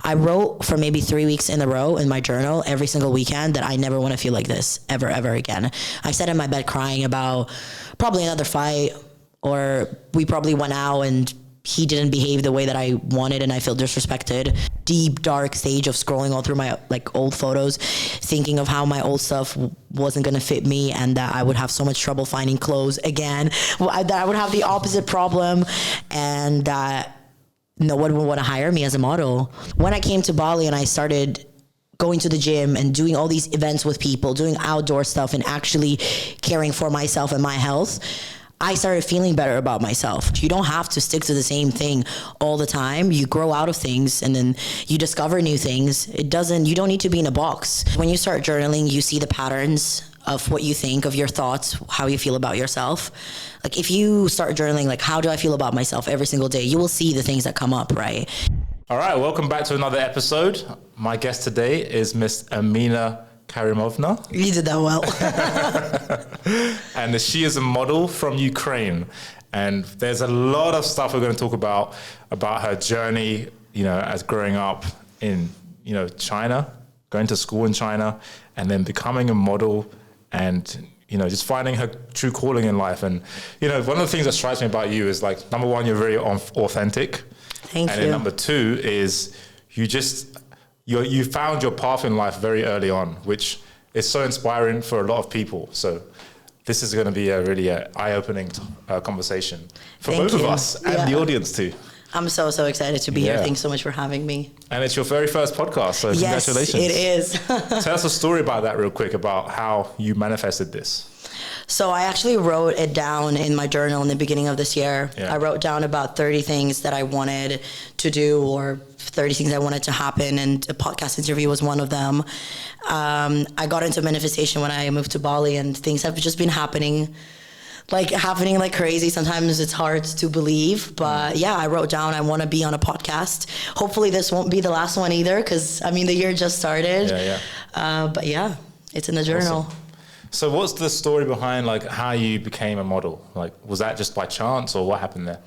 I wrote for maybe 3 weeks in a row in my journal every single weekend that I never want to feel like this ever again. I sat in my bed crying about probably another fight, or we probably went out and he didn't behave the way that I wanted and I feel disrespected. Deep, dark stage of scrolling all through my like old photos, thinking of how my old stuff wasn't gonna fit me and that I would have so much trouble finding clothes again, that I would have the opposite problem, and that no one would want to hire me as a model. When I came to Bali and I started going to the gym and doing all these events with people, doing outdoor stuff and actually caring for myself and my health, I started feeling better about myself. You don't have to stick to the same thing all the time. You grow out of things and then you discover new things. You don't need to be in a box. When you start journaling, you see the patterns of what you think, of your thoughts, how you feel about yourself. Like if you start journaling, like how do I feel about myself every single day, you will see the things that come up, right? All right, welcome back to another episode. My guest today is Miss Amina Karimovna. You did that well. And she is a model from Ukraine. And there's a lot of stuff we're going to talk about her journey, as growing up in, China, going to school in China, and then becoming a model and, just finding her true calling in life. And, one of the things that strikes me about you is like, number one, you're very authentic. Thank you. And then number two is you found your path in life very early on, which is so inspiring for a lot of people. So this is going to be a really eye-opening conversation for both of us and the audience too. I'm so excited to be here. Thanks so much for having me. And it's your very first podcast, so congratulations. Yes, it is. Tell us a story about that real quick, about how you manifested this. So I actually wrote it down in my journal in the beginning of this year. Yeah. I wrote down about 30 things that I wanted to do, or 30 things I wanted to happen, and a podcast interview was one of them. I got into manifestation when I moved to Bali, and things have just been happening like crazy. Sometimes it's hard to believe, but I wrote down I want to be on a podcast. Hopefully this won't be the last one either, because the year just started. But it's in the journal. Awesome. So what's the story behind how you became a model? Was that just by chance, or what happened there?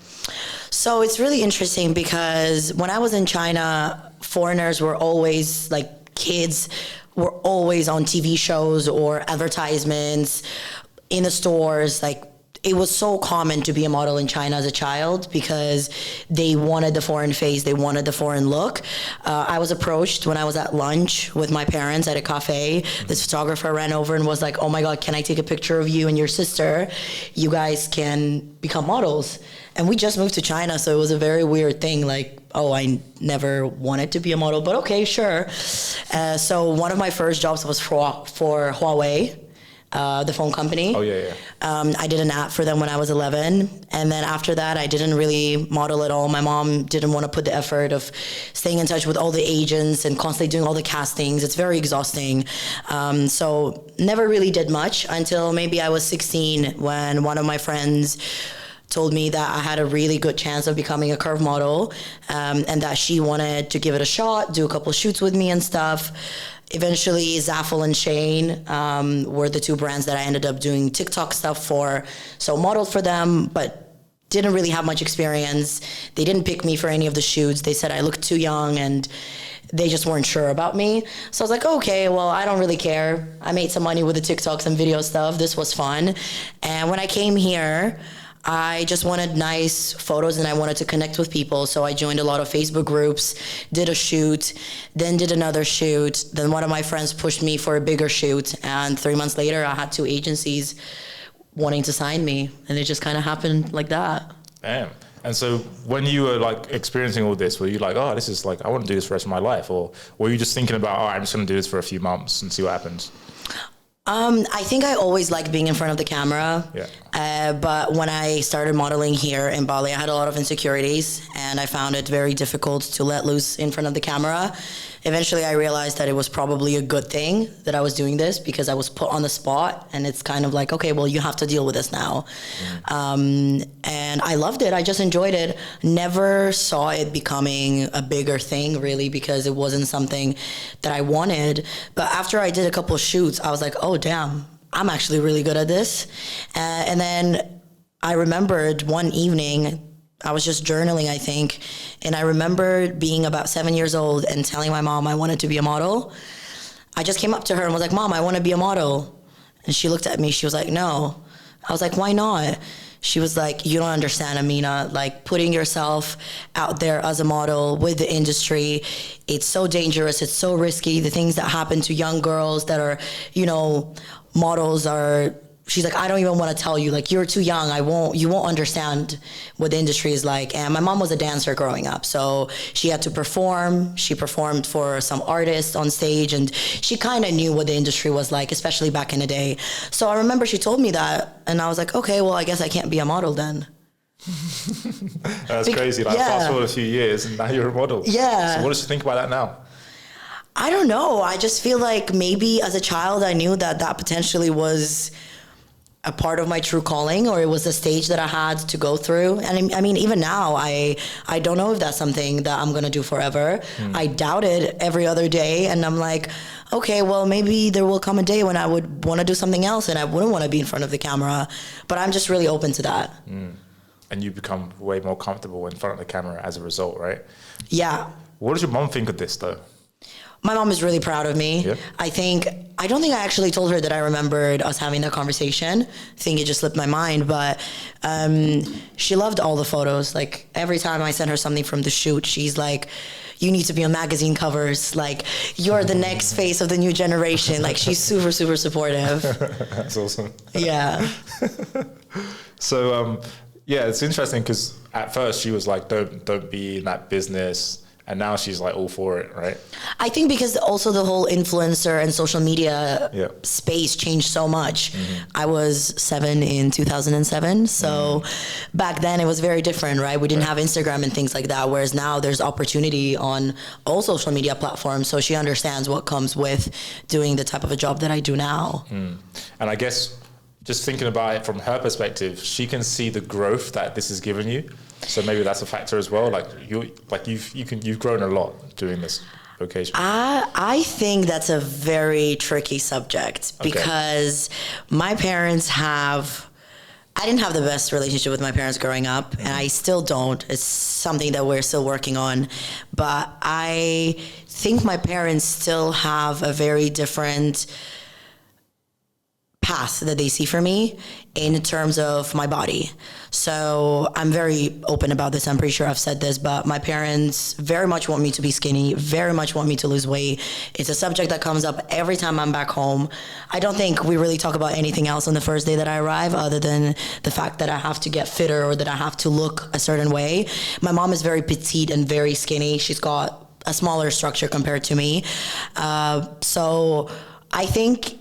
So it's really interesting because when I was in China, foreigners were always kids were always on TV shows or advertisements in the stores. It was so common to be a model in China as a child because they wanted the foreign face, they wanted the foreign look. I was approached when I was at lunch with my parents at a cafe. This photographer ran over and was like, "Oh my God, can I take a picture of you and your sister? You guys can become models." And we just moved to China, so it was a very weird thing. I never wanted to be a model, but okay, sure. So one of my first jobs was for Huawei. The phone company. Oh, yeah. I did an ad for them when I was 11. And then after that, I didn't really model at all. My mom didn't want to put the effort of staying in touch with all the agents and constantly doing all the castings. It's very exhausting. So never really did much until maybe I was 16 when one of my friends told me that I had a really good chance of becoming a curve model, and that she wanted to give it a shot, do a couple shoots with me and stuff. Eventually, Zaful and Shane were the two brands that I ended up doing TikTok stuff for. So modeled for them, but didn't really have much experience. They didn't pick me for any of the shoots. They said I looked too young and they just weren't sure about me. So I was like, okay, well, I don't really care. I made some money with the TikToks and video stuff. This was fun. And when I came here, I just wanted nice photos and I wanted to connect with people. So I joined a lot of Facebook groups, did a shoot, then did another shoot. Then one of my friends pushed me for a bigger shoot. And 3 months later, I had 2 agencies wanting to sign me. And it just kind of happened like that. Damn. And so when you were experiencing all this, were you oh, this is I want to do this for the rest of my life? Or were you just thinking about, I'm just going to do this for a few months and see what happens? I think I always liked being in front of the camera. But when I started modeling here in Bali, I had a lot of insecurities and I found it very difficult to let loose in front of the camera. Eventually, I realized that it was probably a good thing that I was doing this because I was put on the spot and it's kind of okay, well, you have to deal with this now. And I loved it. I just enjoyed it. Never saw it becoming a bigger thing, really, because it wasn't something that I wanted. But after I did a couple of shoots, I was like, oh, damn, I'm actually really good at this. And then I remembered one evening I was just journaling, I think. And I remember being about 7 years old and telling my mom I wanted to be a model. I just came up to her and was like, Mom, I want to be a model. And she looked at me. She was like, no. I was like, why not? She was like, you don't understand, Amina. Like, putting yourself out there as a model with the industry, it's so dangerous. It's so risky. The things that happen to young girls that are, models are... She's like, I don't even want to tell you, like, you're too young. You won't understand what the industry is like. And my mom was a dancer growing up. So she had to perform. She performed for some artists on stage, and she kind of knew what the industry was like, especially back in the day. So I remember she told me that, and I was like, okay, well, I guess I can't be a model then. That's crazy. Like, fast forward a few years and now you're a model. Yeah. So what does she think about that now? I don't know. I just feel like maybe as a child, I knew that potentially was a part of my true calling, or it was a stage that I had to go through. And I mean, even now, I don't know if that's something that I'm going to do forever. I doubt it every other day. And I'm like, okay, well, maybe there will come a day when I would want to do something else and I wouldn't want to be in front of the camera. But I'm just really open to that. And you become way more comfortable in front of the camera as a result, right? Yeah. What does your mom think of this, though? My mom is really proud of me. Yeah. I don't think I actually told her that I remembered us having that conversation. I think it just slipped my mind, but she loved all the photos. Like, every time I sent her something from the shoot, she's like, you need to be on magazine covers. Like, you're the next face of the new generation. Like, she's super, super supportive. That's awesome. Yeah. So, it's interesting because at first she was like, don't be in that business. And now she's like all for it, right? I think because also the whole influencer and social media space changed so much. I was 7 in 2007. So back then it was very different, right? We didn't have Instagram and things like that. Whereas now there's opportunity on all social media platforms. So she understands what comes with doing the type of a job that I do now. And I guess just thinking about it from her perspective, she can see the growth that this has given you. So maybe that's a factor as well. Like you've grown a lot doing this vocation. I think that's a very tricky subject because my parents I didn't have the best relationship with my parents growing up, and I still don't. It's something that we're still working on. But I think my parents still have a very different path that they see for me in terms of my body. So I'm very open about this. I'm pretty sure I've said this, but my parents very much want me to be skinny, very much want me to lose weight. It's a subject that comes up every time I'm back home. I don't think we really talk about anything else on the first day that I arrive other than the fact that I have to get fitter or that I have to look a certain way. My mom is very petite and very skinny. She's got a smaller structure compared to me. So I think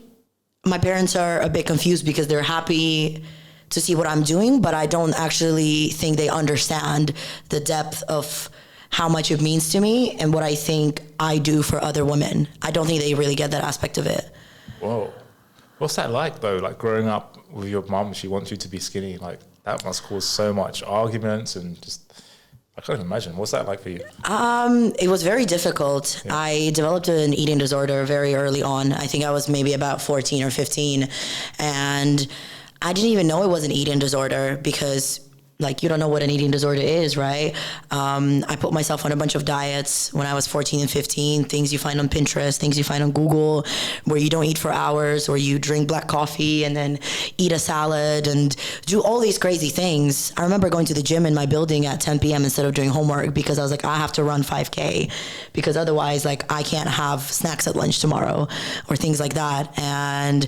my parents are a bit confused because they're happy to see what I'm doing, but I don't actually think they understand the depth of how much it means to me and what I think I do for other women. I don't think they really get that aspect of it. Whoa. What's that like, though? Like, growing up with your mom, she wants you to be skinny. Like, that must cause so much arguments and just... I can't even imagine. What's that like for you? It was very difficult. Yeah. I developed an eating disorder very early on. I think I was maybe about 14 or 15. And I didn't even know it was an eating disorder because, like, you don't know what an eating disorder is, right? I put myself on a bunch of diets when I was 14 and 15, things you find on Pinterest, things you find on Google, where you don't eat for hours, or you drink black coffee and then eat a salad and do all these crazy things. I remember going to the gym in my building at 10 p.m. instead of doing homework because I was like, I have to run 5K because otherwise, like, I can't have snacks at lunch tomorrow or things like that. And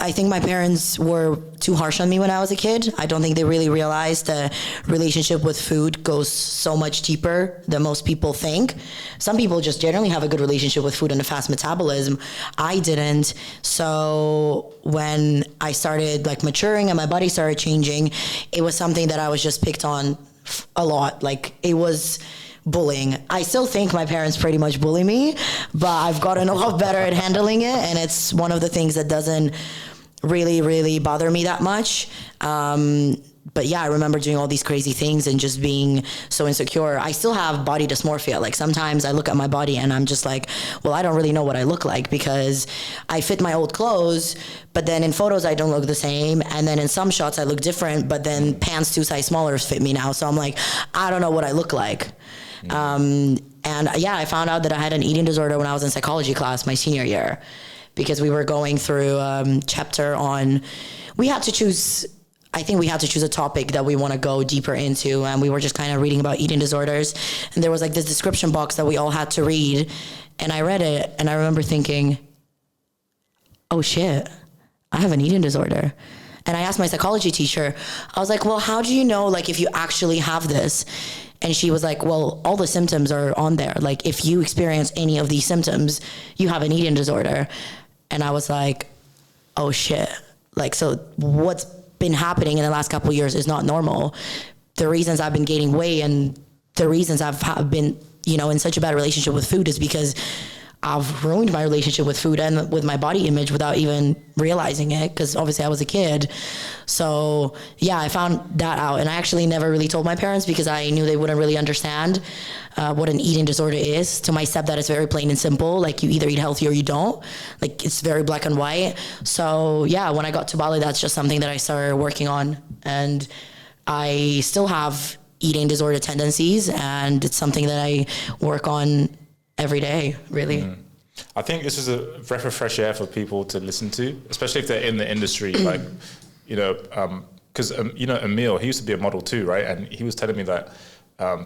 I think my parents were too harsh on me when I was a kid. I don't think they really realized the relationship with food goes so much deeper than most people think. Some people just generally have a good relationship with food and a fast metabolism. I didn't. So when I started like maturing and my body started changing, it was something that I was just picked on a lot. Like, it was bullying. I still think my parents pretty much bully me, but I've gotten a lot better at handling it, and it's one of the things that doesn't really bother me that much. but yeah, I remember doing all these crazy things and just being so insecure. I still have body dysmorphia. Like sometimes I look at my body and I'm just like, well, I don't really know what I look like because I fit my old clothes, but then in photos I don't look the same. And then in some shots I look different, but then pants 2 size smaller fit me now. So I'm like, I don't know what I look like. And yeah, I found out that I had an eating disorder when I was in psychology class my senior year, because we were going through a chapter on, we had to choose a topic that we want to go deeper into. And we were just kind of reading about eating disorders. And there was like this description box that we all had to read. And I read it and I remember thinking, oh shit, I have an eating disorder. And I asked my psychology teacher, I was like, well, how do you know, like, if you actually have this? And she was like, well, all the symptoms are on there. Like, if you experience any of these symptoms, you have an eating disorder. And I was like, oh shit. Like, so what's been happening in the last couple of years is not normal. The reasons I've been gaining weight and the reasons I've been, in such a bad relationship with food is because I've ruined my relationship with food and with my body image without even realizing it, because obviously I was a kid. So yeah, I found that out, and I actually never really told my parents because I knew they wouldn't really understand what an eating disorder is. To my stepdad, it's very plain and simple. Like, you either eat healthy or you don't. Like, it's very black and white. So yeah, when I got to Bali, that's just something that I started working on, and I still have eating disorder tendencies, and it's something that I work on every day, really. I think this is a breath of fresh air for people to listen to, especially if they're in the industry. Like, because, Emil, he used to be a model too, right? And he was telling me that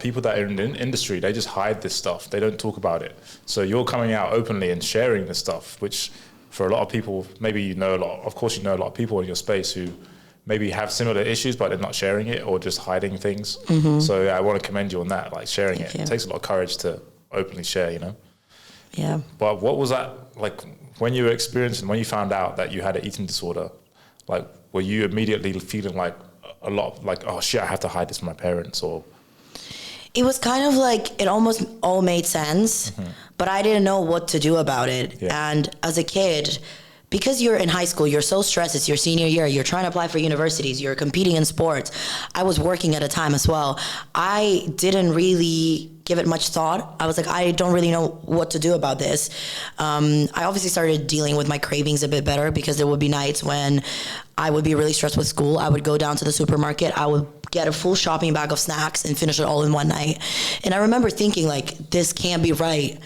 people that are in the industry, they just hide this stuff. They don't talk about it. So you're coming out openly and sharing this stuff, which for a lot of people, maybe a lot of people in your space who maybe have similar issues, but they're not sharing it or just hiding things. So yeah, I want to commend you on that, like sharing it. It takes a lot of courage to openly share, Yeah. But what was that like when you were experiencing, when you found out that you had an eating disorder? Like, were you immediately feeling like a lot like, oh shit, I have to hide this from my parents? Or it was kind of like, it almost all made sense, but I didn't know what to do about it. And as a kid, because you're in high school, you're so stressed, it's your senior year, you're trying to apply for universities, you're competing in sports. I was working at a time as well. I didn't really give it much thought. I was like, I don't really know what to do about this. I obviously started dealing with my cravings a bit better, because there would be nights when I would be really stressed with school. I would go down to the supermarket, I would get a full shopping bag of snacks and finish it all in one night. And I remember thinking, like, this can't be right.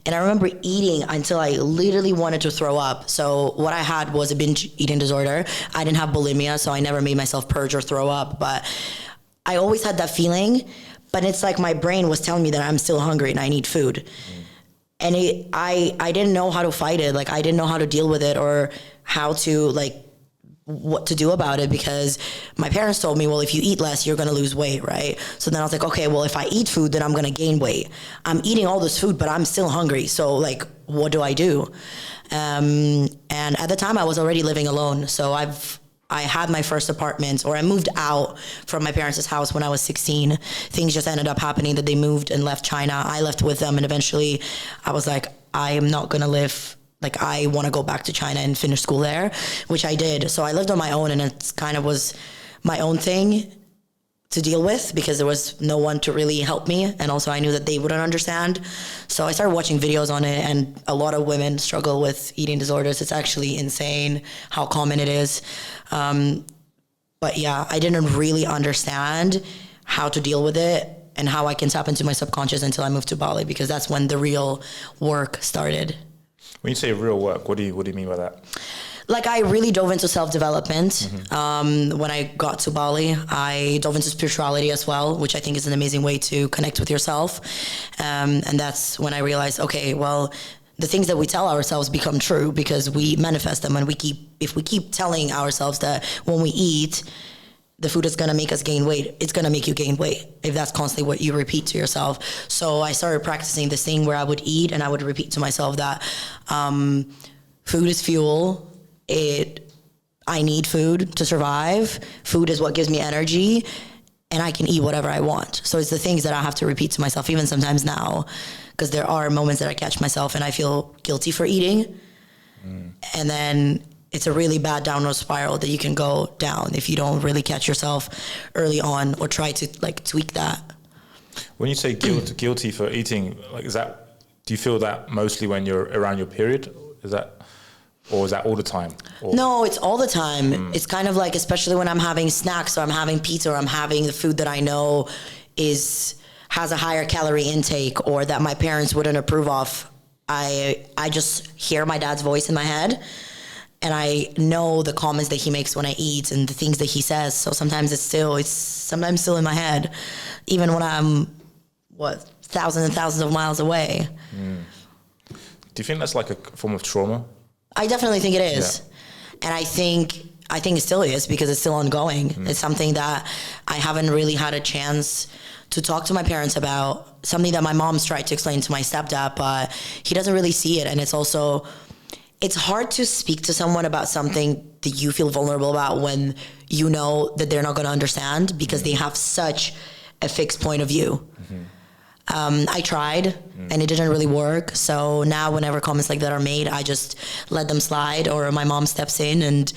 And I remember eating until I literally wanted to throw up. So what I had was a binge eating disorder. I didn't have bulimia, so I never made myself purge or throw up. But I always had that feeling. But it's like my brain was telling me that I'm still hungry and I need food. And I didn't know how to fight it. Like, I didn't know how to deal with it or how to, like, what to do about it, because my parents told me, well, if you eat less, you're going to lose weight, right? So then I was like, okay, well, if I eat food, then I'm going to gain weight. I'm eating all this food, but I'm still hungry. So, like, what do I do? And at the time I was already living alone. So I had my first apartment, or I moved out from my parents' house when I was 16. Things just ended up happening that they moved and left China. I left with them, and eventually I was like, I am not going to live. Like, I want to go back to China and finish school there, which I did. So I lived on my own, and it kind of was my own thing to deal with, because there was no one to really help me. And also I knew that they wouldn't understand. So I started watching videos on it, and a lot of women struggle with eating disorders. It's actually insane how common it is. But yeah, I didn't really understand how to deal with it and how I can tap into my subconscious until I moved to Bali, because that's when the real work started. When you say real work, what do you mean by that? Like, I really dove into self-development. When I got to Bali, I dove into spirituality as well, which I think is an amazing way to connect with yourself. And that's when I realized, okay, well, the things that we tell ourselves become true because we manifest them. And if we keep telling ourselves that when we eat, the food is going to make us gain weight, it's going to make you gain weight if that's constantly what you repeat to yourself. So I started practicing this thing where I would eat and I would repeat to myself that food is fuel. I need food to survive. Food is what gives me energy, and I can eat whatever I want. So it's the things that I have to repeat to myself, even sometimes now, because there are moments that I catch myself and I feel guilty for eating. And then it's a really bad downward spiral that you can go down if you don't really catch yourself early on or try to like tweak that. When you say guilty for eating, like, do you feel that mostly when you're around your period? Or is that all the time? No, it's all the time. It's kind of like, especially when I'm having snacks or I'm having pizza or I'm having the food that I know has a higher calorie intake or that my parents wouldn't approve of. I just hear my dad's voice in my head and I know the comments that he makes when I eat and the things that he says. So sometimes it's sometimes still in my head, even when I'm thousands and thousands of miles away. Do you think that's like a form of trauma? I definitely think it is. Yeah. And I think it still is because it's still ongoing. It's something that I haven't really had a chance to talk to my parents about, something that my mom's tried to explain to my stepdad, but he doesn't really see it. And it's hard to speak to someone about something that you feel vulnerable about when you know that they're not going to understand because they have such a fixed point of view. I tried and it didn't really work. So now whenever comments like that are made, I just let them slide or my mom steps in and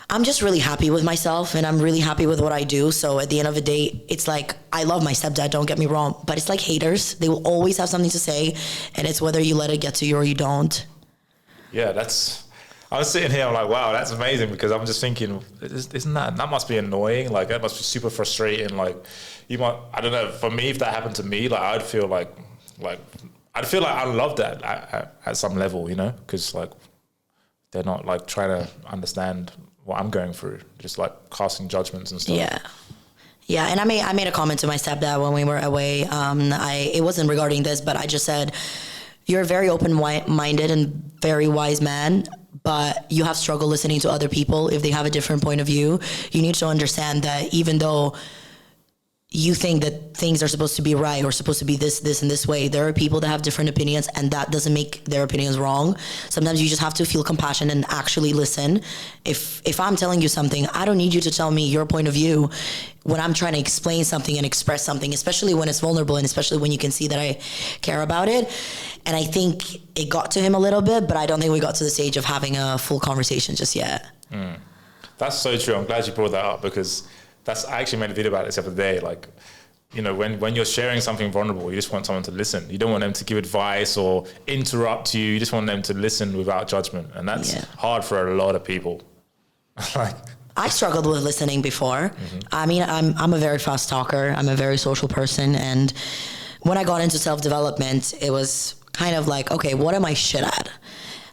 I'm just really happy with myself and I'm really happy with what I do. So at the end of the day, it's like, I love my stepdad, don't get me wrong, but it's like haters. They will always have something to say and it's whether you let it get to you or you don't. Yeah, I was sitting here, I'm like, wow, that's amazing because I'm just thinking, isn't that must be annoying? Like, that must be super frustrating. Like, I don't know, for me, if that happened to me, like, I'd feel like I loved that at some level, you know, because like, they're not like trying to understand what I'm going through, just like casting judgments and stuff. Yeah, and I made a comment to my stepdad when we were away. It wasn't regarding this, but I just said, you're a very open-minded and very wise man, but you have struggled listening to other people if they have a different point of view. You need to understand that even though you think that things are supposed to be right or supposed to be this, and this way, there are people that have different opinions and that doesn't make their opinions wrong. Sometimes you just have to feel compassion and actually listen. If I'm telling you something, I don't need you to tell me your point of view when I'm trying to explain something and express something, especially when it's vulnerable and especially when you can see that I care about it. And I think it got to him a little bit, but I don't think we got to the stage of having a full conversation just yet. That's so true. I'm glad you brought that up because I actually made a video about this the other day. Like, you know, when you're sharing something vulnerable, you just want someone to listen. You don't want them to give advice or interrupt you. You just want them to listen without judgment. And that's hard for a lot of people. Like, I struggled with listening before. I mean, I'm a very fast talker. I'm a very social person. And when I got into self-development, it was kind of like, okay, what am I shit at?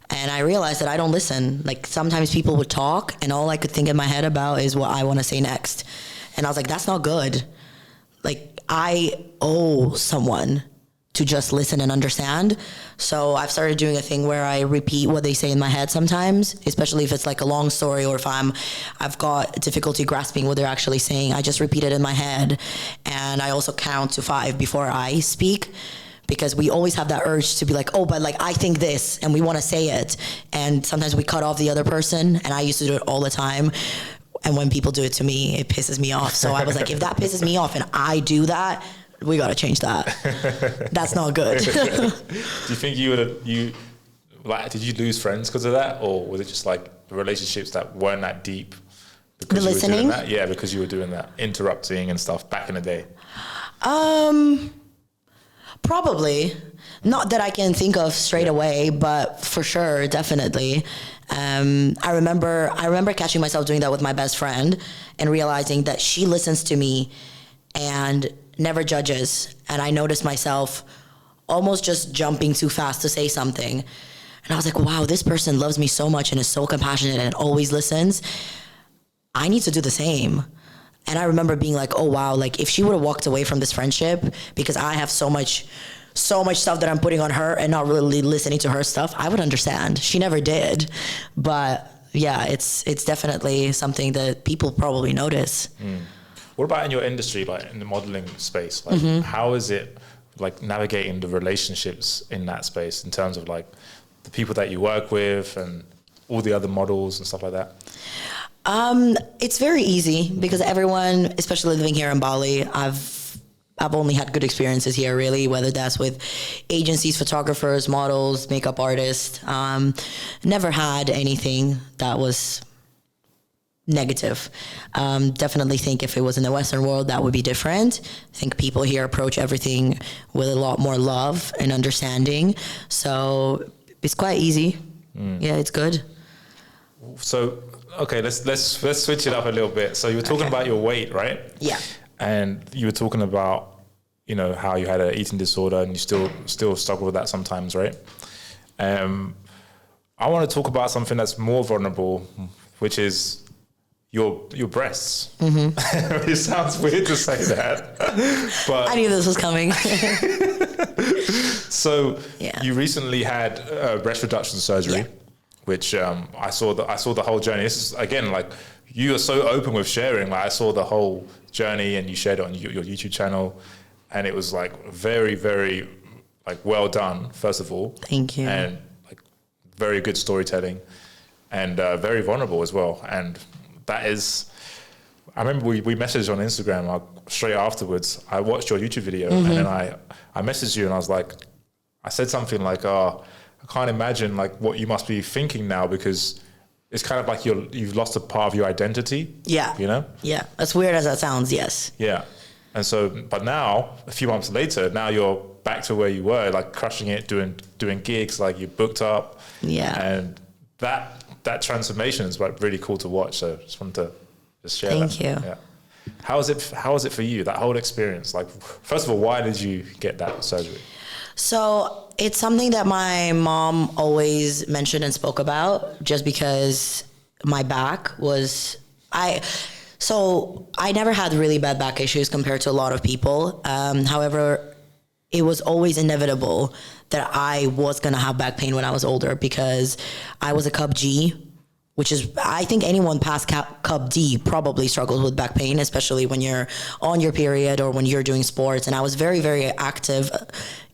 And I realized that I don't listen. Like, sometimes people would talk and all I could think in my head about is what I want to say next. And I was like, that's not good. Like, I owe someone to just listen and understand. So I've started doing a thing where I repeat what they say in my head sometimes, especially if it's like a long story or if I've got difficulty grasping what they're actually saying. I just repeat it in my head. And I also count to 5 before I speak, because we always have that urge to be like, oh, but like, I think this, and we want to say it. And sometimes we cut off the other person. And I used to do it all the time. And when people do it to me, it pisses me off. So I was like, if that pisses me off and I do that, we got to change that. That's not good. Do you think did you lose friends because of that? Or was it just like relationships that weren't that deep? Because the listening? Yeah, because you were doing that, interrupting and stuff back in the day. Probably. Not that I can think of straight away, but for sure, definitely. I remember catching myself doing that with my best friend and realizing that she listens to me and never judges. And I noticed myself almost just jumping too fast to say something. And I was like, wow, this person loves me so much and is so compassionate and always listens. I need to do the same. And I remember being like, oh, wow, like if she would have walked away from this friendship because I have so much stuff that I'm putting on her and not really listening to her stuff, I would understand. She never did. But yeah, it's definitely something that people probably notice. What about in your industry, like in the modeling space? Like, how is it like navigating the relationships in that space in terms of like the people that you work with and all the other models and stuff like that? It's very easy because everyone, especially living here in Bali, I've I've only had good experiences here, really, whether that's with agencies, photographers, models, makeup artists. Never had anything that was negative. Definitely think if it was in the Western world, that would be different. I think people here approach everything with a lot more love and understanding. So it's quite easy. Yeah, it's good. So, okay, let's switch it up a little bit. So you were talking about your weight, right? Yeah. And you were talking about, you know, how you had an eating disorder and you still struggle with that sometimes, right? I want to talk about something that's more vulnerable, which is your breasts. Mm-hmm. It sounds weird to say that, but I knew this was coming. So you recently had breast reduction surgery, which I saw the whole journey. This is again like you are so open with sharing. Like I saw the whole journey and you shared it on your YouTube channel, and it was like very, very like well done. First of all, thank you, and like very good storytelling, and very vulnerable as well. And that is, I remember we messaged on Instagram straight afterwards. I watched your YouTube video and then I messaged you and I was like, I said something like, oh, I can't imagine like what you must be thinking now, because it's kind of like you've lost a part of your identity. Yeah. You know? Yeah. As weird as that sounds, yes. Yeah. And so, but now, a few months later, now you're back to where you were, like crushing it, doing gigs, like you booked up. Yeah. And that transformation is like really cool to watch. So just wanted to just share Thank you. Yeah. How is it for you, that whole experience? Like, first of all, why did you get that surgery? So it's something that my mom always mentioned and spoke about, just because my back was, so I never had really bad back issues compared to a lot of people. However, it was always inevitable that I was going to have back pain when I was older, because I was a Cup G, which is, I think anyone past Cup D probably struggles with back pain, especially when you're on your period or when you're doing sports. And I was very, very active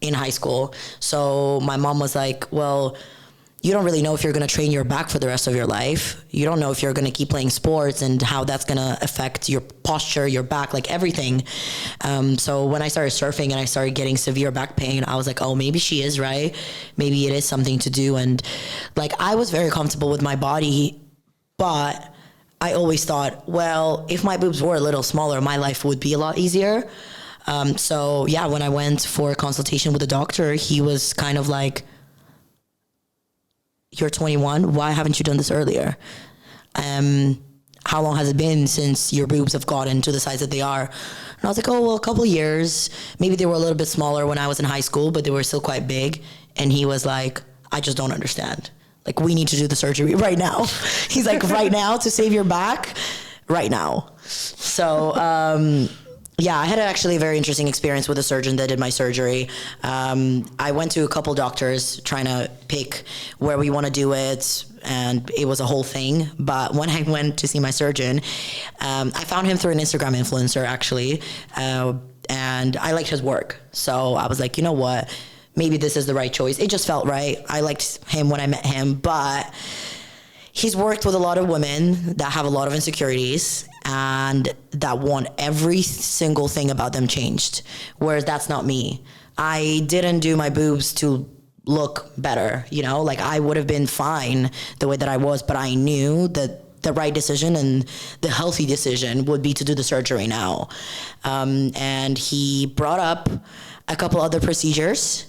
in high school. So my mom was like, well, you don't really know if you're going to train your back for the rest of your life. You don't know if you're going to keep playing sports and how that's going to affect your posture, your back, like everything. So when I started surfing and I started getting severe back pain, I was like, oh, maybe she is right. Maybe it is something to do. And like, I was very comfortable with my body, but I always thought, well, if my boobs were a little smaller, my life would be a lot easier. So yeah, when I went for a consultation with a doctor, he was kind of like, you're 21. Why haven't you done this earlier? How long has it been since your boobs have gotten to the size that they are? And I was like, oh, well, a couple of years. Maybe they were a little bit smaller when I was in high school, but they were still quite big. And he was like, I just don't understand. Like, we need to do the surgery right now. He's like, right now, to save your back, right now. So, yeah, I had actually a very interesting experience with a surgeon that did my surgery. I went to a couple doctors trying to pick where we want to do it, and it was a whole thing. But when I went to see my surgeon, I found him through an Instagram influencer, actually, and I liked his work. So I was like, you know what? Maybe this is the right choice. It just felt right. I liked him when I met him, but he's worked with a lot of women that have a lot of insecurities and that want every single thing about them changed, whereas that's not me. I didn't do my boobs to look better, you know, like I would have been fine the way that I was, but I knew that the right decision and the healthy decision would be to do the surgery now. And he brought up a couple other procedures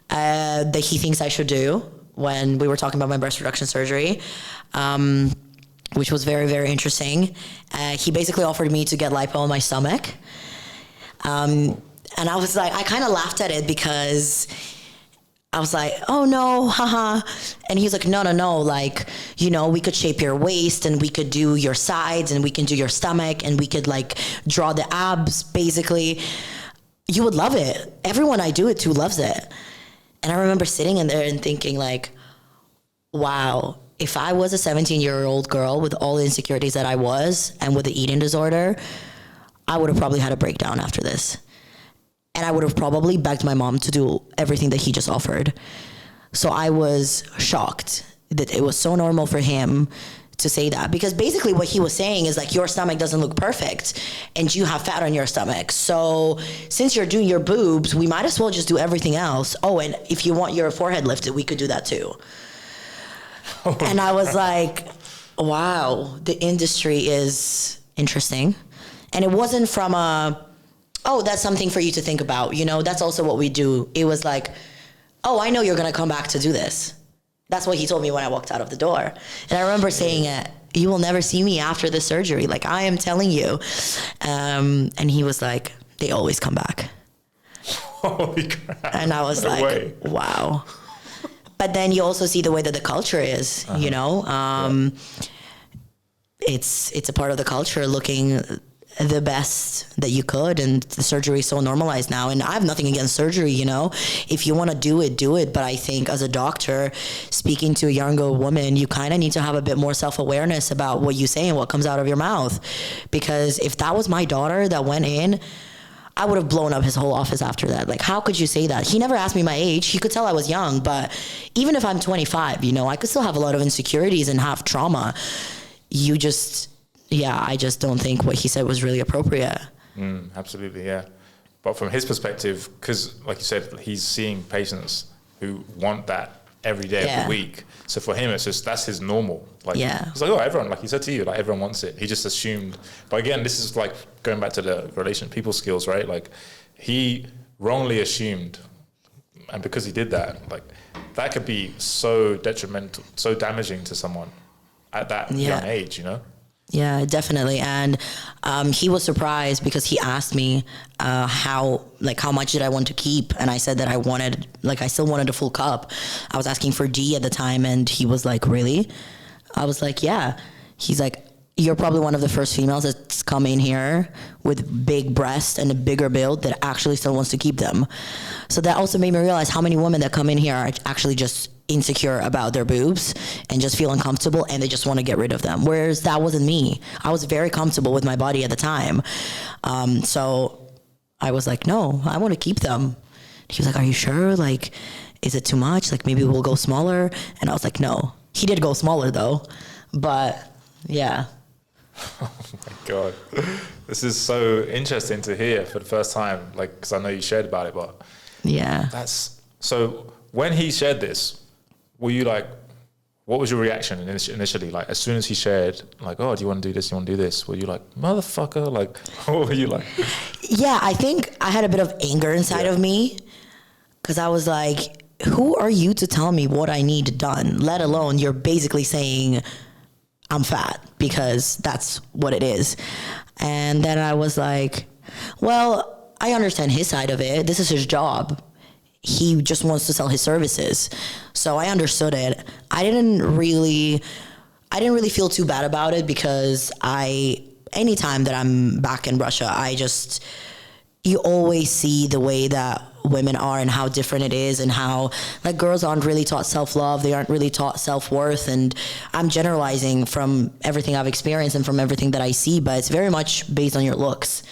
that he thinks I should do when we were talking about my breast reduction surgery, which was very, very interesting. He basically offered me to get lipo on my stomach. And I was like, I kind of laughed at it because I was like, oh no, haha. And he's like, no, like, you know, we could shape your waist and we could do your sides and we can do your stomach and we could like draw the abs, basically. You would love it. Everyone I do it to loves it. And I remember sitting in there and thinking like, wow, if I was a 17-year-old girl with all the insecurities that I was and with the eating disorder, I would have probably had a breakdown after this. And I would have probably begged my mom to do everything that he just offered. So I was shocked that it was so normal for him to say that, because basically what he was saying is like, your stomach doesn't look perfect and you have fat on your stomach. So since you're doing your boobs, we might as well just do everything else. Oh, and if you want your forehead lifted, we could do that too. And I was like, wow, the industry is interesting. And it wasn't from oh, that's something for you to think about. You know, that's also what we do. It was like, oh, I know you're going to come back to do this. That's what he told me when I walked out of the door. And I remember saying, you will never see me after the surgery. Like, I am telling you. And he was like, they always come back. Holy crap. And I was like, wow. But then you also see the way that the culture is, you know. It's a part of the culture, looking the best that you could, and the surgery is so normalized now. And I have nothing against surgery, you know. If you want to do it. But I think as a doctor, speaking to a younger woman, you kind of need to have a bit more self-awareness about what you say and what comes out of your mouth. Because if that was my daughter that went in, I would have blown up his whole office after that. Like, how could you say that? He never asked me my age. He could tell I was young. But even if I'm 25, you know, I could still have a lot of insecurities and have trauma. I just don't think what he said was really appropriate. Absolutely, yeah. But from his perspective, because like you said, he's seeing patients who want that every day of the week. So for him, it's just, that's his normal. Like, he's like, oh, everyone, like he said to you, like everyone wants it. He just assumed. But again, this is like going back to the people skills, right? Like he wrongly assumed. And because he did that, like that could be so detrimental, so damaging to someone at that young age, you know? Yeah, definitely. And he was surprised because he asked me how much did I want to keep? And I said that I still wanted a full cup. I was asking for D at the time, and he was like, really? I was like, yeah. He's like, you're probably one of the first females that's come in here with big breasts and a bigger build that actually still wants to keep them. So that also made me realize how many women that come in here are actually just insecure about their boobs and just feel uncomfortable and they just want to get rid of them. Whereas that wasn't me. I was very comfortable with my body at the time. So I was like, no, I want to keep them. He was like, are you sure? Like, is it too much? Like, maybe we'll go smaller. And I was like, no. He did go smaller though. But yeah. Oh my God. This is so interesting to hear for the first time. Like, because I know you shared about it, but yeah. So when he shared this, were you like, what was your reaction initially? Like, as soon as he shared, like, oh, do you want to do this? You want to do this? Were you like, motherfucker? Like, what were you like? Yeah, I think I had a bit of anger inside of me because I was like, who are you to tell me what I need done? Let alone you're basically saying I'm fat, because that's what it is. And then I was like, well, I understand his side of it. This is his job. He just wants to sell his services. So I understood it. I didn't really feel too bad about it, because anytime that I'm back in Russia, you always see the way that women are and how different it is, and how like girls aren't really taught self-love. They aren't really taught self-worth. And I'm generalizing from everything I've experienced and from everything that I see, but it's very much based on your looks.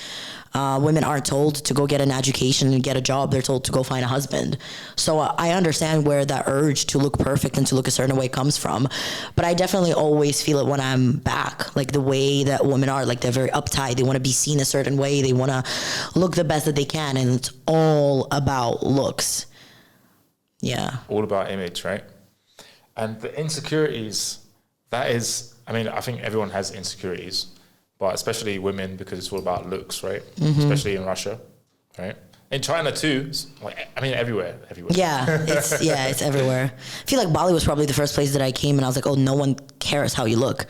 Women aren't told to go get an education and get a job. They're told to go find a husband. So I understand where that urge to look perfect and to look a certain way comes from. But I definitely always feel it when I'm back. Like the way that women are, like they're very uptight. They want to be seen a certain way. They want to look the best that they can. And it's all about looks. Yeah. All about image, right? And the insecurities, I think everyone has insecurities. But especially women, because it's all about looks, right? Mm-hmm. Especially in Russia, right? In China too, everywhere. Yeah, it's everywhere. I feel like Bali was probably the first place that I came and I was like, oh, no one cares how you look.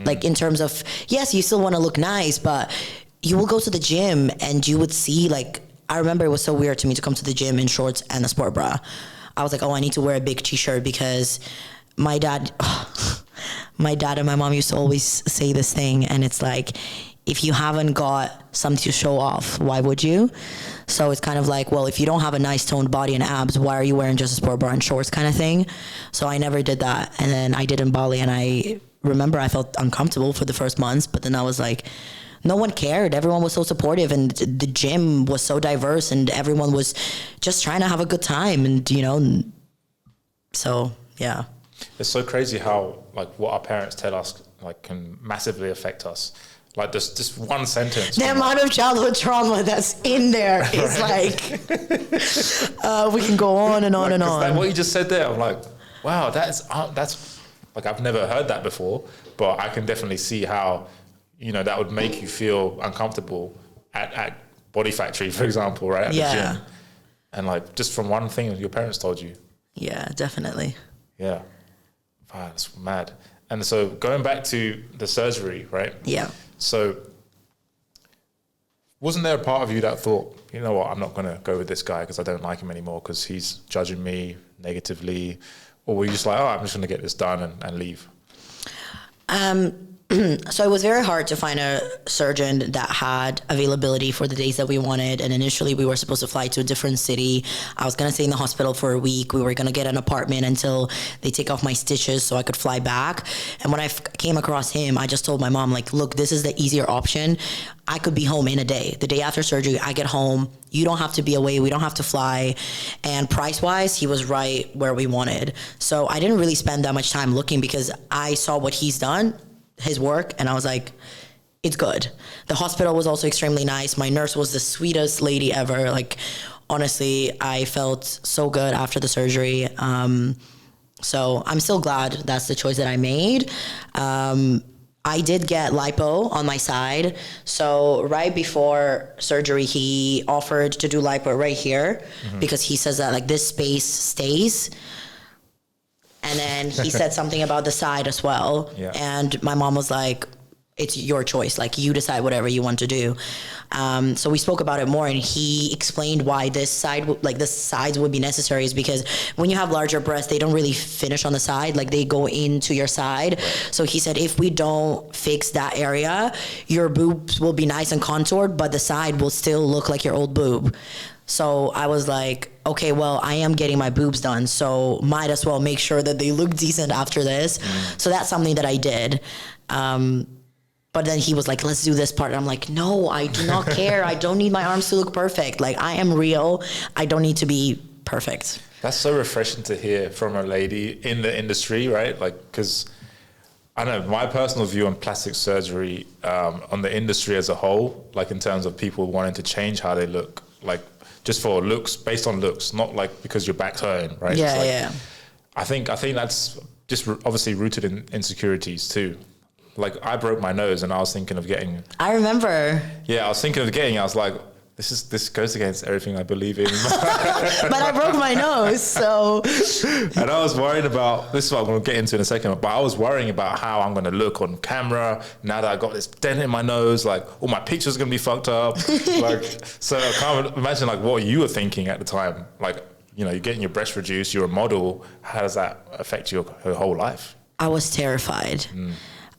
Like in terms of, yes, you still want to look nice, but you will go to the gym and you would see like, I remember it was so weird to me to come to the gym in shorts and a sport bra. I was like, oh, I need to wear a big t-shirt because my dad and my mom used to always say this thing, and it's like, if you haven't got something to show off, why would you? So it's kind of like, well, if you don't have a nice toned body and abs, why are you wearing just a sport bra and shorts kind of thing? So I never did that. And then I did in Bali, and I remember I felt uncomfortable for the first months, but then I was like, no one cared. Everyone was so supportive, and the gym was so diverse, and everyone was just trying to have a good time. And, so, yeah. It's so crazy how, like, what our parents tell us like can massively affect us. Like just one sentence. The amount of childhood trauma that's in there is like, we can go on and on and on. Like what you just said there, I'm like, wow, that's like, I've never heard that before, but I can definitely see how, you know, that would make you feel uncomfortable at Body Factory, for example, right? At the gym. And like, just from one thing that your parents told you. Yeah, definitely. Yeah. Wow, that's mad. And so going back to the surgery, right? Yeah. So wasn't there a part of you that thought, you know what, I'm not going to go with this guy because I don't like him anymore because he's judging me negatively? Or were you just like, oh, I'm just going to get this done and leave? So it was very hard to find a surgeon that had availability for the days that we wanted. And initially we were supposed to fly to a different city. I was going to stay in the hospital for a week. We were going to get an apartment until they take off my stitches so I could fly back. And when I came across him, I just told my mom, like, look, this is the easier option. I could be home in a day. The day after surgery, I get home. You don't have to be away. We don't have to fly. And price-wise, he was right where we wanted. So I didn't really spend that much time looking because I saw what he's done, his work, and I was like, it's good. The hospital was also extremely nice. My nurse was the sweetest lady ever. Like, honestly, I felt so good after the surgery. So I'm still glad that's the choice that I made. I did get lipo on my side. So right before surgery, he offered to do lipo right here because he says that like this space stays. And then he said something about the side as well. Yeah. And my mom was like, it's your choice. Like, you decide whatever you want to do. So we spoke about it more, and he explained why this side, the sides would be necessary is because when you have larger breasts, they don't really finish on the side. Like, they go into your side. Right. So he said, if we don't fix that area, your boobs will be nice and contoured, but the side will still look like your old boob. So I was like, okay, well, I am getting my boobs done, so might as well make sure that they look decent after this. So that's something that I did. But then he was like, let's do this part. And I'm like, no, I do not care. I don't need my arms to look perfect. Like, I am real. I don't need to be perfect. That's so refreshing to hear from a lady in the industry, right? Like, because I don't know, my personal view on plastic surgery, on the industry as a whole, like in terms of people wanting to change how they look, like just for looks, based on looks, not like because your back's hurting, right? Yeah, like, yeah. I think that's just obviously rooted in insecurities too. Like, I broke my nose and I was thinking of getting... I remember. Yeah, I was thinking of getting, I was like, this goes against everything I believe in. But I broke my nose, so... And I was worried about, this is what I'm going to get into in a second, but I was worrying about how I'm going to look on camera now that I got this dent in my nose, like, all my pictures are going to be fucked up. Like, so I can't imagine, like, what you were thinking at the time. Like, you know, you're getting your breast reduced, you're a model. How does that affect your whole life? I was terrified.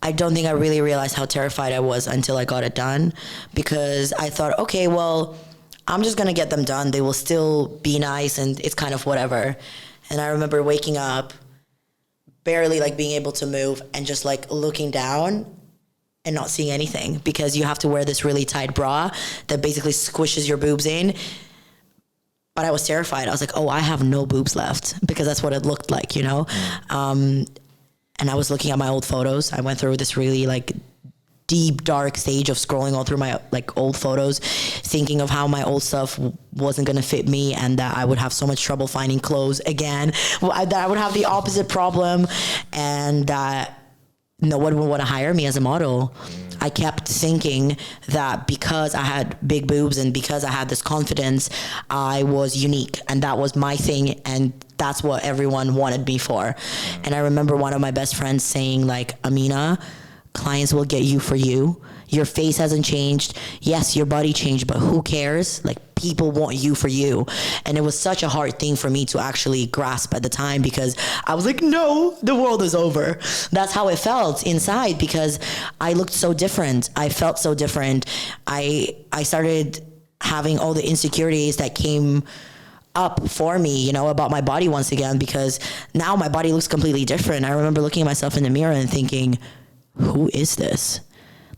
I don't think I really realized how terrified I was until I got it done, because I thought, okay, well, I'm just going to get them done. They will still be nice and it's kind of whatever. And I remember waking up, barely like being able to move and just like looking down and not seeing anything, because you have to wear this really tight bra that basically squishes your boobs in. But I was terrified. I was like, oh, I have no boobs left, because that's what it looked like, you know? And I was looking at my old photos. I went through this really like deep, dark stage of scrolling all through my like old photos, thinking of how my old stuff wasn't going to fit me and that I would have so much trouble finding clothes again, that I would have the opposite problem, and that no one would want to hire me as a model. I kept thinking that because I had big boobs and because I had this confidence, I was unique and that was my thing, and that's what everyone wanted me for. And I remember one of my best friends saying, like, Amina, clients will get you for you. Your face hasn't changed. Yes, your body changed, but who cares? Like, people want you for you. And it was such a hard thing for me to actually grasp at the time, because I was like, no, the world is over. That's how it felt inside, because I looked so different. I felt so different. I started having all the insecurities that came up for me, you know, about my body once again, because now my body looks completely different. I remember looking at myself in the mirror and thinking, who is this?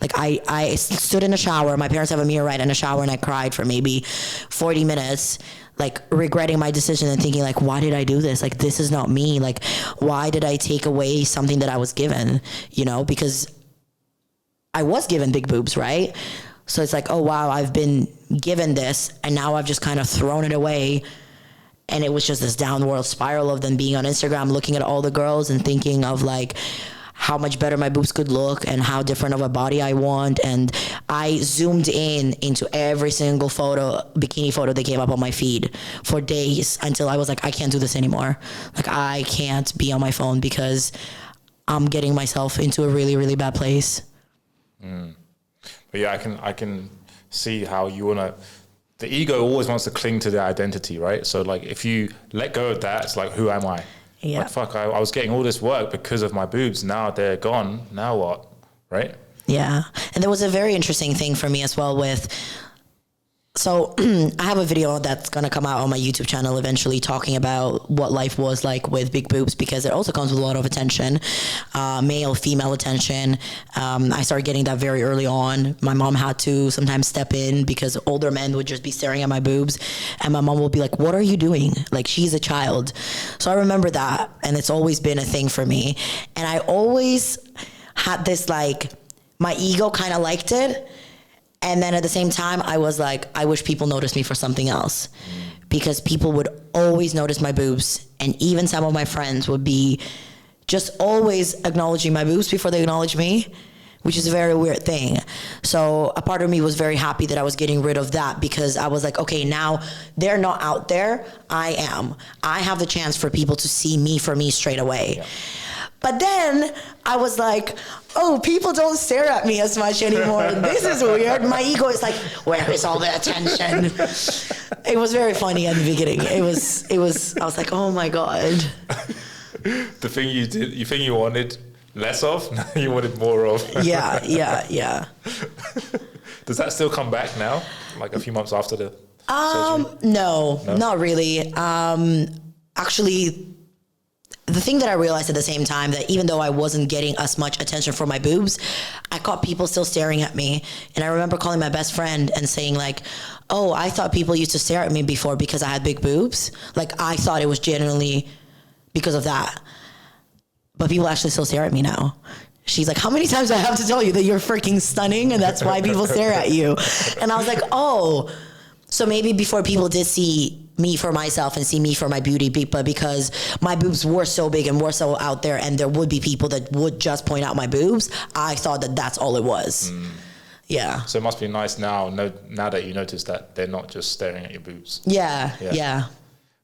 Like, I stood in a shower. My parents have a mirror right in a shower, and I cried for maybe 40 minutes. like regretting my decision and thinking like, why did I do this? Like, this is not me. Like, why did I take away something that I was given, you know, because I was given big boobs, right? So it's like, oh wow, I've been given this and now I've just kind of thrown it away. And it was just this downward spiral of them being on Instagram, looking at all the girls and thinking of like how much better my boobs could look and how different of a body I want. And I zoomed into every single bikini photo that came up on my feed for days until I was like, I can't do this anymore. Like, I can't be on my phone because I'm getting myself into a really, really bad place. But yeah, I can see how you want to, the ego always wants to cling to the identity, right? So like if you let go of that, it's like, who am I? Yeah. Like, fuck, I was getting all this work because of my boobs. Now they're gone. Now what? Right? Yeah. And there was a very interesting thing for me as well so I have a video that's going to come out on my YouTube channel eventually talking about what life was like with big boobs, because it also comes with a lot of attention, male, female attention. I started getting that very early on. My mom had to sometimes step in because older men would just be staring at my boobs and my mom will be like, what are you doing? Like, she's a child. So I remember that, and it's always been a thing for me. And I always had this, like, my ego kind of liked it. And then at the same time, I was like, I wish people noticed me for something else, because people would always notice my boobs. And even some of my friends would be just always acknowledging my boobs before they acknowledge me, which is a very weird thing. So a part of me was very happy that I was getting rid of that, because I was like, okay, now they're not out there. I am. I have the chance for people to see me for me straight away. Yeah. But then I was like, oh, people don't stare at me as much anymore. This is weird. My ego is like, where is all the attention? It was very funny at the beginning. It was, I was like, oh my God. The thing you did, you think you wanted less of, now you wanted more of. Yeah. Does that still come back now? Like a few months after the surgery? No, not really. Actually, the thing that I realized at the same time, that even though I wasn't getting as much attention for my boobs, I caught people still staring at me. And I remember calling my best friend and saying like, oh, I thought people used to stare at me before because I had big boobs. Like, I thought it was genuinely because of that. But people actually still stare at me now. She's like, how many times do I have to tell you that you're freaking stunning and that's why people stare at you? And I was like, oh, so maybe before people did see me for myself and see me for my beauty, but because my boobs were so big and were so out there and there would be people that would just point out my boobs, I thought that that's all it was. Yeah. So it must be nice now that you notice that they're not just staring at your boobs. Yeah.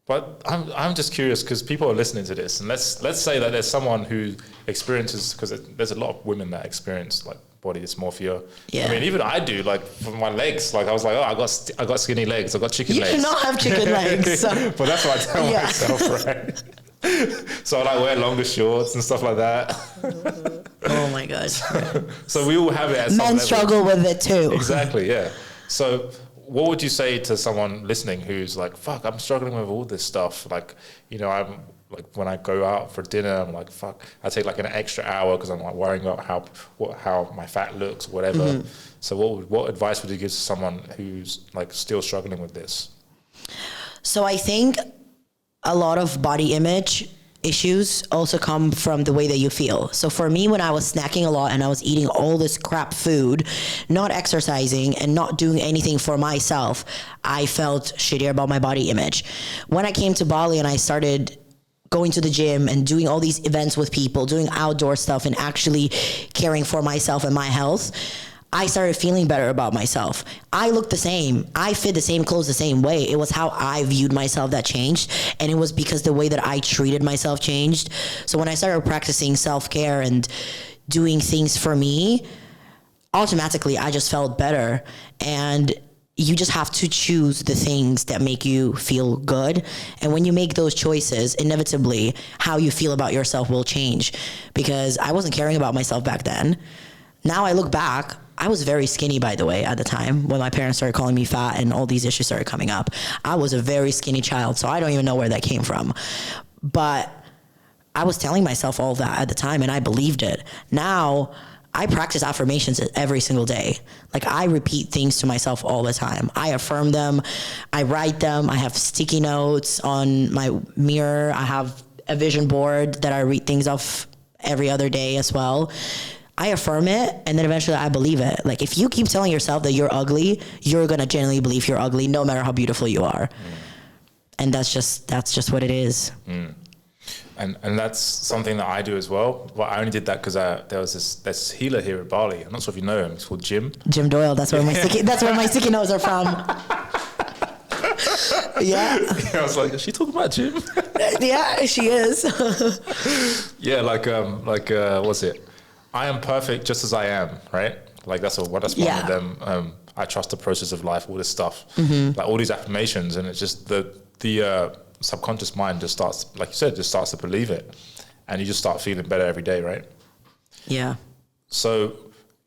But I'm just curious, because people are listening to this, and let's say that there's someone who experiences, because there's a lot of women that experience like body dysmorphia. Yeah. I mean, even I do, like for my legs, like I was like, oh, I got skinny legs, I got chicken legs. You do not have chicken legs. So. But that's what I tell myself, right? So I like wear longer shorts and stuff like that. Oh my God. So we all have it at some Men level. struggle with it too. Exactly, yeah. So what would you say to someone listening who's like, fuck, I'm struggling with all this stuff. Like, you know, I'm like, when I go out for dinner, I'm like, fuck, I take like an extra hour because I'm like worrying about how my fat looks, whatever. Mm-hmm. So what advice would you give to someone who's like still struggling with this? So I think a lot of body image issues also come from the way that you feel. So for me, when I was snacking a lot and I was eating all this crap food, not exercising and not doing anything for myself, I felt shittier about my body image. When I came to Bali and I started going to the gym and doing all these events with people, doing outdoor stuff and actually caring for myself and my health, I started feeling better about myself. I looked the same. I fit the same clothes the same way. It was how I viewed myself that changed. And it was because the way that I treated myself changed. So when I started practicing self-care and doing things for me, automatically I just felt better. And you just have to choose the things that make you feel good. And when you make those choices, inevitably how you feel about yourself will change. Because I wasn't caring about myself back then. Now I look back, I was very skinny, by the way, at the time when my parents started calling me fat and all these issues started coming up. I was a very skinny child, so I don't even know where that came from. But I was telling myself all that at the time and I believed it. Now I practice affirmations every single day. Like I repeat things to myself all the time. I affirm them. I write them. I have sticky notes on my mirror. I have a vision board that I read things off every other day as well. I affirm it, and then eventually I believe it. Like if you keep telling yourself that you're ugly, you're gonna genuinely believe you're ugly, no matter how beautiful you are. And that's just what it is. And that's something that I do as well. Well, I only did that because there was this healer here at Bali. I'm not sure if you know him. It's called Jim. Jim Doyle. That's where my sticky notes are from. Yeah. I was like, is she talking about Jim? Yeah, she is. Yeah, what's it? I am perfect just as I am, right? Like that's one of them. I trust the process of life, all this stuff, like all these affirmations, and it's just the subconscious mind just starts, like you said, just starts to believe it, and you just start feeling better every day, right? Yeah. So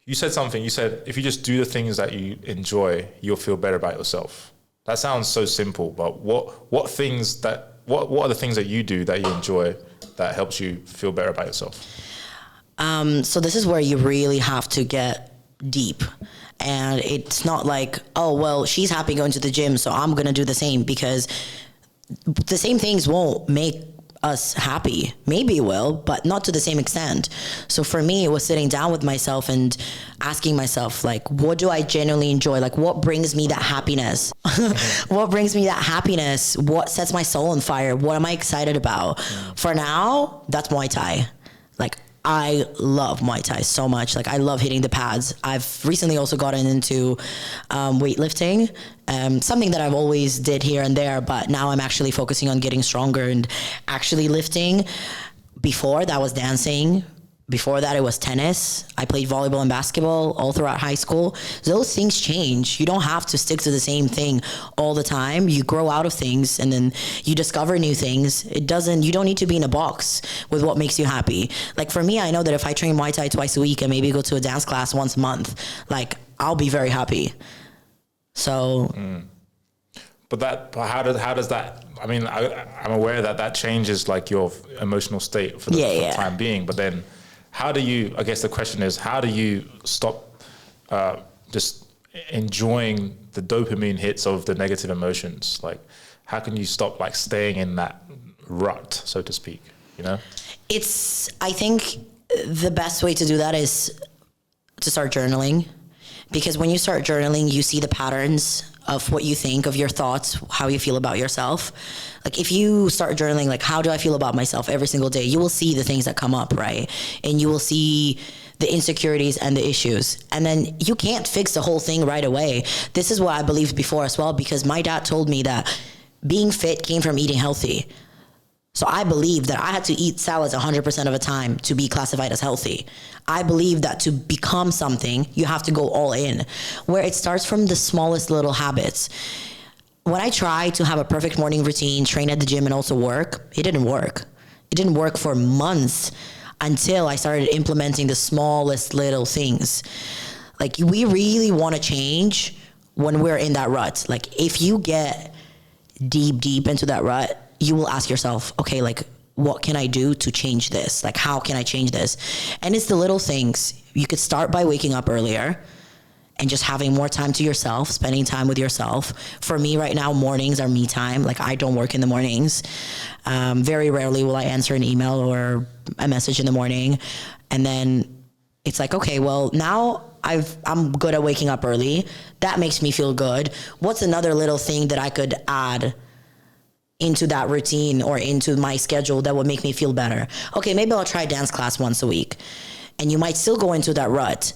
you said something. You said if you just do the things that you enjoy, you'll feel better about yourself. That sounds so simple, but what are the things that you do that you enjoy that helps you feel better about yourself? So this is where you really have to get deep. And it's not like, oh, well, she's happy going to the gym, so I'm going to do the same, because the same things won't make us happy. Maybe it will, but not to the same extent. So for me, it was sitting down with myself and asking myself, like, what do I genuinely enjoy? Like, what brings me that happiness? What brings me that happiness? What sets my soul on fire? What am I excited about? For now, that's Muay Thai. Like, I love Muay Thai so much. Like I love hitting the pads. I've recently also gotten into weightlifting, something that I've always did here and there, but now I'm actually focusing on getting stronger and actually lifting. Before that was dancing. Before that, it was tennis. I played volleyball and basketball all throughout high school. Those things change. You don't have to stick to the same thing all the time. You grow out of things and then you discover new things. You don't need to be in a box with what makes you happy. Like for me, I know that if I train Muay Thai twice a week and maybe go to a dance class once a month, like I'll be very happy. So. But how does that, I mean, I'm aware that changes like your emotional state for the time being, but then how do you, I guess the question is, how do you stop just enjoying the dopamine hits of the negative emotions? Like, how can you stop like staying in that rut, so to speak, you know? I think the best way to do that is to start journaling, because when you start journaling, you see the patterns of what you think, of your thoughts, how you feel about yourself. Like if you start journaling, like how do I feel about myself every single day, you will see the things that come up, right? And you will see the insecurities and the issues. And then you can't fix the whole thing right away. This is what I believed before as well, because my dad told me that being fit came from eating healthy. So I believed that I had to eat salads 100% of the time to be classified as healthy. I believe that to become something, you have to go all in, where it starts from the smallest little habits. When I tried to have a perfect morning routine, train at the gym and also work, it didn't work. It didn't work for months until I started implementing the smallest little things. Like we really want to change when we're in that rut. Like if you get deep into that rut, you will ask yourself, okay, like, what can I do to change this? Like, how can I change this? And it's the little things. You could start by waking up earlier and just having more time to yourself, spending time with yourself. For me right now, mornings are me time. Like, I don't work in the mornings. Very rarely will I answer an email or a message in the morning. And then it's like, okay, well, now I'm good at waking up early. That makes me feel good. What's another little thing that I could add into that routine or into my schedule that would make me feel better? Okay, maybe I'll try dance class once a week. And you might still go into that rut,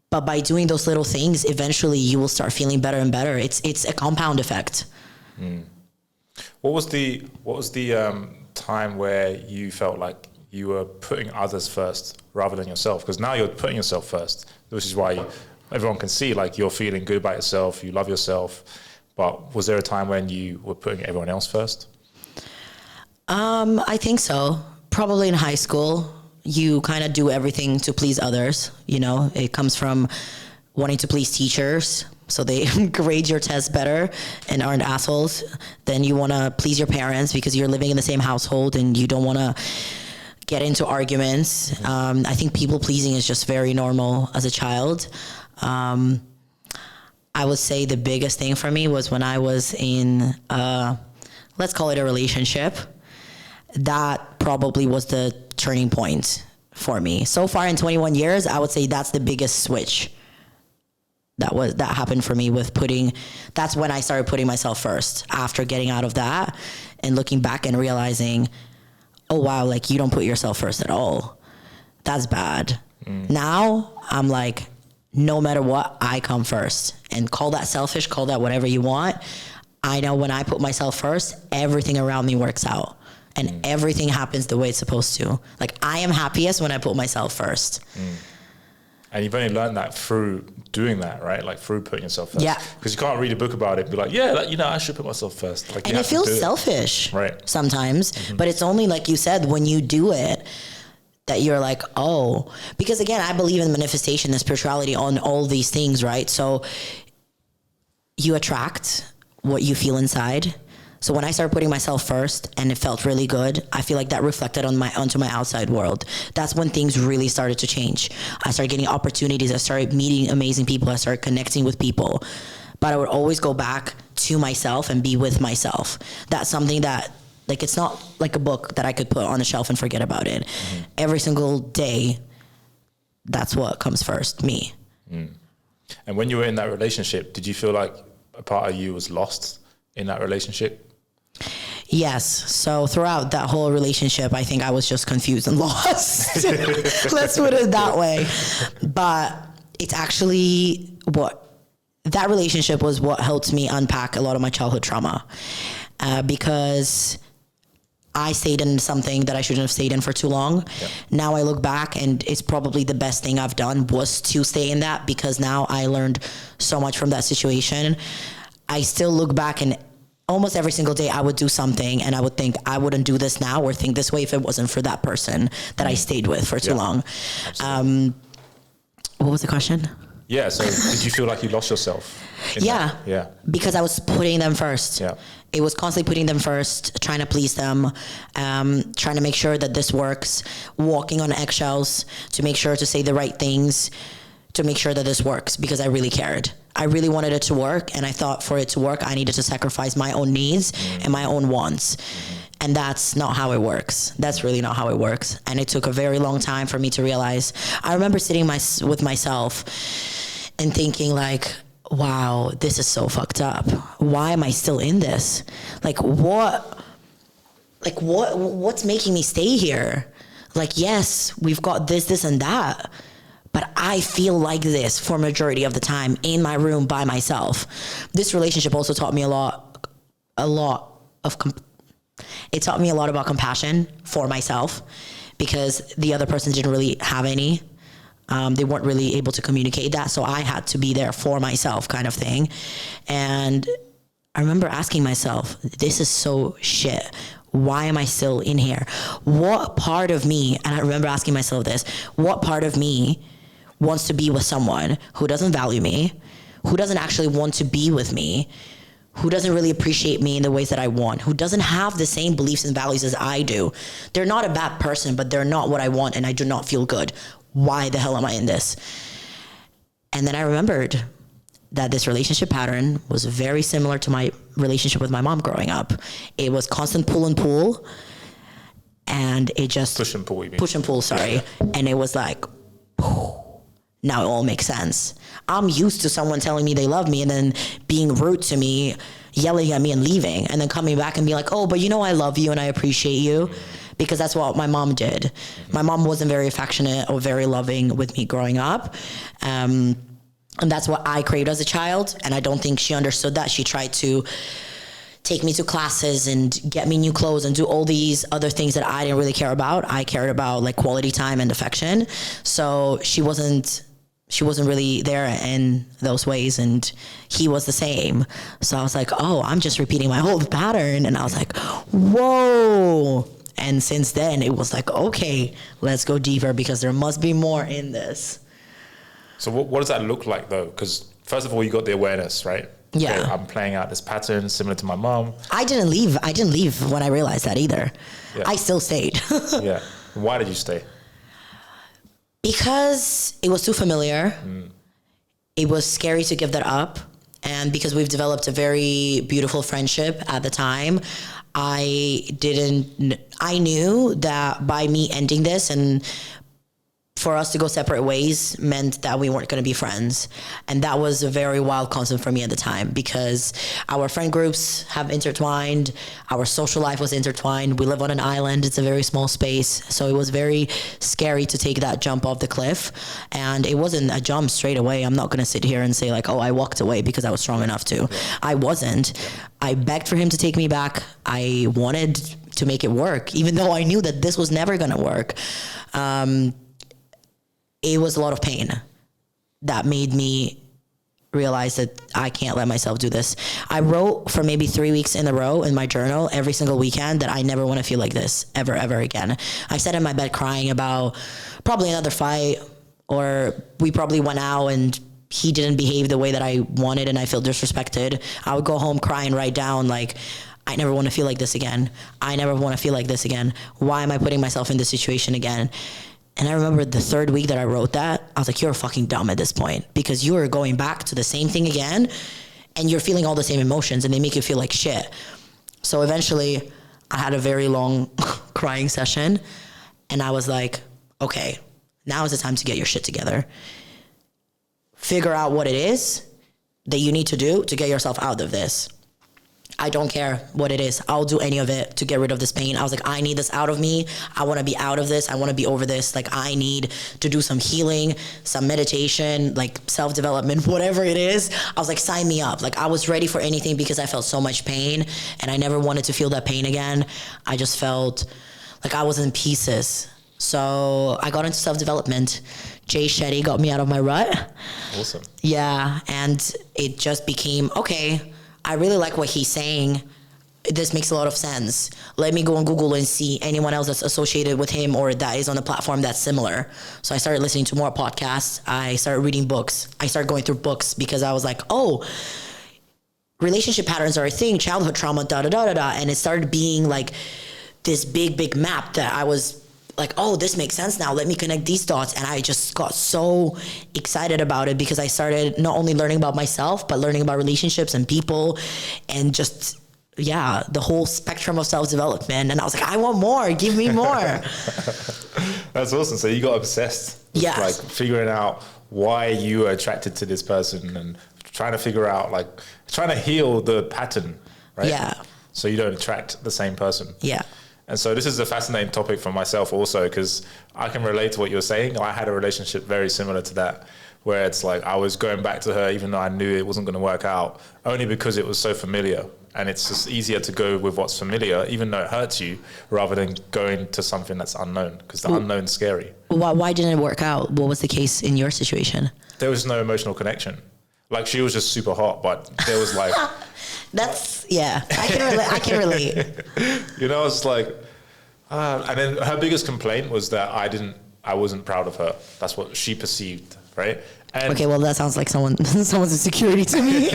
but by doing those little things, eventually you will start feeling better and better. It's a compound effect. What was the time where you felt like you were putting others first rather than yourself? Because now you're putting yourself first, which is why everyone can see like you're feeling good about yourself, you love yourself. But was there a time when you were putting everyone else first? I think so. Probably in high school, you kind of do everything to please others. You know, it comes from wanting to please teachers, so they grade your tests better and aren't assholes. Then you want to please your parents because you're living in the same household and you don't want to get into arguments. I think people pleasing is just very normal as a child. I would say the biggest thing for me was when I was in, let's call it a relationship. That probably was the turning point for me. So far in 21 years, I would say that's the biggest switch that happened for me with that's when I started putting myself first, after getting out of that and looking back and realizing, oh wow, like you don't put yourself first at all. That's bad. Now I'm like, no matter what, I come first. And call that selfish, call that whatever you want. I know when I put myself first, everything around me works out. And everything happens the way it's supposed to. Like, I am happiest when I put myself first. And you've only learned that through doing that, right? Like through putting yourself first. Yeah. Because you can't read a book about it and be like, yeah, like, I should put myself first. Like, and it feels selfish sometimes. But it's only, like you said, when you do it, that you're like, oh, because again, I believe in manifestation and spirituality on all these things, right? So you attract what you feel inside. So when I started putting myself first and it felt really good, I feel like that reflected onto my outside world. That's when things really started to change. I started getting opportunities. I started meeting amazing people. I started connecting with people. But I would always go back to myself and be with myself. That's something that, like, it's not like a book that I could put on the shelf and forget about it. Every single day, that's what comes first, me. And when you were in that relationship, did you feel like a part of you was lost in that relationship? Yes. So throughout that whole relationship, I think I was just confused and lost. Let's put it that way. But it's actually that relationship was what helped me unpack a lot of my childhood trauma. Because I stayed in something that I shouldn't have stayed in for too long. Yep. Now I look back and it's probably the best thing I've done was to stay in that, because now I learned so much from that situation. I still look back and almost every single day I would do something and I would think I wouldn't do this now or think this way if it wasn't for that person that I stayed with for too long. What was the question? Yeah, so did you feel like you lost yourself? Yeah. Because I was putting them first. Yeah. It was constantly putting them first, trying to please them, trying to make sure that this works, walking on eggshells to make sure to say the right things, to make sure that this works, because I really cared. I really wanted it to work, and I thought for it to work, I needed to sacrifice my own needs and my own wants. And that's not how it works. That's really not how it works. And it took a very long time for me to realize. I remember sitting with myself and thinking like, wow, this is so fucked up. Why am I still in this? What's making me stay here? Like, yes, we've got this and that, but I feel like this for majority of the time in my room by myself. This relationship also taught me it taught me a lot about compassion for myself, because the other person didn't really have any. They weren't really able to communicate that. So I had to be there for myself, kind of thing. And I remember asking myself, this is so shit. Why am I still in here? What part of me, and I remember asking myself this, what part of me wants to be with someone who doesn't value me, who doesn't actually want to be with me, who doesn't really appreciate me in the ways that I want, who doesn't have the same beliefs and values as I do. They're not a bad person, but they're not what I want, and I do not feel good. Why the hell am I in this? And then I remembered that this relationship pattern was very similar to my relationship with my mom growing up. It was constant pull and pull, and it just... Push and pull, you mean? Push and pull, sorry. And it was like, now it all makes sense. I'm used to someone telling me they love me and then being rude to me, yelling at me and leaving, and then coming back and be like, oh, but I love you and I appreciate you. Because that's what my mom did. My mom wasn't very affectionate or very loving with me growing up. And that's what I craved as a child. And I don't think she understood that. She tried to take me to classes and get me new clothes and do all these other things that I didn't really care about. I cared about like quality time and affection. So she wasn't really there in those ways, and he was the same. So I was like, oh, I'm just repeating my old pattern. And I was like, whoa. And since then, it was like, okay, let's go deeper, because there must be more in this. So what does that look like, though? Because first of all, you got the awareness, right? Yeah. Okay, I'm playing out this pattern similar to my mom. I didn't leave when I realized that either. Yeah. I still stayed. Yeah. Why did you stay? Because it was too familiar. It was scary to give that up. And because we've developed a very beautiful friendship at the time, I knew that by me ending this and for us to go separate ways meant that we weren't going to be friends. And that was a very wild concept for me at the time because our friend groups have intertwined. Our social life was intertwined. We live on an island. It's a very small space. So it was very scary to take that jump off the cliff. And it wasn't a jump straight away. I'm not going to sit here and say like, oh, I walked away because I was strong enough to. I wasn't. I begged for him to take me back. I wanted to make it work, even though I knew that this was never going to work. It was a lot of pain that made me realize that I can't let myself do this. I wrote for maybe 3 weeks in a row in my journal every single weekend that I never want to feel like this ever, ever again. I sat in my bed crying about probably another fight, or we probably went out and he didn't behave the way that I wanted and I felt disrespected. I would go home cry and write down like, I never want to feel like this again. I never want to feel like this again. Why am I putting myself in this situation again? And I remember the third week that I wrote that, I was like, you're fucking dumb at this point because you are going back to the same thing again and you're feeling all the same emotions and they make you feel like shit. So eventually I had a very long crying session and I was like, okay, now is the time to get your shit together. Figure out what it is that you need to do to get yourself out of this. I don't care what it is. I'll do any of it to get rid of this pain. I was like, I need this out of me. I want to be out of this. I want to be over this. Like, I need to do some healing, some meditation, like self-development, whatever it is. I was like, sign me up. Like, I was ready for anything because I felt so much pain and I never wanted to feel that pain again. I just felt like I was in pieces. So I got into self-development. Jay Shetty got me out of my rut. Awesome. Yeah. And it just became, okay, I really like what he's saying. This makes a lot of sense. Let me go on Google and see anyone else that's associated with him or that is on a platform that's similar. So I started listening to more podcasts. I started reading books. I started going through books because I was like, oh, relationship patterns are a thing, childhood trauma, da-da-da-da-da. And it started being like this big, big map that I was like, oh, this makes sense now. Let me connect these dots. And I just got so excited about it because I started not only learning about myself, but learning about relationships and people and just, yeah, the whole spectrum of self-development. And I was like, I want more. Give me more. That's awesome. So you got obsessed with like figuring out why you were attracted to this person and trying to figure out, like, trying to heal the pattern, right? Yeah. So you don't attract the same person. Yeah. And so this is a fascinating topic for myself also because I can relate to what you're saying. I had a relationship very similar to that where it's like I was going back to her even though I knew it wasn't going to work out only because it was so familiar. And it's just easier to go with what's familiar even though it hurts you rather than going to something that's unknown because the unknown's scary. Why didn't it work out? What was the case in your situation? There was no emotional connection. Like she was just super hot, but there was like... That's, yeah, I can relate. You know, it's like, and then her biggest complaint was that I wasn't proud of her. That's what she perceived, right? And okay, well, that sounds like someone's insecurity to me.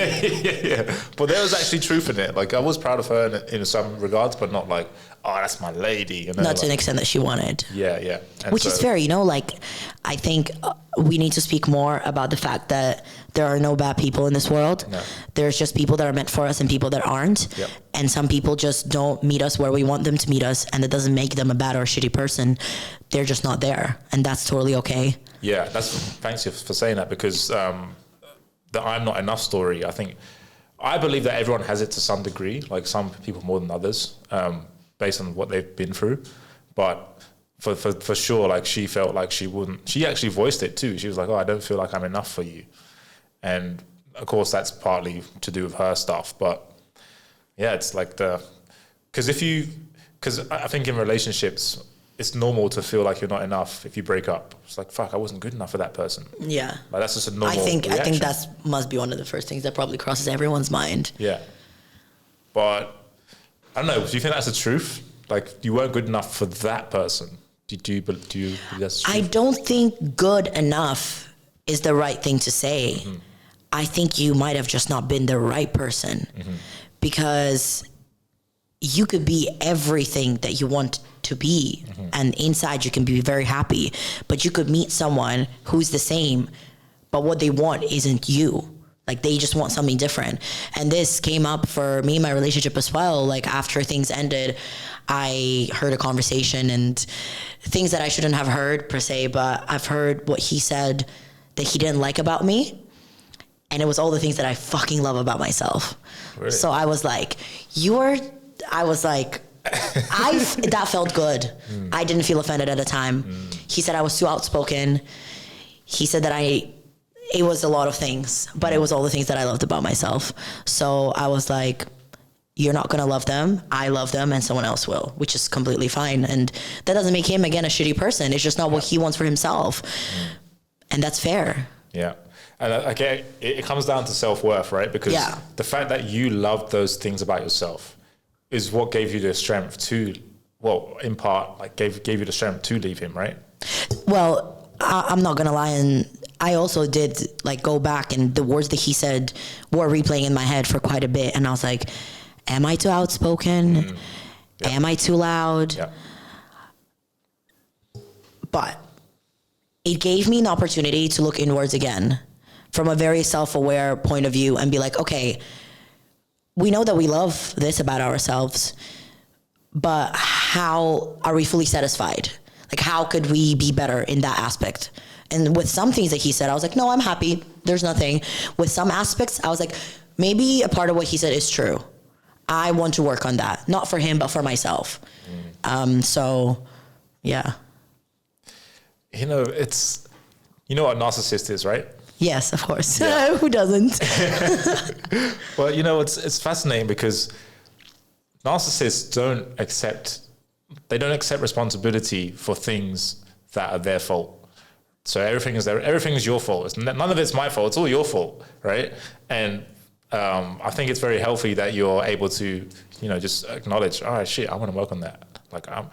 yeah. But there was actually truth in it. Like I was proud of her in some regards, but not like, oh, that's my lady. You know, not to an extent that she wanted. Yeah, yeah. And which is fair, you know, like I think we need to speak more about the fact that there are no bad people in this world. No. There's just people that are meant for us and people that aren't. Yep. And some people just don't meet us where we want them to meet us. And that doesn't make them a bad or a shitty person. They're just not there. And that's totally okay. Yeah, thanks for saying that because the I'm not enough story, I believe that everyone has it to some degree, like some people more than others, based on what they've been through. But for sure, like she felt like she actually voiced it too. She was like, oh, I don't feel like I'm enough for you. And of course that's partly to do with her stuff. But yeah, it's like because I think in relationships, it's normal to feel like you're not enough if you break up. It's like, fuck, I wasn't good enough for that person. Yeah. Like that's just a normal reaction. I think that must be one of the first things that probably crosses everyone's mind. Yeah. But I don't know, do you think that's the truth? Like you weren't good enough for that person. Do you believe that's true? I don't think good enough is the right thing to say. Mm-hmm. I think you might have just not been the right person. Mm-hmm. Because you could be everything that you want to be. And inside you can be very happy, but you could meet someone who's the same, but what they want isn't you. Like they just want something different. And this came up for me in my relationship as well. Like after things ended, I heard a conversation and things that I shouldn't have heard per se, but I've heard what he said that he didn't like about me. And it was all the things that I fucking love about myself. Really? So I was like, that felt good. I didn't feel offended at the time. He said I was too outspoken. He said that it was a lot of things, but it was all the things that I loved about myself. So I was like, you're not going to love them. I love them and someone else will, which is completely fine. And that doesn't make him, again, a shitty person. It's just not what he wants for himself. And that's fair. Yeah. And okay, it comes down to self-worth, right? Because the fact that you love those things about yourself is what gave you the strength to, well, in part, like gave you the strength to leave him, right? Well, I'm not going to lie. And I also did like go back, and the words that he said were replaying in my head for quite a bit. And I was like, am I too outspoken? Am I too loud? But it gave me an opportunity to look inwards again from a very self-aware point of view and be like, okay, we know that we love this about ourselves, but how are we fully satisfied? Like, how could we be better in that aspect? And with some things that he said, I was like, no, I'm happy. There's nothing. With some aspects, I was like, maybe a part of what he said is true. I want to work on that. Not for him, but for myself. So, yeah. You know, you know what a narcissist is, right? Yes, of course. Yeah. Who doesn't? Well, you know, it's fascinating because narcissists don't accept responsibility for things that are their fault. So everything is your fault. None of it's my fault. It's all your fault, right? And I think it's very healthy that you're able to, you know, just acknowledge, all right, shit, I want to work on that. Like, no,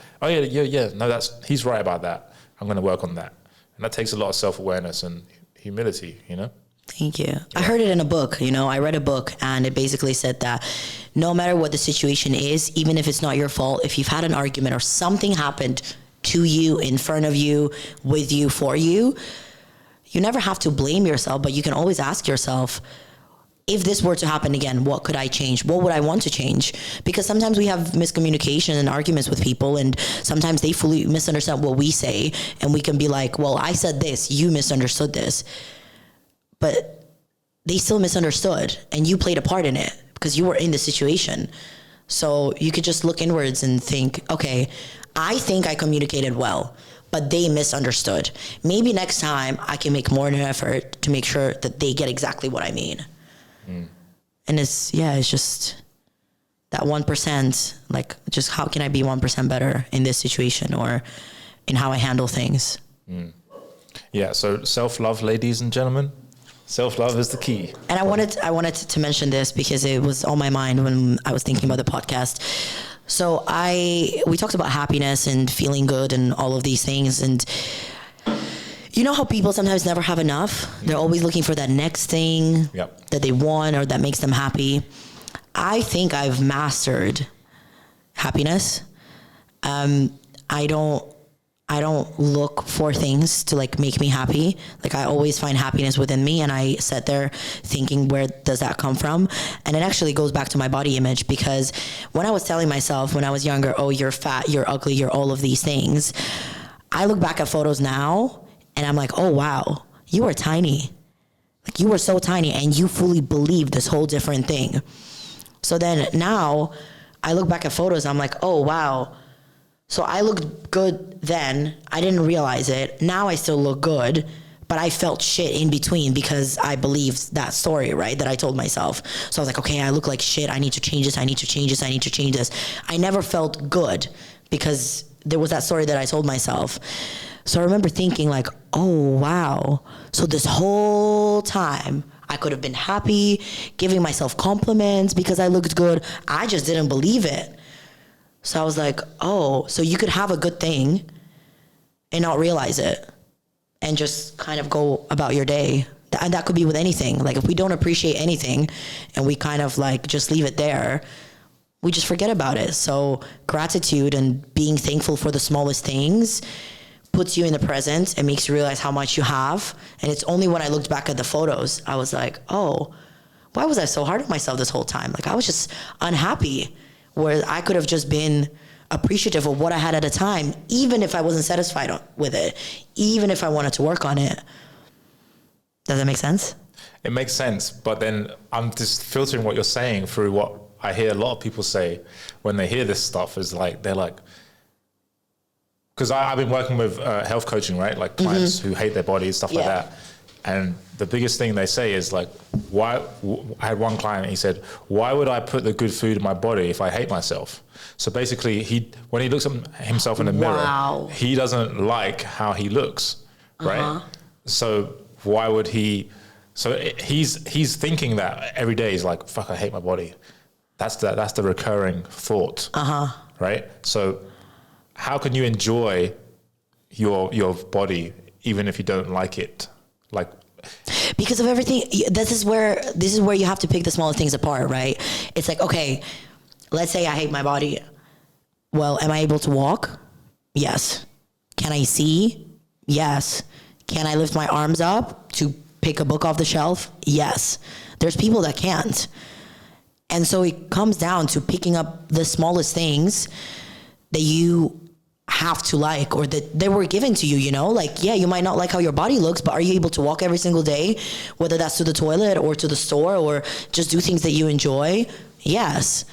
he's right about that. I'm going to work on that. And that takes a lot of self-awareness and humility, you know? Thank you. Yeah. I heard it in a book, you know, I read a book and it basically said that no matter what the situation is, even if it's not your fault, if you've had an argument or something happened to you, in front of you, with you, for you, you never have to blame yourself, but you can always ask yourself, if this were to happen again, what could I change? What would I want to change? Because sometimes we have miscommunication and arguments with people, and sometimes they fully misunderstand what we say, and we can be like, well, I said this, you misunderstood this. But they still misunderstood, and you played a part in it because you were in the situation. So you could just look inwards and think, okay, I think I communicated well, but they misunderstood. Maybe next time I can make more of an effort to make sure that they get exactly what I mean. And it's just that 1%, like, just how can I be 1% better in this situation or in how I handle things? Yeah, so self-love, ladies and gentlemen, self-love is the key. And I wanted to mention this because it was on my mind when I was thinking about the podcast. So we talked about happiness and feeling good and all of these things, and you know how people sometimes never have enough? They're always looking for that next thing that they want or that makes them happy. I think I've mastered happiness. I don't look for things to like make me happy. Like, I always find happiness within me, and I sit there thinking, where does that come from? And it actually goes back to my body image, because when I was telling myself when I was younger, oh, you're fat, you're ugly, you're all of these things, I look back at photos now and I'm like, oh, wow, you were tiny. Like, you were so tiny and you fully believed this whole different thing. So then now I look back at photos, I'm like, oh, wow. So I looked good then. I didn't realize it. Now I still look good, but I felt shit in between because I believed that story, right, that I told myself. So I was like, okay, I look like shit. I need to change this. I need to change this. I need to change this. I never felt good because there was that story that I told myself. So I remember thinking like, oh, wow. So this whole time I could have been happy, giving myself compliments because I looked good. I just didn't believe it. So I was like, oh, so you could have a good thing and not realize it and just kind of go about your day. And that could be with anything. Like, if we don't appreciate anything and we kind of like just leave it there, we just forget about it. So gratitude and being thankful for the smallest things puts you in the present and makes you realize how much you have. And it's only when I looked back at the photos, I was like, oh, why was I so hard on myself this whole time? Like, I was just unhappy, where I could have just been appreciative of what I had at a time, even if I wasn't satisfied with it, even if I wanted to work on it. Does that make sense? It makes sense, but then I'm just filtering what you're saying through what I hear a lot of people say when they hear this stuff. Is like, they're like, because I've been working with health coaching, right? Like clients who hate their body, stuff like that. And the biggest thing they say is like, why? I had one client, he said, why would I put the good food in my body if I hate myself? So basically, when he looks at himself in the mirror, he doesn't like how he looks, right? So why would he? So he's thinking that every day. He's like, fuck, I hate my body. That's the recurring thought, right? So how can you enjoy your body even if you don't like it? Like, because of everything. This is where you have to pick the smallest things apart, right? It's like, okay, let's say I hate my body. Well, am I able to walk? Yes. Can I see? Yes. Can I lift my arms up to pick a book off the shelf? Yes. There's people that can't. And so it comes down to picking up the smallest things that you have to like, or that they were given to you, you know? Like, yeah, you might not like how your body looks, but are you able to walk every single day, whether that's to the toilet or to the store, or just do things that you enjoy? Yes.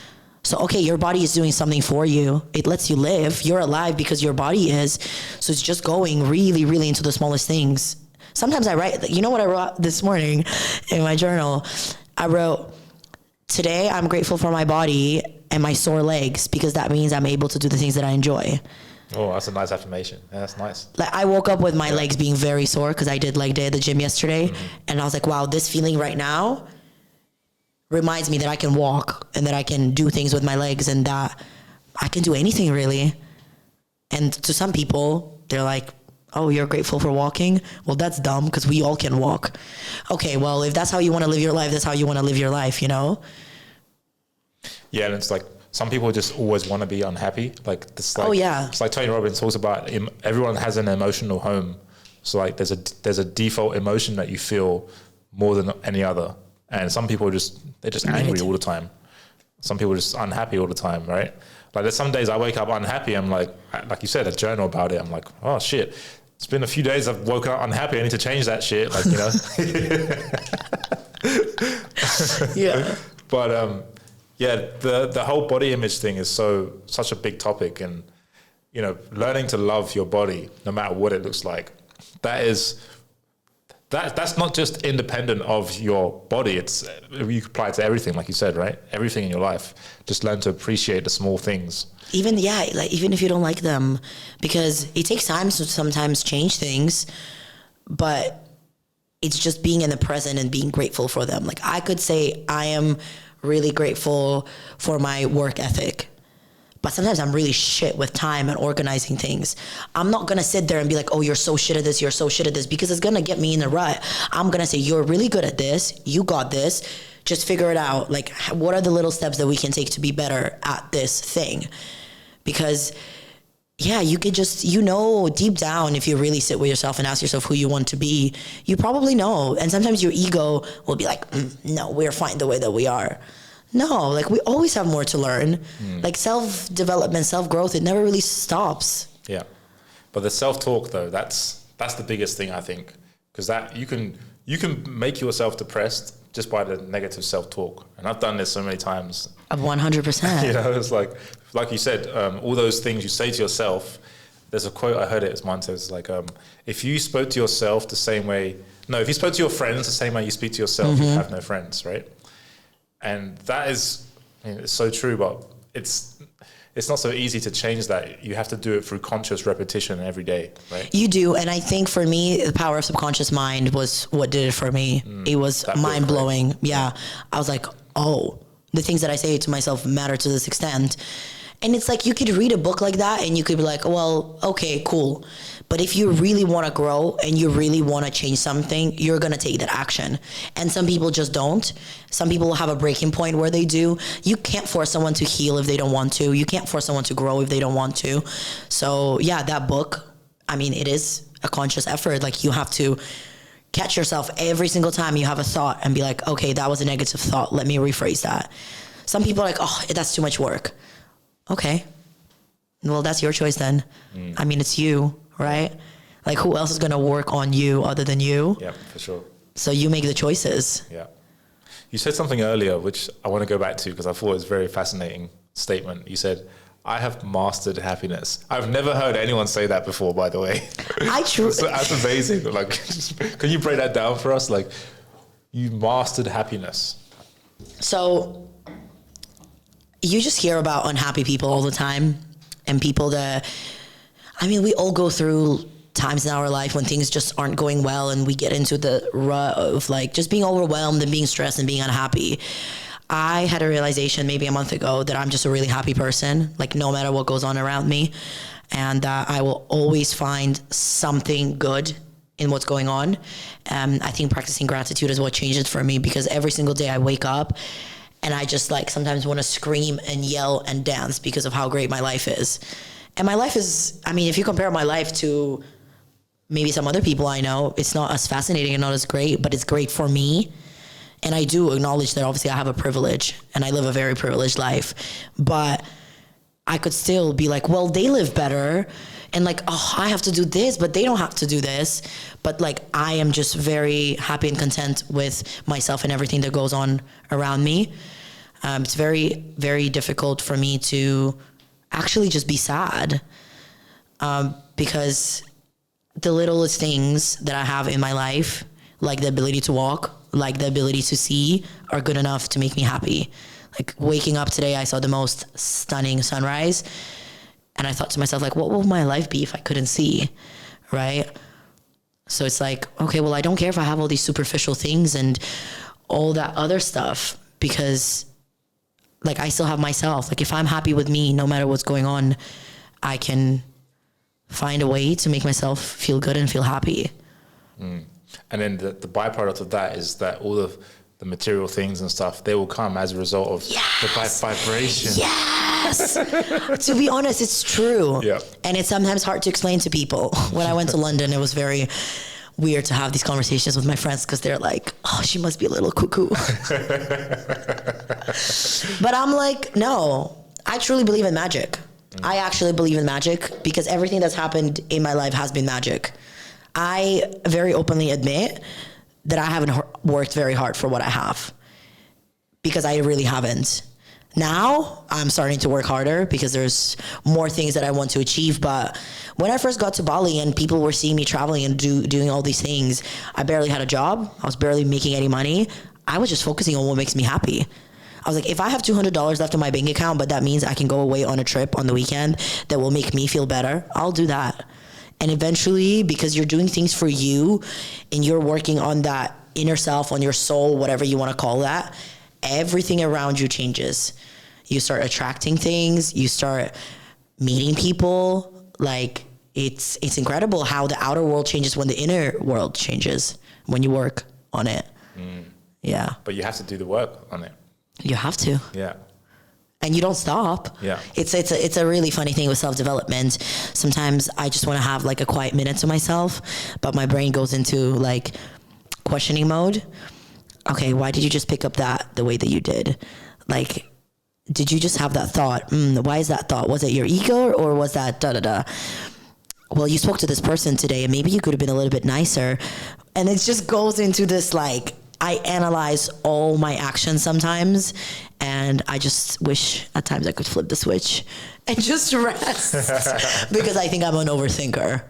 So, okay, your body is doing something for you. It lets you live. You're alive because your body is. So it's just going really, really into the smallest things. Sometimes I write, you know what I wrote this morning in my journal? I wrote, today I'm grateful for my body and my sore legs, because that means I'm able to do the things that I enjoy. Oh, that's a nice affirmation. Yeah, that's nice. Like, I woke up with my legs being very sore because I did leg day at the gym yesterday. And I was like, wow, this feeling right now reminds me that I can walk and that I can do things with my legs and that I can do anything really. And to some people, they're like, oh, you're grateful for walking? Well, that's dumb because we all can walk. Okay, well, if that's how you want to live your life, that's how you want to live your life, you know? Yeah, and it's like, some people just always want to be unhappy. Like, this, like, oh yeah, it's like Tony Robbins talks about. Everyone has an emotional home. So like, there's a default emotion that you feel more than any other. And some people they're just angry all the time. Some people are just unhappy all the time, right? Like, there's some days I wake up unhappy. I'm like you said, a journal about it. I'm like, oh shit, it's been a few days I've woken up unhappy. I need to change that shit. Like, you know. yeah. But yeah, the whole body image thing is such a big topic, and you know, learning to love your body no matter what it looks like, that's not just independent of your body. It's, you can apply it to everything, like you said, right? Everything in your life. Just learn to appreciate the small things. Even if you don't like them, because it takes time to sometimes change things, but it's just being in the present and being grateful for them. Like, I could say I am really grateful for my work ethic, but sometimes I'm really shit with time and organizing things. I'm not gonna sit there and be like, oh, you're so shit at this, because it's gonna get me in a rut. I'm gonna say, you're really good at this, you got this, just figure it out. Like, what are the little steps that we can take to be better at this thing? Because yeah, you could just, you know, deep down, if you really sit with yourself and ask yourself who you want to be, you probably know. And sometimes your ego will be like, no, we're fine the way that we are. No, like, we always have more to learn. Like, self-development, self-growth, it never really stops. Yeah. But the self-talk though, that's the biggest thing, I think, because that you can make yourself depressed just by the negative self-talk. And I've done this so many times. 100%. You know, it's like you said, all those things you say to yourself. There's a quote, I heard it, it's mine says, like, if you spoke to yourself the same way, if you spoke to your friends the same way you speak to yourself, you have no friends, right? And that is, I mean, it's so true, but it's not so easy to change that. You have to do it through conscious repetition every day, right? You do. And I think for me, the power of subconscious mind was what did it for me. It was mind blowing. Yeah. I was like, oh, the things that I say to myself matter to this extent. And it's like, you could read a book like that and you could be like, well, okay, cool. But if you really want to grow and you really want to change something, you're going to take that action. And some people just don't. Some people have a breaking point where they do. You can't force someone to heal if they don't want to. You can't force someone to grow if they don't want to. So yeah, that book, I mean, it is a conscious effort. Like, you have to catch yourself every single time you have a thought and be like, okay, that was a negative thought. Let me rephrase that. Some people are like, oh, that's too much work. Okay. Well, that's your choice then. I mean, it's you, right? Like, who else is going to work on you other than you? Yeah, for sure. So you make the choices. Yeah. You said something earlier, which I want to go back to because I thought it was a very fascinating statement. You said, I have mastered happiness. I've never heard anyone say that before, by the way. So that's amazing. Like, can you break that down for us? Like, you mastered happiness. So you just hear about unhappy people all the time, and people that, I mean, we all go through times in our life when things just aren't going well, and we get into the rut of like just being overwhelmed and being stressed and being unhappy. I had a realization maybe a month ago that I'm just a really happy person, like no matter what goes on around me, and I will always find something good in what's going on. I think practicing gratitude is what changed it for me, because every single day I wake up and I just like sometimes want to scream and yell and dance because of how great my life is. And my life is, I mean, if you compare my life to maybe some other people I know, it's not as fascinating and not as great, but it's great for me. And I do acknowledge that obviously I have a privilege and I live a very privileged life, but I could still be like, well, they live better. And like, oh, I have to do this, but they don't have to do this. But like, I am just very happy and content with myself and everything that goes on around me. It's very, very difficult for me to actually just be sad, because the littlest things that I have in my life, like the ability to walk, like the ability to see, are good enough to make me happy. Like waking up today, I saw the most stunning sunrise. And I thought to myself, like, what would my life be if I couldn't see, right? So it's like, okay, well, I don't care if I have all these superficial things and all that other stuff, because like I still have myself. Like if I'm happy with me, no matter what's going on, I can find a way to make myself feel good and feel happy. And then the byproduct of that is that all of the material things and stuff, they will come as a result of the vibration. Yes. To be honest, it's true. Yeah. And it's sometimes hard to explain to people. When I went to London, it was very weird to have these conversations with my friends, because they're like, oh, she must be a little cuckoo. But I'm like, no, I truly believe in magic. I actually believe in magic, because everything that's happened in my life has been magic. I very openly admit that I haven't worked very hard for what I have, because I really haven't. Now I'm starting to work harder because there's more things that I want to achieve. But when I first got to Bali and people were seeing me traveling and doing all these things, I barely had a job. I was barely making any money. I was just focusing on what makes me happy. I was like, if I have $200 left in my bank account, but that means I can go away on a trip on the weekend that will make me feel better, I'll do that. And eventually, because you're doing things for you and you're working on that inner self, on your soul, whatever you want to call that, everything around you changes. You start attracting things, you start meeting people. Like it's incredible how the outer world changes when the inner world changes, when you work on it. Yeah. But you have to do the work on it. You have to. Yeah. And you don't stop. Yeah. It's a really funny thing with self-development. Sometimes I just want to have like a quiet minute to myself, but my brain goes into like questioning mode. Okay, why did you just pick up that the way that you did? Like, did you just have that thought? Why is that thought? Was it your ego, or was that da-da-da? Well, you spoke to this person today and maybe you could have been a little bit nicer. And it just goes into this like, I analyze all my actions sometimes, and I just wish at times I could flip the switch and just rest because I think I'm an overthinker.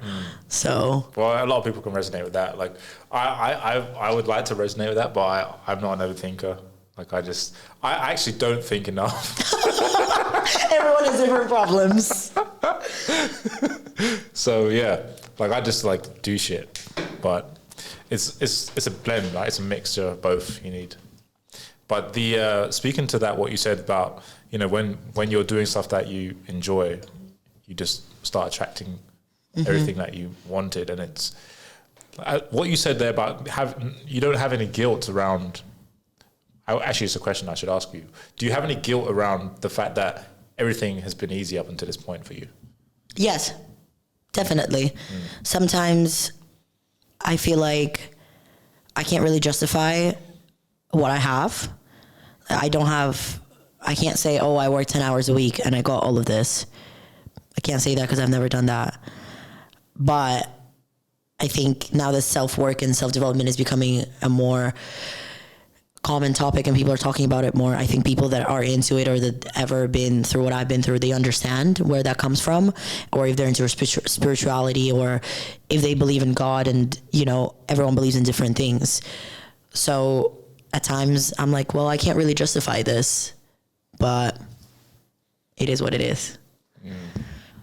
So, well, a lot of people can resonate with that. Like, I would like to resonate with that, but I'm not an overthinker. Like, I actually don't think enough. Everyone has different problems. So yeah, like I just like do shit, but it's a blend, right? It's a mixture of both you need. But speaking to that, what you said about, when you're doing stuff that you enjoy, you just start attracting everything that you wanted. And it's what you said there about you don't have any guilt around. Actually, it's a question I should ask you. Do you have any guilt around the fact that everything has been easy up until this point for you? Yes, definitely. Sometimes I feel like I can't really justify what I have. I can't say, oh, I work 10 hours a week and I got all of this. I can't say that because I've never done that. But I think now that self-work and self-development is becoming a more common topic and people are talking about it more, I think people that are into it or that ever been through what I've been through, they understand where that comes from, or if they're into spirituality, or if they believe in God, and everyone believes in different things. So at times I'm like, well, I can't really justify this, but it is what it is. Do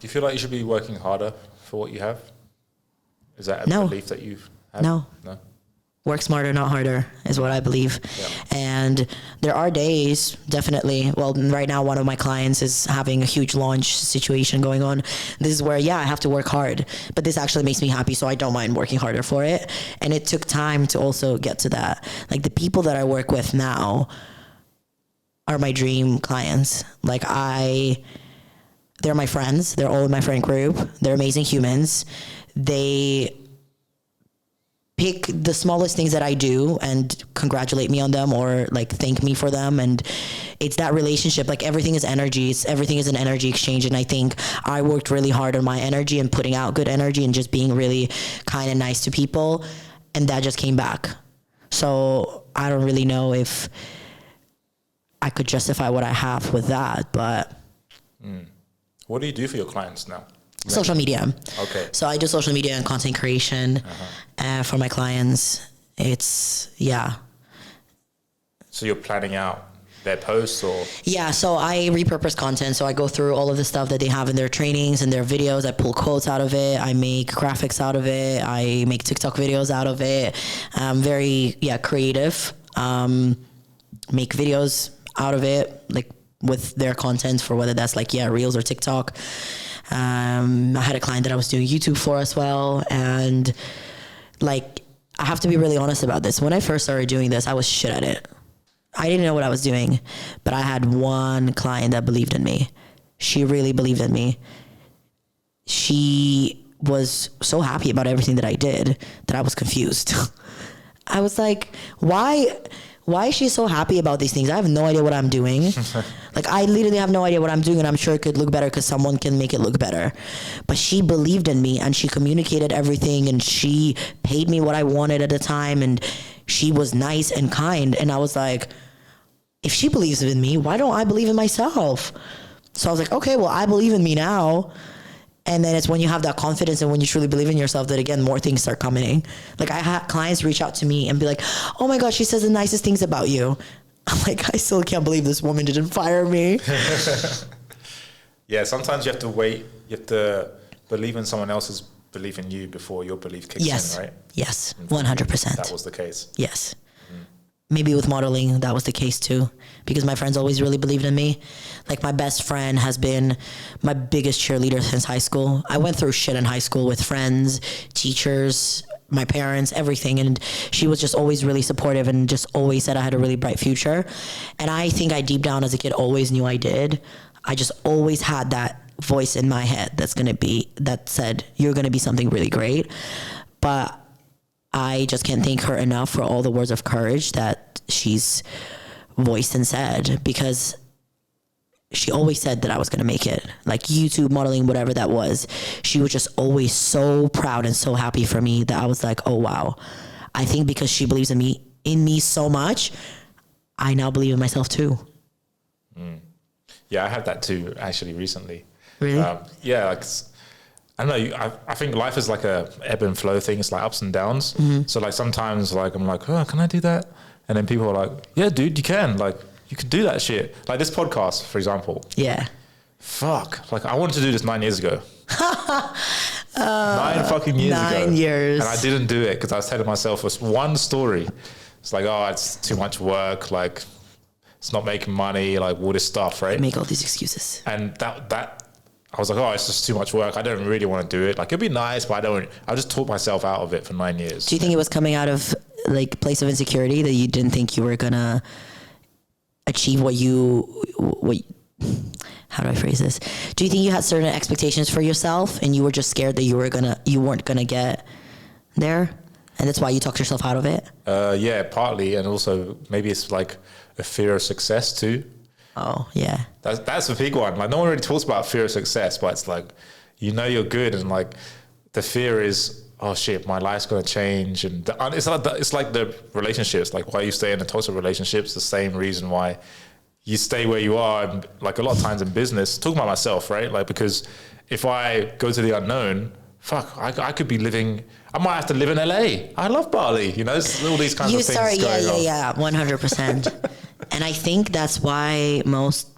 you feel like you should be working harder for what you have? Is that a belief that you have? No. Work smarter, not harder, is what I believe. Yeah. And there are days, definitely. Well, right now, one of my clients is having a huge launch situation going on. This is where, I have to work hard, but this actually makes me happy, so I don't mind working harder for it. And it took time to also get to that. Like, the people that I work with now are my dream clients. Like, they're my friends. They're all in my friend group. They're amazing humans. They pick the smallest things that I do and congratulate me on them, or like thank me for them. And it's that relationship, like everything is energy. Everything is an energy exchange. And I think I worked really hard on my energy and putting out good energy and just being really kind and nice to people. And that just came back. So I don't really know if I could justify what I have with that, but. What do you do for your clients now? Social media. Okay. So I do social media and content creation for my clients. It's, So you're planning out their posts, or? Yeah, so I repurpose content. So I go through all of the stuff that they have in their trainings and their videos. I pull quotes out of it. I make graphics out of it. I make TikTok videos out of it. I'm very, creative. Make videos out of it, like with their content, for whether that's like, Reels or TikTok. I had a client that I was doing YouTube for as well. And like, I have to be really honest about this. When I first started doing this, I was shit at it. I didn't know what I was doing, but I had one client that believed in me. She really believed in me. She was so happy about everything that I did that I was confused. I was like, why is she so happy about these things? I have no idea what I'm doing. Like, I literally have no idea what I'm doing, and I'm sure it could look better because someone can make it look better. But she believed in me, and she communicated everything, and she paid me what I wanted at the time, and she was nice and kind. And I was like, if she believes in me, why don't I believe in myself? So I was like, okay, well, I believe in me now. And then it's when you have that confidence and when you truly believe in yourself that, again, more things start coming. Like, I had clients reach out to me and be like, oh my God, she says the nicest things about you. I'm like, I still can't believe this woman didn't fire me. Yeah, sometimes you have to wait. You have to believe in someone else's belief in you before your belief kicks in, right? Yes, 100%. That was the case. Yes. Maybe with modeling, that was the case too, because my friends always really believed in me. Like, my best friend has been my biggest cheerleader since high school. I went through shit in high school with friends, teachers, my parents, everything. And she was just always really supportive and just always said I had a really bright future. And I think I deep down as a kid always knew I did. I just always had that voice in my head that said, you're going to be something really great. But I just can't thank her enough for all the words of courage that she's voiced and said, because she always said that I was going to make it. Like, YouTube, modeling, whatever that was, she was just always so proud and so happy for me that I was like, oh, wow. I think because she believes in me so much, I now believe in myself too. Yeah, I had that too, actually, recently. Really? Yeah, like, I don't know. I think life is like a ebb and flow thing. It's like ups and downs. So like sometimes like I'm like, oh, can I do that? And then people are like, yeah, dude, you can. Like, you could do that shit. Like this podcast, for example. Yeah. Fuck. Like, I wanted to do this 9 years ago. 9 fucking years ago. 9 years. And I didn't do it because I was telling myself it was one story. It's like, oh, it's too much work. Like, it's not making money, like all this stuff, right? Make all these excuses. And that I was like, oh, it's just too much work. I don't really want to do it. Like, it'd be nice, but I just talked myself out of it for 9 years. Do you think it was coming out of like place of insecurity that you didn't think you were gonna achieve what how do I phrase this? Do you think you had certain expectations for yourself and you were just scared that you weren't gonna get there? And that's why you talked yourself out of it? Yeah, partly. And also maybe it's like a fear of success too. Oh, yeah. That's a big one. Like, no one really talks about fear of success, but it's like, you know, you're good. And like, the fear is, oh shit, my life's going to change. And it's like the relationships, like why you stay in the toxic relationships, the same reason why you stay where you are. And like a lot of times in business, talking about myself, right? Like, because if I go to the unknown, fuck, I could be living, I might have to live in LA. I love Bali, you know, it's all these kinds of things going on. Yeah, 100%. And I think that's why most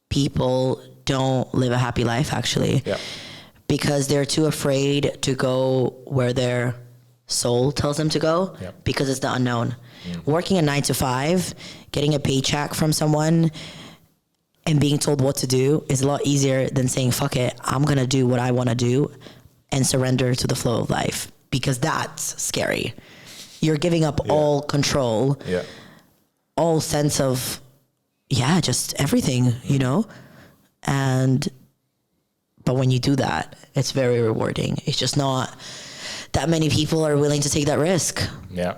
people don't live a happy life, actually. Yeah. Because they're too afraid to go where their soul tells them to go, because it's the unknown. Working a 9 to 5, getting a paycheck from someone and being told what to do is a lot easier than saying, fuck it, I'm going to do what I want to do and surrender to the flow of life, because that's scary. You're giving up all control, all sense of, just everything, you know? But when you do that, it's very rewarding. It's just not that many people are willing to take that risk. Yeah.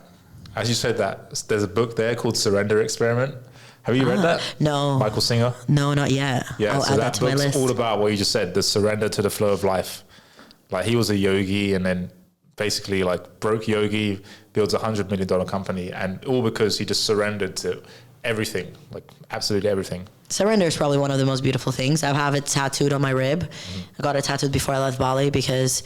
As you said that, there's a book there called Surrender Experiment. Have you read that? No. Michael Singer? No, not yet. Yeah, I'll so add that to my book's list. all about what you just said, the surrender to the flow of life. Like, he was a yogi and then basically like broke yogi, builds $100 million company, and all because he just surrendered to everything, like absolutely everything. Surrender is probably one of the most beautiful things. I have it tattooed on my rib. I got it tattooed before I left Bali because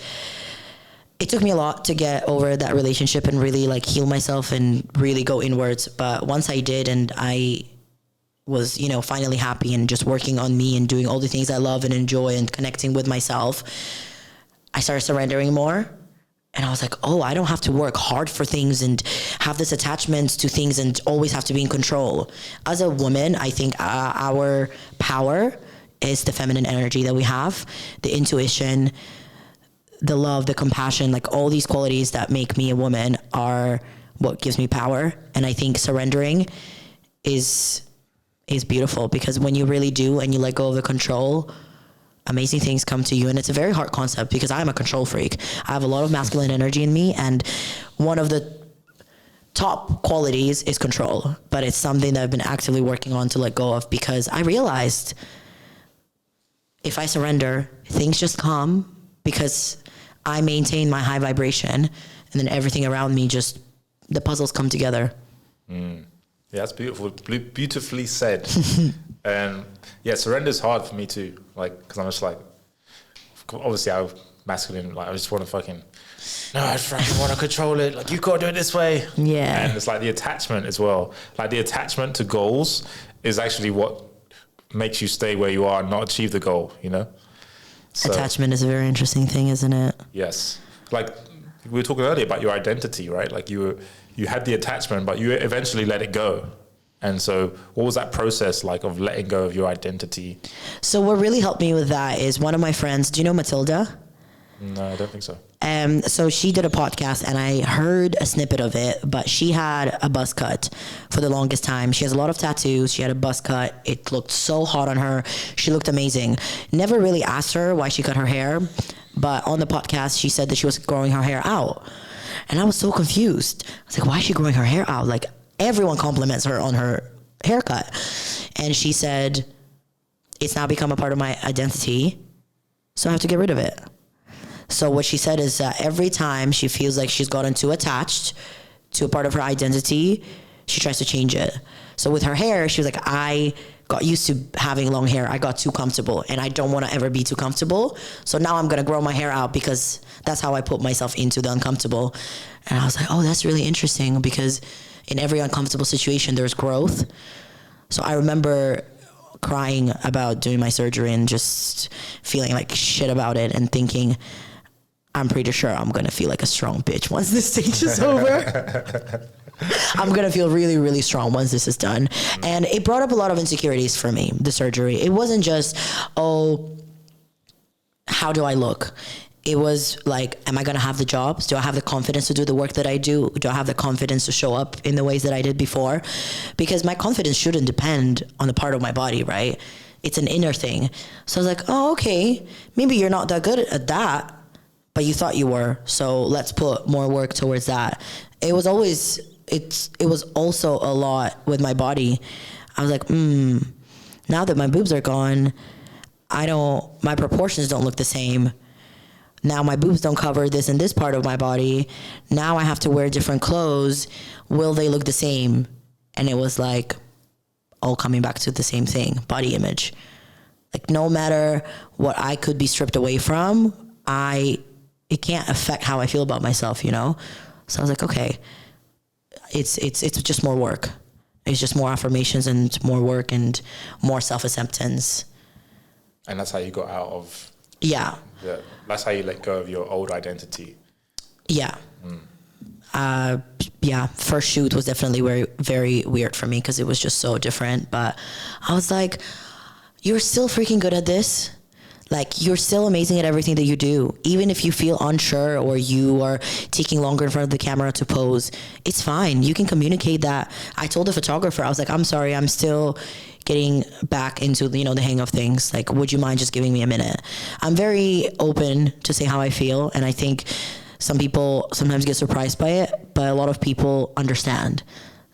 it took me a lot to get over that relationship and really like heal myself and really go inwards. But once I did, and I was, you know, finally happy and just working on me and doing all the things I love and enjoy and connecting with myself, I started surrendering more. And I was like, oh, I don't have to work hard for things and have this attachment to things and always have to be in control. As a woman, I think our power is the feminine energy that we have, the intuition, the love, the compassion, like all these qualities that make me a woman are what gives me power. And I think surrendering is beautiful, because when you really do and you let go of the control, amazing things come to you. And it's a very hard concept because I'm a control freak. I have a lot of masculine energy in me, and one of the top qualities is control, but it's something that I've been actively working on to let go of, because I realized if I surrender, things just come because I maintain my high vibration, and then everything around me, just the puzzles come together. Yeah, that's beautiful. Beautifully said. And yeah, surrender is hard for me too. Like, because I'm just like, obviously I'm masculine. Like, I just want to fucking, no, I fucking want to control it. Like, you got to do it this way. Yeah. And it's like the attachment as well. Like, the attachment to goals is actually what makes you stay where you are and not achieve the goal, you know? So, attachment is a very interesting thing, isn't it? Yes. Like, we were talking earlier about your identity, right? Like, you had the attachment, but you eventually let it go. And so what was that process like of letting go of your identity? So what really helped me with that is one of my friends, do you know Matilda? No, I don't think so. So she did a podcast and I heard a snippet of it, but she had a buzz cut for the longest time. She has a lot of tattoos. She had a buzz cut. It looked so hot on her. She looked amazing. Never really asked her why she cut her hair, but on the podcast, she said that she was growing her hair out. And I was so confused. I was like, why is she growing her hair out? Like, everyone compliments her on her haircut. And she said, it's now become a part of my identity, so I have to get rid of it. So what she said is that every time she feels like she's gotten too attached to a part of her identity, she tries to change it. So with her hair, she was like, I got used to having long hair. I got too comfortable, and I don't want to ever be too comfortable. So now I'm going to grow my hair out because that's how I put myself into the uncomfortable. And I was like, oh, that's really interesting, because in every uncomfortable situation, there's growth. So I remember crying about doing my surgery and just feeling like shit about it and thinking, I'm pretty sure I'm going to feel like a strong bitch once this stage is over. I'm going to feel really, really strong once this is done. And it brought up a lot of insecurities for me, the surgery. It wasn't just, oh, how do I look? It was like, am I going to have the jobs? Do I have the confidence to do the work that I do? Do I have the confidence to show up in the ways that I did before? Because my confidence shouldn't depend on the part of my body, right? It's an inner thing. So I was like, oh, okay, maybe you're not that good at that, but you thought you were. So let's put more work towards that. It was always, it was also a lot with my body. I was like, now that my boobs are gone, my proportions don't look the same. Now my boobs don't cover this and this part of my body. Now I have to wear different clothes. Will they look the same? And it was like all coming back to the same thing, body image. Like no matter what I could be stripped away from, it can't affect how I feel about myself, you know? So I was like, okay, it's just more work. It's just more affirmations and more work and more self-acceptance. And that's how you got out of... Yeah. That's how you let go of your old identity. Yeah. First shoot was definitely very, very weird for me because it was just so different. But I was like, you're still freaking good at this. Like, you're still amazing at everything that you do. Even if you feel unsure or you are taking longer in front of the camera to pose, it's fine. You can communicate that. I told the photographer, I was like, I'm sorry, I'm still getting back into, the hang of things. Like, would you mind just giving me a minute? I'm very open to say how I feel. And I think some people sometimes get surprised by it, but a lot of people understand.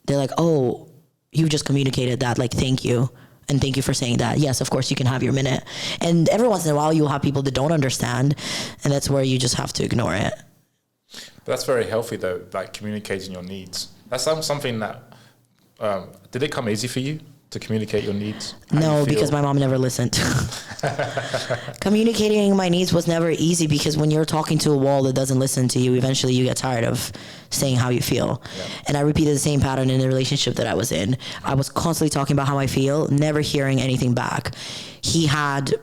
They're like, oh, you just communicated that. Like, thank you. And thank you for saying that. Yes, of course, you can have your minute. And every once in a while, you'll have people that don't understand. And that's where you just have to ignore it. But that's very healthy, though, like communicating your needs. That's something that, did it come easy for you to communicate your needs? No, because my mom never listened. Communicating my needs was never easy because when you're talking to a wall that doesn't listen to you, eventually you get tired of saying how you feel. Yeah. And I repeated the same pattern in the relationship that I was in. I was constantly talking about how I feel, never hearing anything back. He had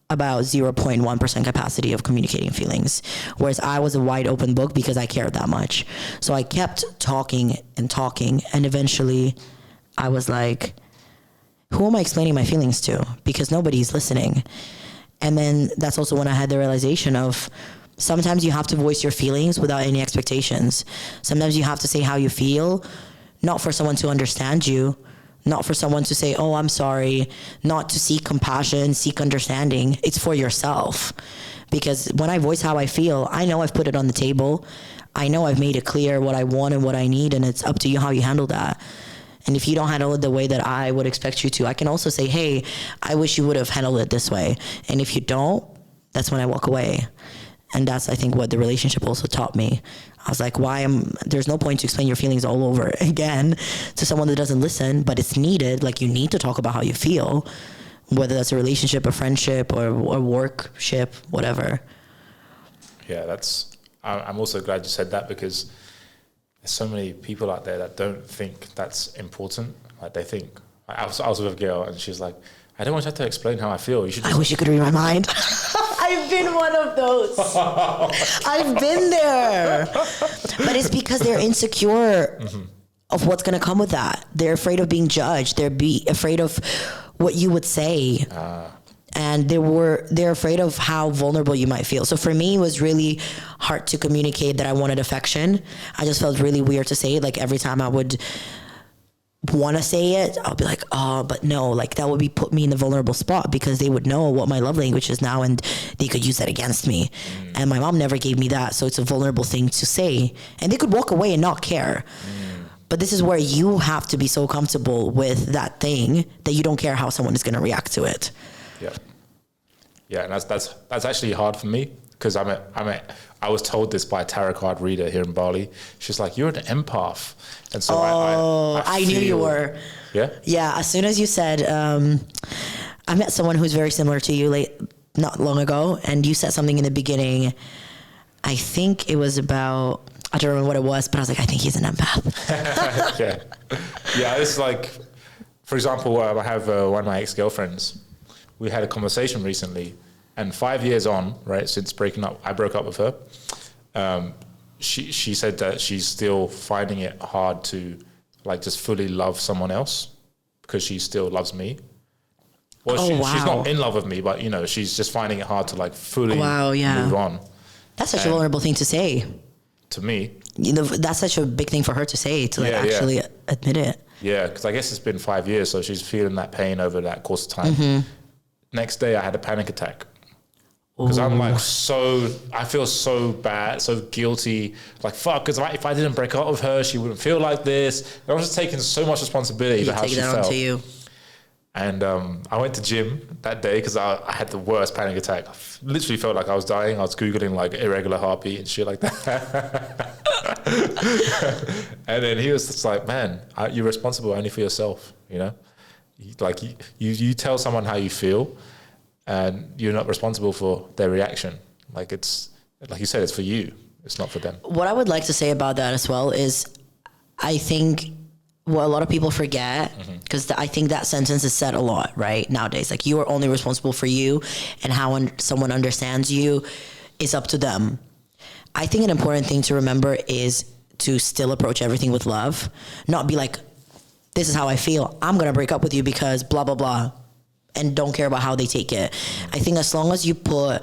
about 0.1% capacity of communicating feelings, whereas I was a wide open book because I cared that much. So I kept talking, and eventually I was like, who am I explaining my feelings to? Because nobody's listening. And then that's also when I had the realization of sometimes you have to voice your feelings without any expectations. Sometimes you have to say how you feel, not for someone to understand you, not for someone to say, oh, I'm sorry, not to seek compassion, seek understanding. It's for yourself. Because when I voice how I feel, I know I've put it on the table. I know I've made it clear what I want and what I need, and it's up to you how you handle that. And if you don't handle it the way that I would expect you to, I can also say, hey, I wish you would have handled it this way. And if you don't, that's when I walk away. And that's, I think, what the relationship also taught me. I was like, there's no point to explain your feelings all over again to someone that doesn't listen, but it's needed. Like, you need to talk about how you feel, whether that's a relationship, a friendship, or a workship, whatever. Yeah, I'm also glad you said that because there's so many people out there that don't think that's important. Like, they think, I was with a girl and she's like, I don't want you to have to explain how I feel. You should I wish you could read my mind. I've been one of those. I've been there. But it's because they're insecure of what's going to come with that. They're afraid of being judged. They're afraid of what you would say. And they're afraid of how vulnerable you might feel. So for me, it was really hard to communicate that I wanted affection. I just felt really weird to say it. Like, every time I would want to say it, I'll be like, oh, but no, like, that would put me in a vulnerable spot because they would know what my love language is now and they could use that against me. And my mom never gave me that. So it's a vulnerable thing to say. And they could walk away and not care. But this is where you have to be so comfortable with that thing that you don't care how someone is going to react to it. Yeah, and that's actually hard for me because I was told this by a tarot card reader here in Bali. She's like, you're an empath. And so I knew you were. Yeah? Yeah, as soon as you said, I met someone who's very similar to you not long ago, and you said something in the beginning. I think it was about, I don't remember what it was, but I was like, I think he's an empath. Yeah, it's like, for example, I have one of my ex-girlfriends. We had a conversation recently, and 5 years on, right, since breaking up, I broke up with her. she said that she's still finding it hard to like just fully love someone else because she still loves me. Well, she's not in love with me, but you know, she's just finding it hard to like fully move on. That's such a vulnerable thing to say. To me. You know, that's such a big thing for her to say, to like actually admit it. Yeah, because I guess it's been 5 years, so she's feeling that pain over that course of time. Next day, I had a panic attack. Because I'm like I feel so bad, so guilty. Like, fuck, because if I didn't break up with her, she wouldn't feel like this. I was just taking so much responsibility for how she felt. Onto you. And I went to gym that day because I had the worst panic attack. I literally felt like I was dying. I was Googling like irregular heartbeat and shit like that. And then he was just like, man, you're responsible only for yourself, you know? Like you tell someone how you feel and you're not responsible for their reaction. Like it's, like you said, it's for you. It's not for them. What I would like to say about that as well is I think what a lot of people forget, because I think that sentence is said a lot, right? Nowadays, like you are only responsible for you and how someone understands you is up to them. I think an important thing to remember is to still approach everything with love, not be like, this is how I feel. I'm going to break up with you because blah, blah, blah. And don't care about how they take it. I think as long as you put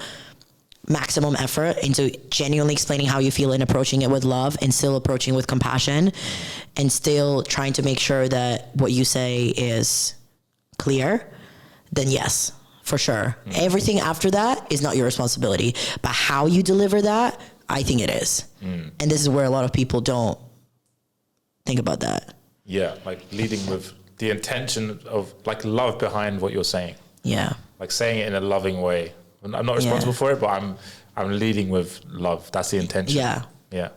maximum effort into genuinely explaining how you feel and approaching it with love and still approaching with compassion and still trying to make sure that what you say is clear, then yes, for sure. Everything after that is not your responsibility, but how you deliver that, I think it is. And this is where a lot of people don't think about that. Yeah, like leading with the intention of like love behind what you're saying. Yeah. Like saying it in a loving way. I'm not responsible for it, but I'm leading with love. That's the intention. Yeah. Yeah.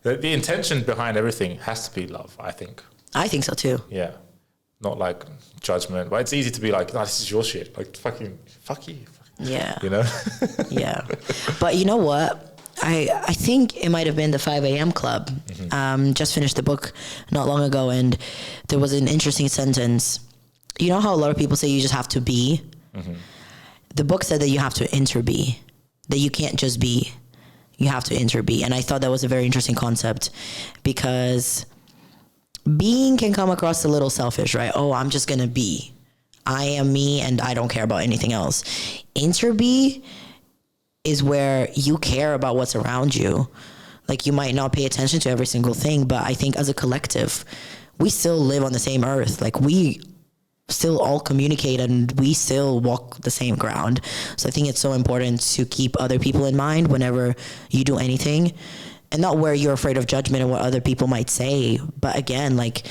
The intention behind everything has to be love, I think. I think so too. Yeah. Not like judgment. But it's easy to be like, no, this is your shit. Like fucking, fuck you. Yeah. You know? Yeah. But you know what? I think it might have been the 5 a.m. Club. Just finished the book not long ago, and there was an interesting sentence. You know how a lot of people say you just have to be? The book said that you have to interbe, that you can't just be. You have to interbe. And I thought that was a very interesting concept because being can come across a little selfish, right? Oh, I'm just going to be. I am me and I don't care about anything else. Interbe is where you care about what's around you. Like you might not pay attention to every single thing, but I think as a collective, we still live on the same earth. Like we still all communicate and we still walk the same ground. So I think it's so important to keep other people in mind whenever you do anything, and not where you're afraid of judgment and what other people might say. But again, like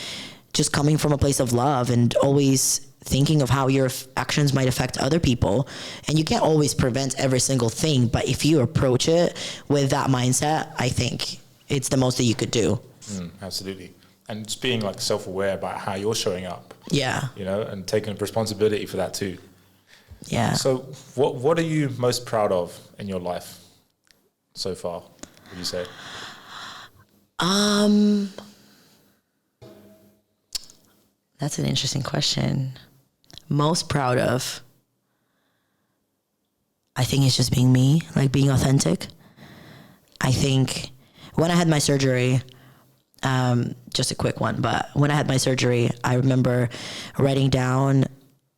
just coming from a place of love and always thinking of how your actions might affect other people. And you can't always prevent every single thing, but if you approach it with that mindset, I think it's the most that you could do. Absolutely. And just being like self-aware about how you're showing up. Yeah. You know, and taking responsibility for that too. Yeah. So what are you most proud of in your life so far, would you say? That's an interesting question. Most proud of, I think it's just being me, like being authentic. I think when I had my surgery, just a quick one, but when I had my surgery, I remember writing down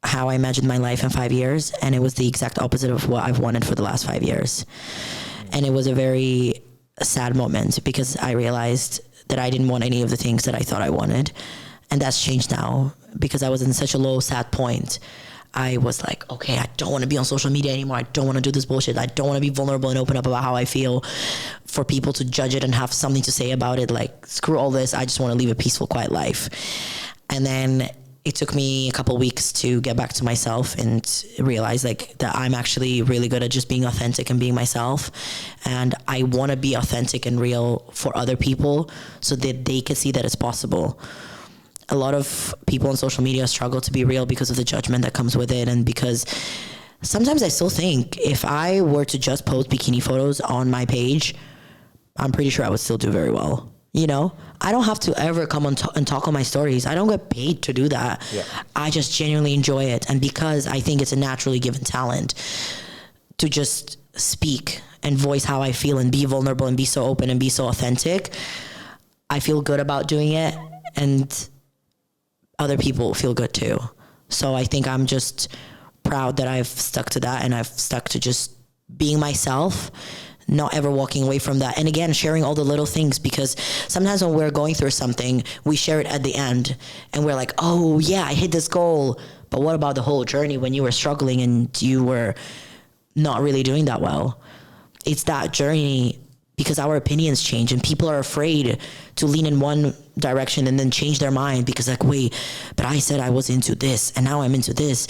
how I imagined my life in 5 years, and it was the exact opposite of what I've wanted for the last 5 years. And it was a very sad moment because I realized that I didn't want any of the things that I thought I wanted. And that's changed now because I was in such a low, sad point. I was like, okay, I don't want to be on social media anymore. I don't want to do this bullshit. I don't want to be vulnerable and open up about how I feel for people to judge it and have something to say about it. Like, screw all this. I just want to live a peaceful, quiet life. And then it took me a couple weeks to get back to myself and realize like that I'm actually really good at just being authentic and being myself. And I want to be authentic and real for other people so that they can see that it's possible. A lot of people on social media struggle to be real because of the judgment that comes with it. And because sometimes I still think if I were to just post bikini photos on my page, I'm pretty sure I would still do very well. You know, I don't have to ever come on and talk on my stories. I don't get paid to do that. Yeah. I just genuinely enjoy it. And because I think it's a naturally given talent to just speak and voice how I feel and be vulnerable and be so open and be so authentic, I feel good about doing it, and other people feel good too. So I think I'm just proud that I've stuck to that, and I've stuck to just being myself, not ever walking away from that. And again, sharing all the little things, because sometimes when we're going through something, we share it at the end and we're like, oh yeah, I hit this goal. But what about the whole journey when you were struggling and you were not really doing that well? It's that journey, because our opinions change and people are afraid to lean in one direction and then change their mind because like, wait, but I said I was into this and now I'm into this.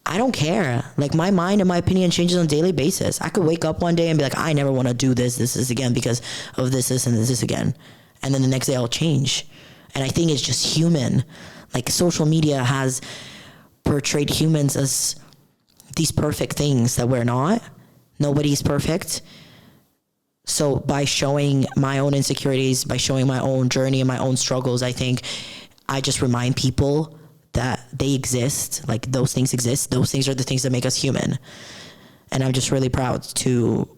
I don't care. Like, my mind and my opinion changes on a daily basis. I could wake up one day and be like, I never want to do this again because of this, and this again. And then the next day I'll change. And I think it's just human. Like, social media has portrayed humans as these perfect things that we're not. Nobody's perfect. So by showing my own insecurities, by showing my own journey and my own struggles, I think I just remind people that they exist. Like, those things exist. Those things are the things that make us human. And I'm just really proud to,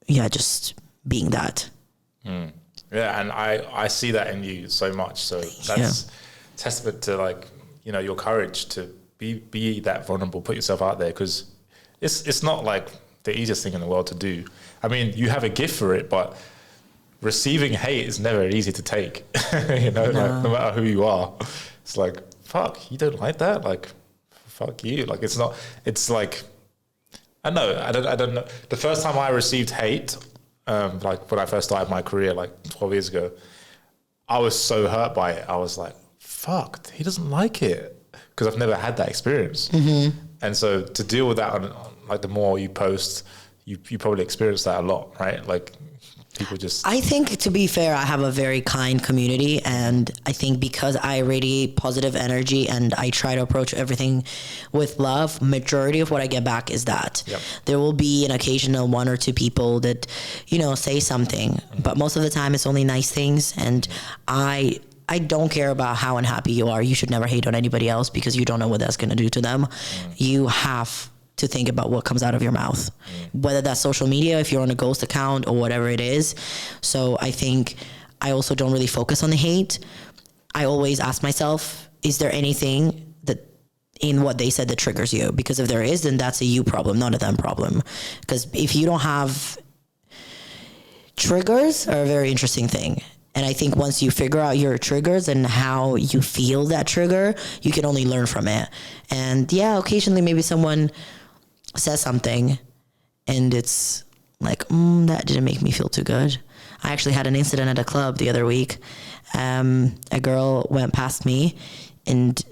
just being that. Yeah, and I see that in you so much. So that's testament to, like, your courage to be that vulnerable, put yourself out there, because it's not like the easiest thing in the world to do. I mean, you have a gift for it, but receiving hate is never easy to take. Like, no matter who you are, it's like, fuck, you don't like that? Like, fuck you. Like, it's like, I don't know. The first time I received hate, like when I first started my career, like 12 years ago, I was so hurt by it. I was like, fuck, he doesn't like it. Because I've never had that experience. Mm-hmm. And so to deal with that, like, the more you post, you probably experience that a lot, right? Like, people just... I think, to be fair, I have a very kind community, and I think because I radiate positive energy and I try to approach everything with love, majority of what I get back is that. Yep. There will be an occasional one or two people that, say something, but most of the time it's only nice things, and I don't care about how unhappy you are. You should never hate on anybody else because you don't know what that's going to do to them. You have to think about what comes out of your mouth, whether that's social media, if you're on a ghost account, or whatever it is. So I think I also don't really focus on the hate. I always ask myself, is there anything that in what they said that triggers you? Because if there is, then that's a you problem, not a them problem. Because if you don't have... Triggers are a very interesting thing. And I think once you figure out your triggers and how you feel that trigger, you can only learn from it. And occasionally maybe someone says something and it's like, that didn't make me feel too good. I actually had an incident at a club the other week. A girl went past me and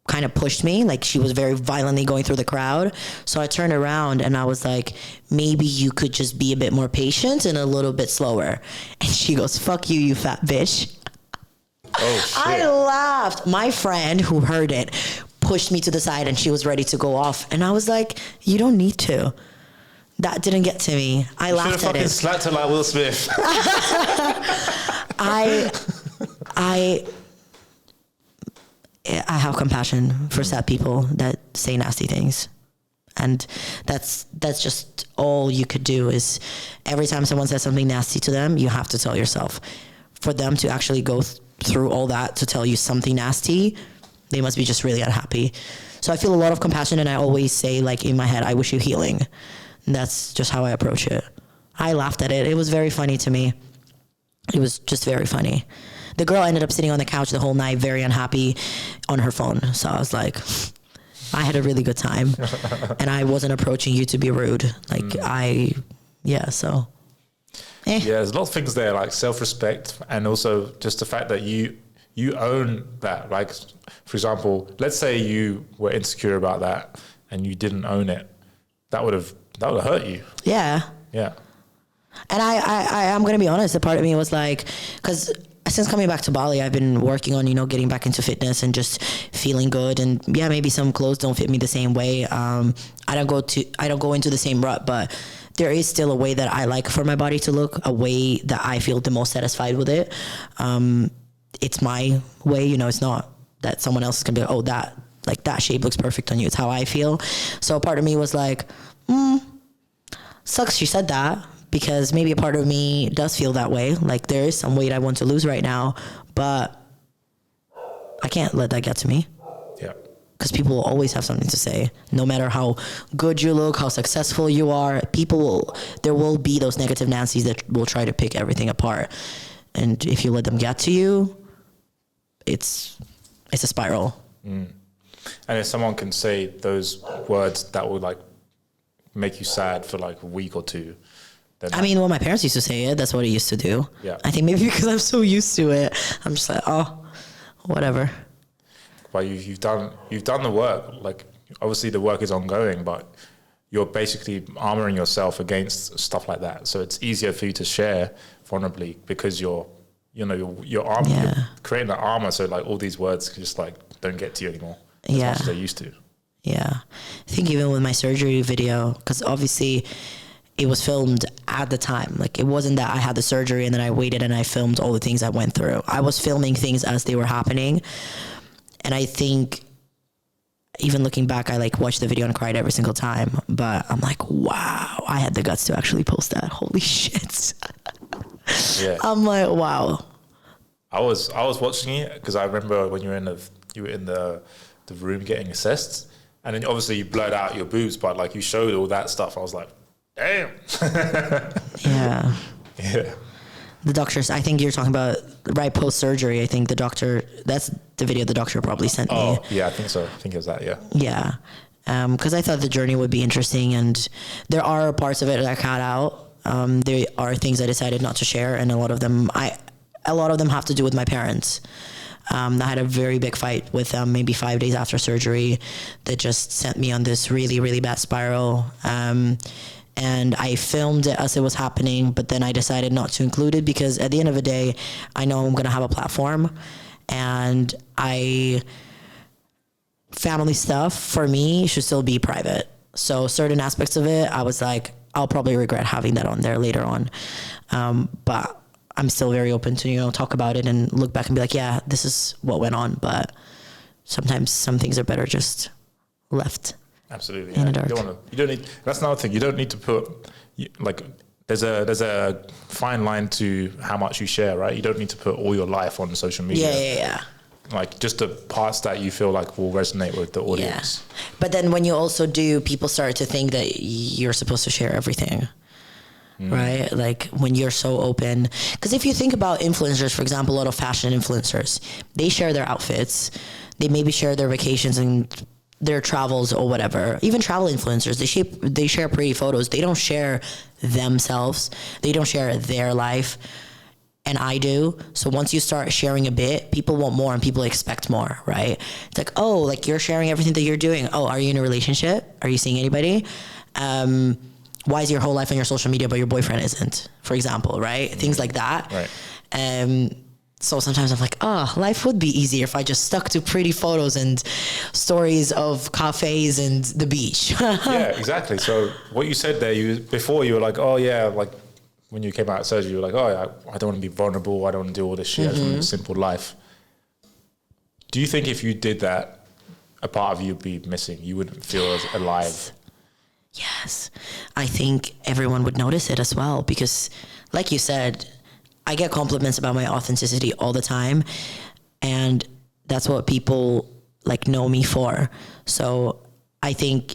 kind of pushed me, like she was very violently going through the crowd. So I turned around and I was like, maybe you could just be a bit more patient and a little bit slower. And she goes, fuck you, you fat bitch. Oh, shit. I laughed. My friend who heard it pushed me to the side and she was ready to go off. And I was like, you don't need to. That didn't get to me. I laughed at it. You should have fucking slapped her like Will Smith. I have compassion for sad people that say nasty things. And that's just all you could do is every time someone says something nasty to them, you have to tell yourself. For them to actually go through all that to tell you something nasty, they must be just really unhappy. So I feel a lot of compassion, and I always say, like, in my head, I wish you healing. And that's just how I approach it. I laughed at it. It was very funny to me. It was just very funny. The girl ended up sitting on the couch the whole night, very unhappy, on her phone. So I was like, I had a really good time. And I wasn't approaching you to be rude. Like, so. Yeah, there's a lot of things there, like self-respect, and also just the fact that you own that. Like, for example, let's say you were insecure about that and you didn't own it. That would have hurt you. Yeah. Yeah. And I'm going to be honest, a part of me was like, because since coming back to Bali, I've been working on, getting back into fitness and just feeling good. And yeah, maybe some clothes don't fit me the same way. I don't go into the same rut, but there is still a way that I like for my body to look, a way that I feel the most satisfied with it. It's my way, it's not that someone else is going to be like, oh, that shape looks perfect on you. It's how I feel. So a part of me was like, sucks she said that, because maybe a part of me does feel that way. Like, there is some weight I want to lose right now, but I can't let that get to me. Yeah. Because people will always have something to say. No matter how good you look, how successful you are, there will be those negative Nancys that will try to pick everything apart. And if you let them get to you, it's a spiral. And if someone can say those words that will like make you sad for like a week or two, then I mean, when my parents used to say it, that's what I used to do. Yeah. I think maybe because I'm so used to it, I'm just like, oh, whatever. But you've done the work. Like, obviously the work is ongoing, but you're basically armoring yourself against stuff like that. So it's easier for you to share vulnerably because you're armor, you're creating that armor. So like all these words just like don't get to you anymore as much as they used to. Yeah. I think even with my surgery video, because obviously it was filmed at the time. Like, it wasn't that I had the surgery and then I waited and I filmed all the things I went through. I was filming things as they were happening. And I think even looking back, I like watched the video and cried every single time. But I'm like, wow, I had the guts to actually post that. Holy shit. Yeah. I'm like, wow. I was watching it because I remember when you were in the room getting assessed, and then obviously you blurred out your boobs, but like you showed all that stuff. I was like, damn. Yeah. Yeah. The doctors, I think you're talking about right post-surgery. I think the doctor, that's the video the doctor probably sent me. Oh, yeah, I think so. I think it was that, yeah. Yeah. Because I thought the journey would be interesting, and there are parts of it that I cut out. There are things I decided not to share, and a lot of them have to do with my parents. I had a very big fight with them maybe 5 days after surgery that just sent me on this really, really bad spiral. And I filmed it as it was happening, but then I decided not to include it because at the end of the day, I know I'm going to have a platform, and family stuff for me should still be private. So certain aspects of it, I was like, I'll probably regret having that on there later on. But I'm still very open to, talk about it and look back and be like, yeah, this is what went on. But sometimes some things are better just left. Absolutely. In the dark. You don't need. That's another thing. You don't need to put like. There's a fine line to how much you share, right? You don't need to put all your life on social media. Yeah. Like just the parts that you feel like will resonate with the audience. Yeah. But then when you also do, people start to think that you're supposed to share everything. Right? Like when you're so open. Because if you think about influencers, for example, a lot of fashion influencers, they share their outfits. They maybe share their vacations and their travels or whatever. Even travel influencers, they share pretty photos. They don't share themselves. They don't share their life. And I do. So once you start sharing a bit, people want more and people expect more, right? It's like, oh, like you're sharing everything that you're doing. Oh, are you in a relationship? Are you seeing anybody? Why is your whole life on your social media but your boyfriend isn't, for example, right? Things like that. Right. So sometimes I'm like, oh, life would be easier if I just stuck to pretty photos and stories of cafes and the beach. Yeah, exactly. So what you said there, before you were like, oh yeah, like when you came out of surgery, you were like, oh yeah, I don't want to be vulnerable. I don't want to do all this shit. I just want a simple life. Do you think if you did that, a part of you would be missing? You wouldn't feel as alive? Yes. I think everyone would notice it as well because, like you said, I get compliments about my authenticity all the time, and that's what people like know me for. So I think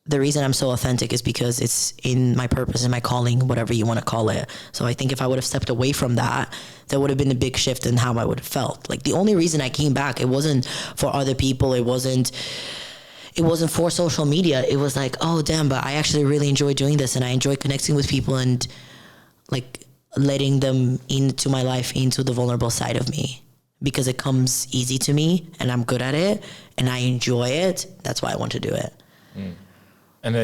the reason I'm so authentic is because it's in my purpose and my calling, whatever you want to call it. So I think if I would have stepped away from that, there would have been a big shift in how I would have felt. Like the only reason I came back, it wasn't for other people. It wasn't for social media. It was like, oh damn, but I actually really enjoy doing this and I enjoy connecting with people and like letting them into my life, into the vulnerable side of me, because it comes easy to me and I'm good at it and I enjoy it. That's why I want to do it. And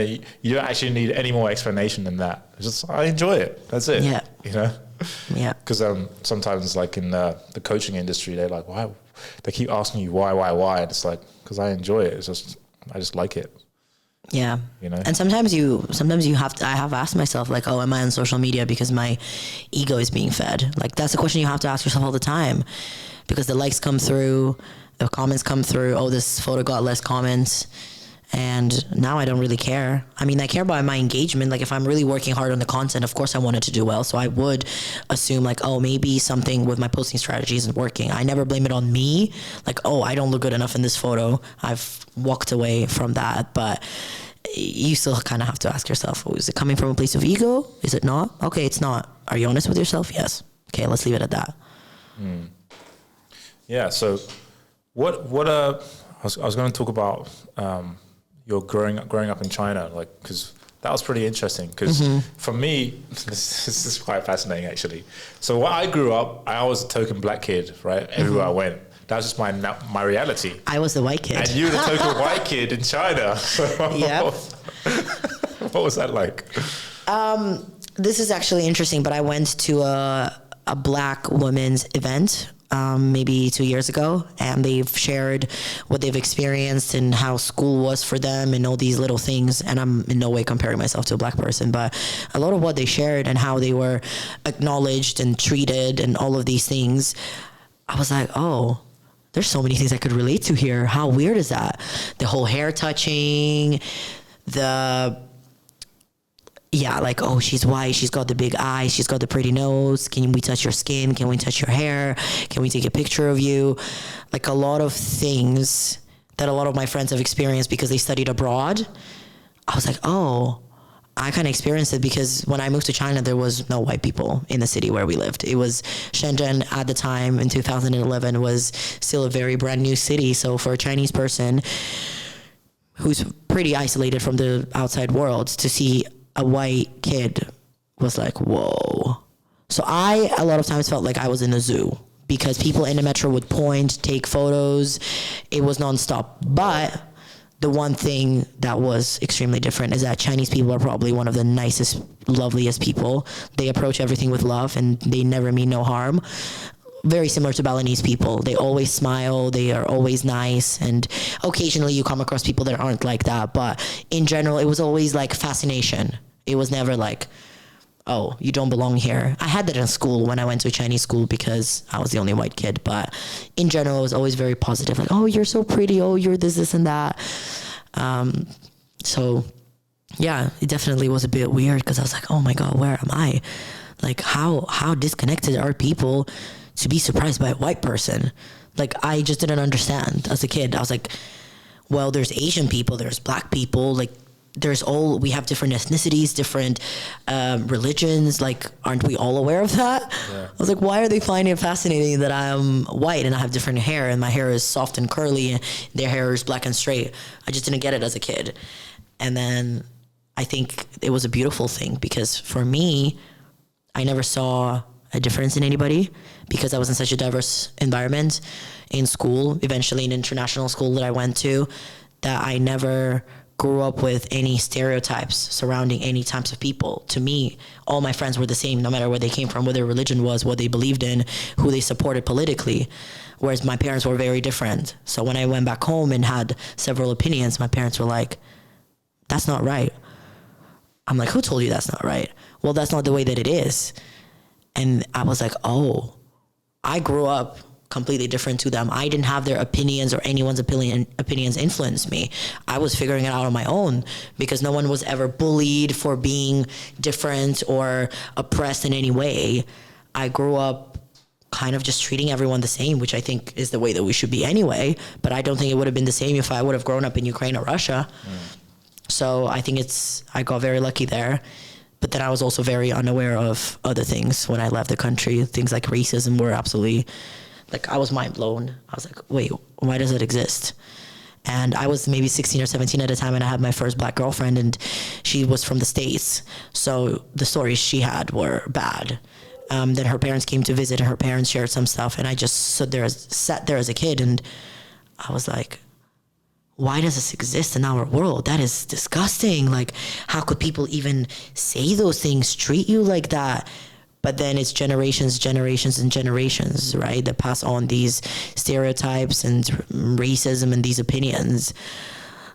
you don't actually need any more explanation than that. It's just, I enjoy it. That's it. Yeah. You know? Yeah. Because sometimes like in the coaching industry, they're like, why? They keep asking you why? And it's like, because I enjoy it. It's just, I just like it. Yeah. You know? And sometimes I have asked myself like, oh, am I on social media because my ego is being fed? Like that's a question you have to ask yourself all the time, because the likes come through, the comments come through. Oh, this photo got less comments. And now I don't really care. I mean, I care about my engagement. Like if I'm really working hard on the content, of course I want it to do well. So I would assume like, oh, maybe something with my posting strategy isn't working. I never blame it on me. Like, oh, I don't look good enough in this photo. I've walked away from that. But you still kind of have to ask yourself, oh, is it coming from a place of ego? Is it not? Okay, it's not. Are you honest with yourself? Yes. Okay, let's leave it at that. Yeah. So what I was going to talk about your growing up in China, like, because that was pretty interesting. Because for me, this is quite fascinating actually. So when I grew up, I was a token black kid, right? Everywhere I went. That was just my reality. I was the white kid. And you were the token white kid in China. Yeah. What was that like? This is actually interesting, but I went to a black women's event maybe 2 years ago, and they've shared what they've experienced and how school was for them and all these little things. And I'm in no way comparing myself to a black person, but a lot of what they shared and how they were acknowledged and treated and all of these things, I was like, oh, there's so many things I could relate to here. How weird is that? The whole hair touching, like, oh, she's white, she's got the big eyes, she's got the pretty nose. Can we touch your skin? Can we touch your hair? Can we take a picture of you? Like a lot of things that a lot of my friends have experienced because they studied abroad. I was like, oh, I kind of experienced it because when I moved to China, there was no white people in the city where we lived. It was Shenzhen at the time in 2011 was still a very brand new city. So for a Chinese person who's pretty isolated from the outside world to see a white kid was like, whoa. So I, a lot of times felt like I was in a zoo because people in the metro would point, take photos. It was nonstop. But the one thing that was extremely different is that Chinese people are probably one of the nicest, loveliest people. They approach everything with love and they never mean no harm. Very similar to Balinese people. They always smile, they are always nice, and occasionally you come across people that aren't like that, but in general, it was always like fascination. It was never like, oh, you don't belong here. I had that in school when I went to a Chinese school because I was the only white kid, but in general, it was always very positive. Like, oh, you're so pretty, oh, you're this and that. So yeah, it definitely was a bit weird because I was like, oh my God, where am I? Like how disconnected are people to be surprised by a white person? Like, I just didn't understand as a kid. I was like, well, there's Asian people, there's black people, like we have different ethnicities, different religions. Like, aren't we all aware of that? Yeah. I was like, why are they finding it fascinating that I'm white and I have different hair and my hair is soft and curly and their hair is black and straight? I just didn't get it as a kid. And then I think it was a beautiful thing because for me, I never saw a difference in anybody because I was in such a diverse environment in school, eventually in international school that I went to, that I never grew up with any stereotypes surrounding any types of people. To me, all my friends were the same, no matter where they came from, what their religion was, what they believed in, who they supported politically, whereas my parents were very different. So when I went back home and had several opinions, my parents were like, that's not right. I'm like, who told you that's not right? Well, that's not the way that it is. And I was like, oh, I grew up completely different to them. I didn't have their opinions or anyone's opinions influence me. I was figuring it out on my own because no one was ever bullied for being different or oppressed in any way. I grew up kind of just treating everyone the same, which I think is the way that we should be anyway. But I don't think it would have been the same if I would have grown up in Ukraine or Russia. So I think I got very lucky there. But then I was also very unaware of other things when I left the country. Things like racism were absolutely, like, I was mind blown. I was like, wait, why does it exist? And I was maybe 16 or 17 at the time, and I had my first black girlfriend, and she was from the States. So the stories she had were bad. Then her parents came to visit, and her parents shared some stuff, and I just sat there as a kid, and I was like, why does this exist in our world? That is disgusting. Like, how could people even say those things, treat you like that? But then it's generations and generations, right, that pass on these stereotypes and racism and these opinions.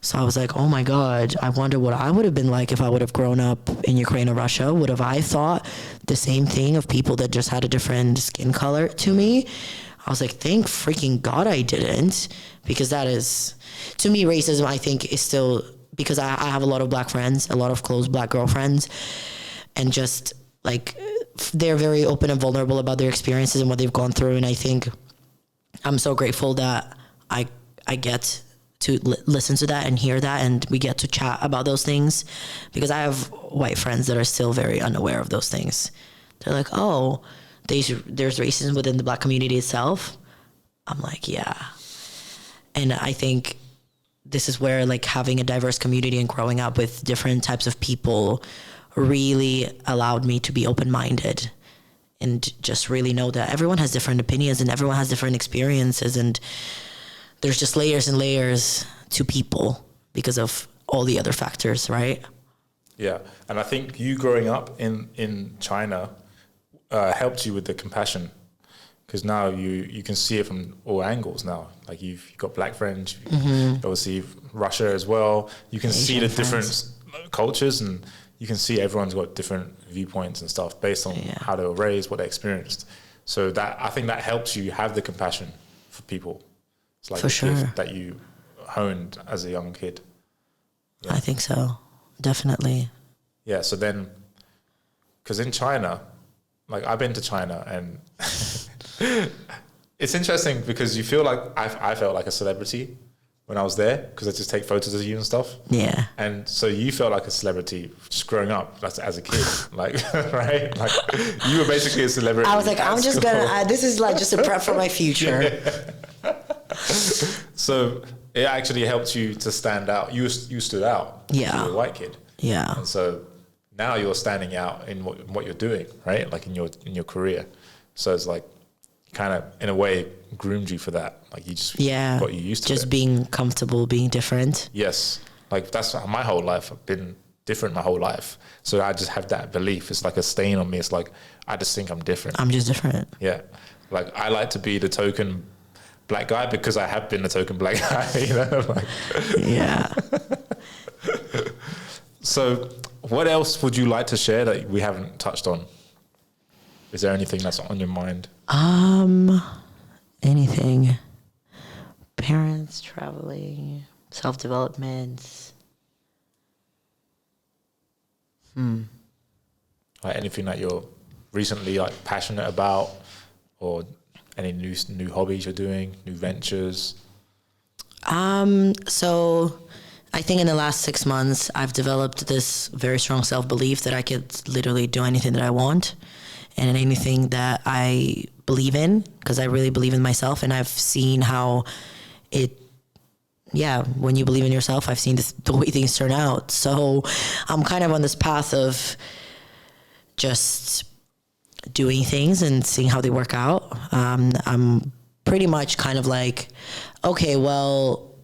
So I was like, oh my God, I wonder what I would have been like if I would have grown up in Ukraine or Russia. Would have I thought the same thing of people that just had a different skin color to me? I was like, thank freaking God I didn't, because that is, to me, racism, I think, is still, because I have a lot of black friends, a lot of close black girlfriends, and just like, they're very open and vulnerable about their experiences and what they've gone through. And I think I'm so grateful that I get to listen to that and hear that, and we get to chat about those things, because I have white friends that are still very unaware of those things. They're like, oh, there's racism within the black community itself. I'm like, yeah. And I think this is where like having a diverse community and growing up with different types of people really allowed me to be open-minded and just really know that everyone has different opinions and everyone has different experiences, and there's just layers and layers to people because of all the other factors, right? Yeah, and I think you growing up in China helped you with the compassion, because now you can see it from all angles now. Like you've got black friends, obviously Russia as well. You can see the different cultures, and you can see everyone's got different viewpoints and stuff based on how they were raised, what they experienced. So that, I think that helps you have the compassion for people. It's like for sure that you honed as a young kid. Yeah. I think so, definitely. Yeah, so then, because in China, like I've been to China, and it's interesting because you feel like I felt like a celebrity when I was there, because I just take photos of you and stuff. Yeah. And so you felt like a celebrity just growing up as a kid, like, right? Like you were basically a celebrity. I was like, I'm just gonna, this is like just a prep for my future. So it actually helped you to stand out. You stood out. Yeah. You were a white kid. Yeah. And so now you're standing out in what you're doing, right? Like in your career. So it's like kind of in a way groomed you for that. Like you just got you used to just it. being comfortable, being different. Yes. Like that's my whole life. I've been different my whole life. So I just have that belief. It's like a stain on me. It's like, I just think I'm different. I'm just different. Yeah. Like I like to be the token black guy because I have been the token black guy, you know? Like, yeah. So what else would you like to share that we haven't touched on? Is there anything that's on your mind? Anything. Parents, traveling, self-development. Like anything that you're recently like passionate about, or any new hobbies you're doing, new ventures? So I think in the last 6 months, I've developed this very strong self-belief that I could literally do anything that I want and anything that I believe in, because I really believe in myself, and I've seen how when you believe in yourself, I've seen the way things turn out. So I'm kind of on this path of just doing things and seeing how they work out. I'm pretty much kind of like, okay, well,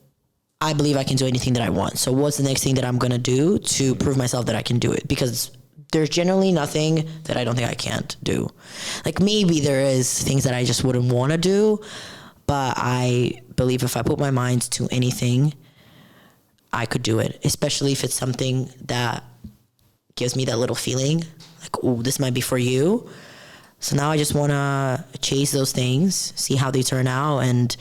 I believe I can do anything that I want. So what's the next thing that I'm going to do to prove myself that I can do it? Because there's generally nothing that I don't think I can't do. Like maybe there is things that I just wouldn't want to do, but I believe if I put my mind to anything, I could do it, especially if it's something that gives me that little feeling like, oh, this might be for you. So now I just want to chase those things, see how they turn out. And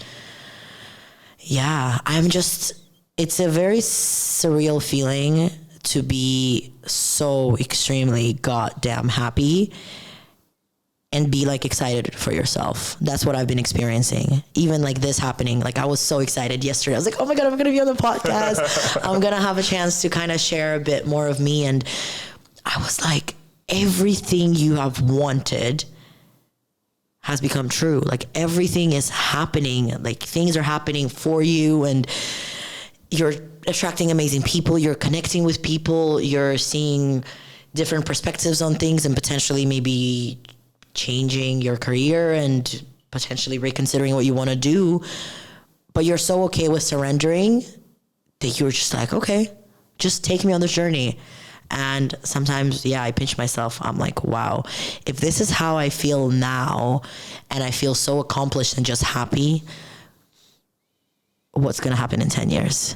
yeah, it's a very surreal feeling to be so extremely goddamn happy and be like excited for yourself. That's what I've been experiencing. Even like this happening, like I was so excited yesterday. I was like, oh my God, I'm going to be on the podcast. I'm going to have a chance to kind of share a bit more of me. And I was like, everything you have wanted has become true. Like everything is happening. Like things are happening for you, and you're attracting amazing people. You're connecting with people. You're seeing different perspectives on things, and potentially maybe changing your career and potentially reconsidering what you want to do. But you're so okay with surrendering that you're just like, okay, just take me on this journey. And sometimes, I pinch myself. I'm like, wow, if this is how I feel now and I feel so accomplished and just happy, what's going to happen in 10 years?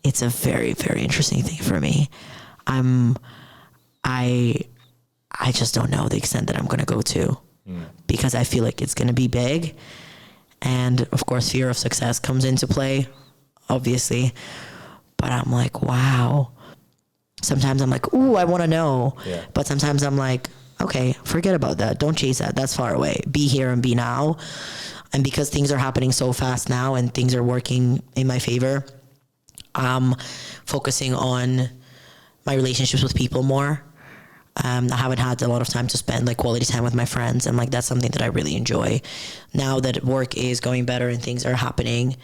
It's a very, very interesting thing for me. I just don't know the extent that I'm going to go to because I feel like it's going to be big. And of course, fear of success comes into play, obviously. But I'm like, wow. Sometimes I'm like, ooh, I want to know. Yeah. But sometimes I'm like, okay, forget about that. Don't chase that. That's far away. Be here and be now. And because things are happening so fast now and things are working in my favor, I'm focusing on my relationships with people more. I haven't had a lot of time to spend like quality time with my friends, and like that's something that I really enjoy. Now that work is going better and things are happening,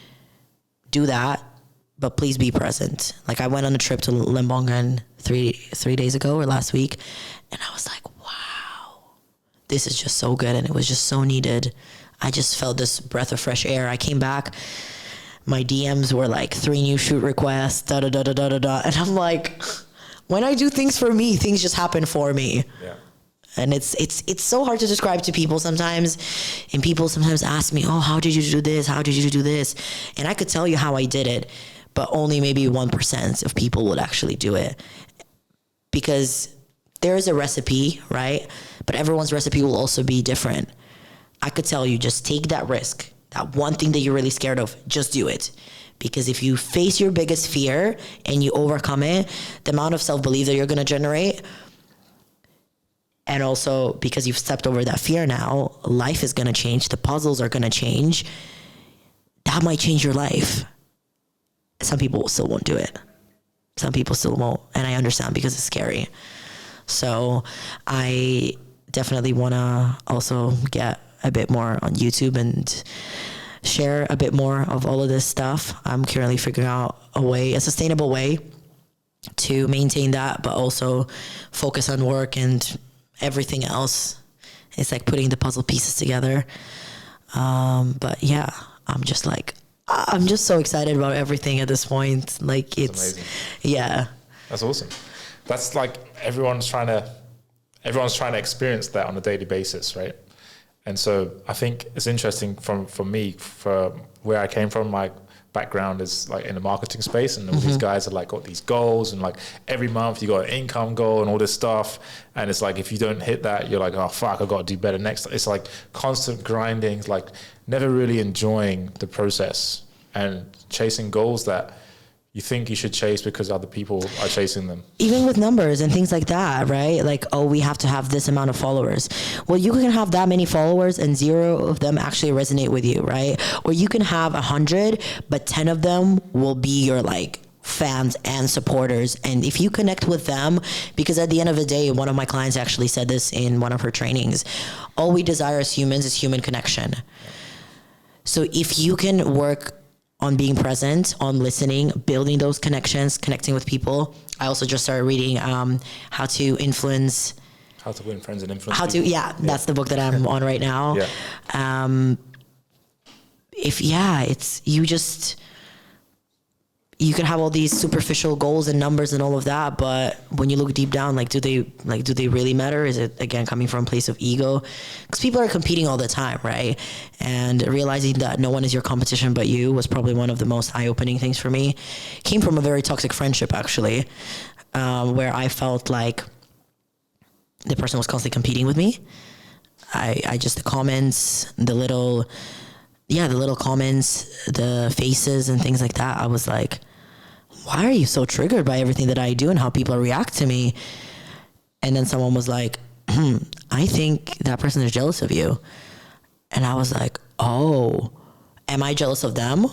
do that, but please be present. Like I went on a trip to Lembongan three days ago or last week, and I was like, wow, this is just so good, and it was just so needed. I just felt this breath of fresh air. I came back, my DMs were like 3 new shoot requests, da da da da da da, and I'm like, when I do things for me, things just happen for me. Yeah. And it's so hard to describe to people sometimes. And people sometimes ask me, oh, how did you do this? How did you do this? And I could tell you how I did it, but only maybe 1% of people would actually do it. Because there is a recipe, right? But everyone's recipe will also be different. I could tell you, just take that risk. That one thing that you're really scared of, just do it. Because if you face your biggest fear and you overcome it, the amount of self-belief that you're going to generate, and also because you've stepped over that fear now, life is going to change. The puzzles are going to change. That might change your life. Some people still won't do it. Some people still won't. And I understand because it's scary. So I definitely want to also get a bit more on YouTube and share a bit more of all of this stuff. I'm currently figuring out a sustainable way to maintain that, but also focus on work and everything else. It's like putting the puzzle pieces together. But yeah, I'm just so excited about everything at this point. Like That's amazing. Yeah. That's awesome. That's like everyone's trying to experience that on a daily basis, right? And so I think it's interesting for me, for where I came from, my background is like in the marketing space, and all these guys are like got these goals, and like every month you got an income goal and all this stuff. And it's like, if you don't hit that, you're like, oh fuck, I got to do better next. It's like constant grinding, like never really enjoying the process and chasing goals that you think you should chase because other people are chasing them. Even with numbers and things like that, right? Like, oh, we have to have this amount of followers. Well, you can have that many followers and 0 of them actually resonate with you, right? Or you can have 100, but 10 of them will be your like fans and supporters. And if you connect with them, because at the end of the day, one of my clients actually said this in one of her trainings, all we desire as humans is human connection. So if you can work on being present, on listening, building those connections, connecting with people. I also just started reading How to Win Friends and Influence People. That's the book that I'm on right now. Yeah. You could have all these superficial goals and numbers and all of that, but when you look deep down, do they really matter? Is it again coming from a place of ego? Because people are competing all the time, right? And realizing that no one is your competition but you was probably one of the most eye-opening things for me. Came from a very toxic friendship actually, where I felt like the person was constantly competing with me. I just the comments, the little comments, the faces and things like that. I was like, why are you so triggered by everything that I do and how people react to me? And then someone was like, I think that person is jealous of you. And I was like, oh, am I jealous of them?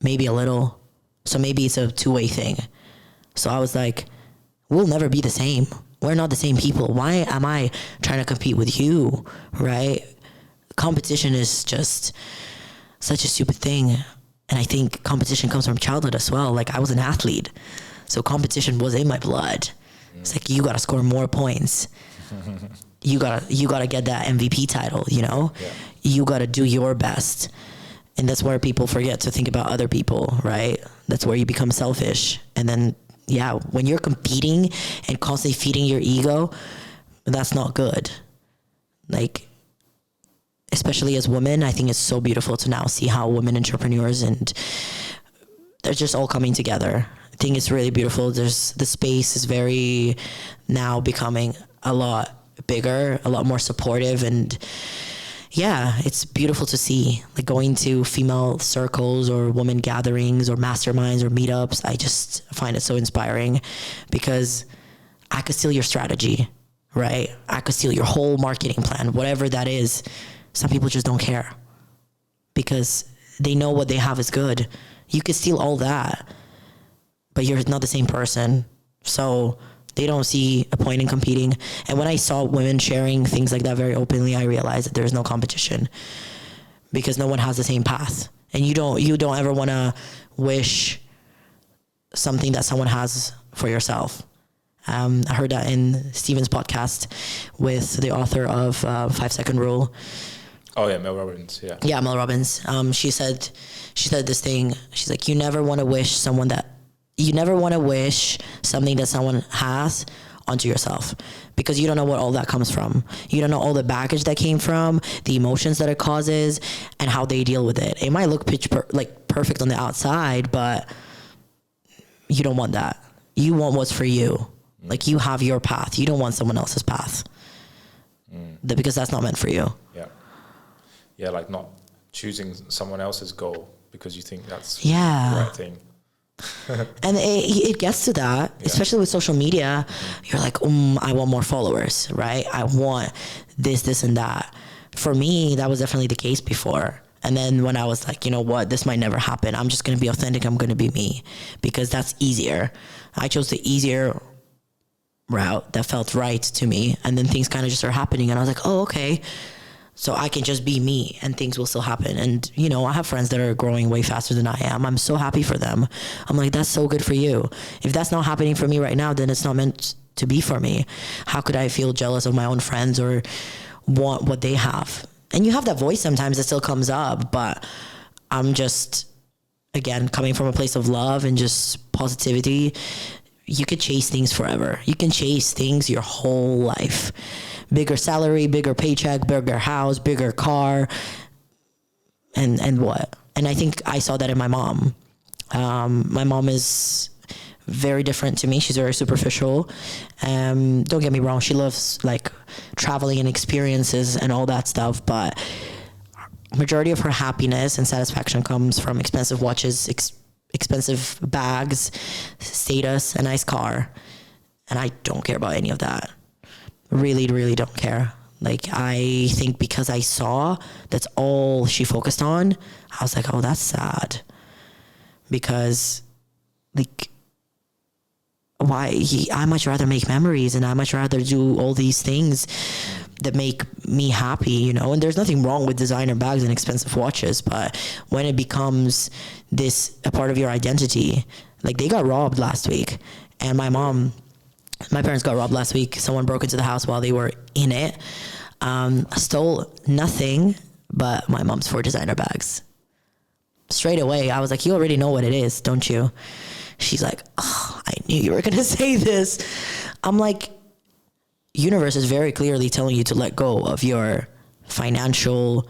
Maybe a little. So maybe it's a two-way thing. So I was like, we'll never be the same. We're not the same people. Why am I trying to compete with you, right? Competition is just such a stupid thing. And I think competition comes from childhood as well. Like I was an athlete, so competition was in my blood. It's like, you got to score more points. You gotta get that MVP title, you know? Yeah. You got to do your best. And that's where people forget to think about other people, right? That's where you become selfish. And then, when you're competing and constantly feeding your ego, that's not good. Like, especially as women, I think it's so beautiful to now see how women entrepreneurs and they're just all coming together. I think it's really beautiful. The space is very now becoming a lot bigger, a lot more supportive, and yeah, it's beautiful to see. Like going to female circles or women gatherings or masterminds or meetups, I just find it so inspiring because I could steal your strategy, right? I could steal your whole marketing plan, whatever that is. Some people just don't care because they know what they have is good. You could steal all that, but you're not the same person. So they don't see a point in competing. And when I saw women sharing things like that very openly, I realized that there's no competition because no one has the same path. And you don't ever want to wish something that someone has for yourself. I heard that in Steven's podcast with the author of 5 Second Rule. Oh yeah, Mel Robbins. Yeah. Yeah, Mel Robbins. She said this thing. She's like, you never want to wish something that someone has onto yourself because you don't know what all that comes from. You don't know all the baggage that came from, the emotions that it causes, and how they deal with it. It might look perfect on the outside, but you don't want that. You want what's for you. Like you have your path. You don't want someone else's path because that's not meant for you. Yeah. Yeah, like not choosing someone else's goal because you think that's the right thing. And it gets to that, especially with social media. You're like, I want more followers, right? I want this, and that. For me, that was definitely the case before. And then when I was like, you know what, this might never happen. I'm just going to be authentic. I'm going to be me because that's easier. I chose the easier route that felt right to me. And then things kind of just are happening. And I was like, oh, okay. So I can just be me and things will still happen. And, you know, I have friends that are growing way faster than I am. I'm so happy for them. I'm like, that's so good for you. If that's not happening for me right now, then it's not meant to be for me. How could I feel jealous of my own friends or want what they have? And you have that voice sometimes that still comes up, but I'm just, again, coming from a place of love and just positivity. You could chase things forever. You can chase things your whole life. Bigger salary, bigger paycheck, bigger house, bigger car, and what? And I think I saw that in my mom. My mom is very different to me. She's very superficial. Don't get me wrong. She loves like traveling and experiences and all that stuff, but majority of her happiness and satisfaction comes from expensive watches, expensive bags, status, a nice car. And I don't care about any of that. Really, really don't care. Like, I think because I saw that's all she focused on, I was like, oh, that's sad. Because, like, I much rather make memories and I much rather do all these things that make me happy, you know? And there's nothing wrong with designer bags and expensive watches, but when it becomes a part of your identity, like they got robbed last week and my parents got robbed last week. Someone broke into the house while they were in it. Stole nothing but my mom's 4 designer bags. Straight away, I was like, you already know what it is, don't you? She's like, oh, I knew you were going to say this. I'm like, universe is very clearly telling you to let go of your financial,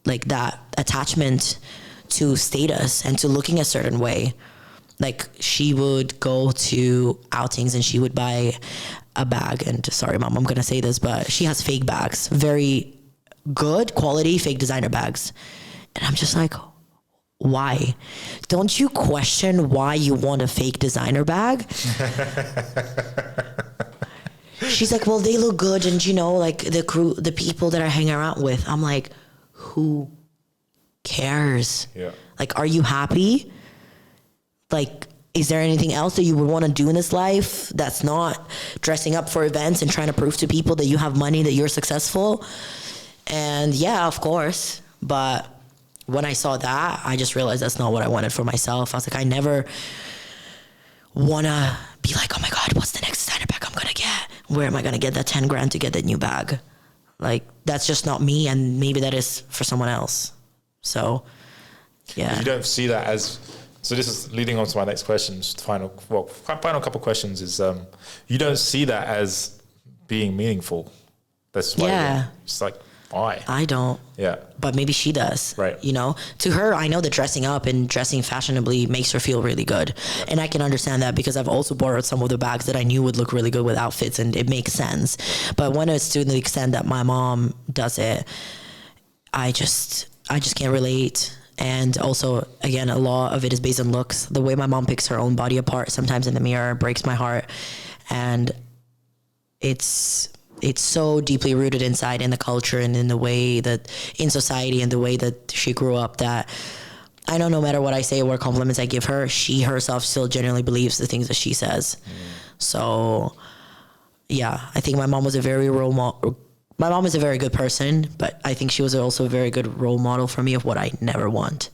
like that attachment to status and to looking a certain way. Like she would go to outings and she would buy a bag. And sorry, mom, I'm going to say this, but she has fake bags, very good quality fake designer bags. And I'm just like, why? Don't you question why you want a fake designer bag? She's like, well, they look good. And you know, like the people that I hang around with, I'm like, who cares? Yeah. Like, are you happy? Like, is there anything else that you would want to do in this life that's not dressing up for events and trying to prove to people that you have money, that you're successful? And yeah, of course. But when I saw that, I just realized that's not what I wanted for myself. I was like, I never want to be like, oh my God, what's the next designer bag I'm going to get? Where am I going to get that 10 grand to get that new bag? Like, that's just not me. And maybe that is for someone else. So, yeah. You don't see that as... So this is leading on to my next question. Final couple questions is you don't see that as being meaningful. That's why it's like Why? I don't. Yeah. But maybe she does. Right. You know, to her, I know that dressing up and dressing fashionably makes her feel really good. Yeah. And I can understand that because I've also borrowed some of the bags that I knew would look really good with outfits, and it makes sense. But when it's to the extent that my mom does it, I just can't relate. And also, again, a lot of it is based on looks. The way my mom picks her own body apart sometimes in the mirror breaks my heart. And it's so deeply rooted inside in the culture and in the way that in society and the way that she grew up that I know no matter what I say or what compliments I give her, she herself still genuinely believes the things that she says. So yeah, I think my mom was a very my mom is a very good person, but I think she was also a very good role model for me of what I never want.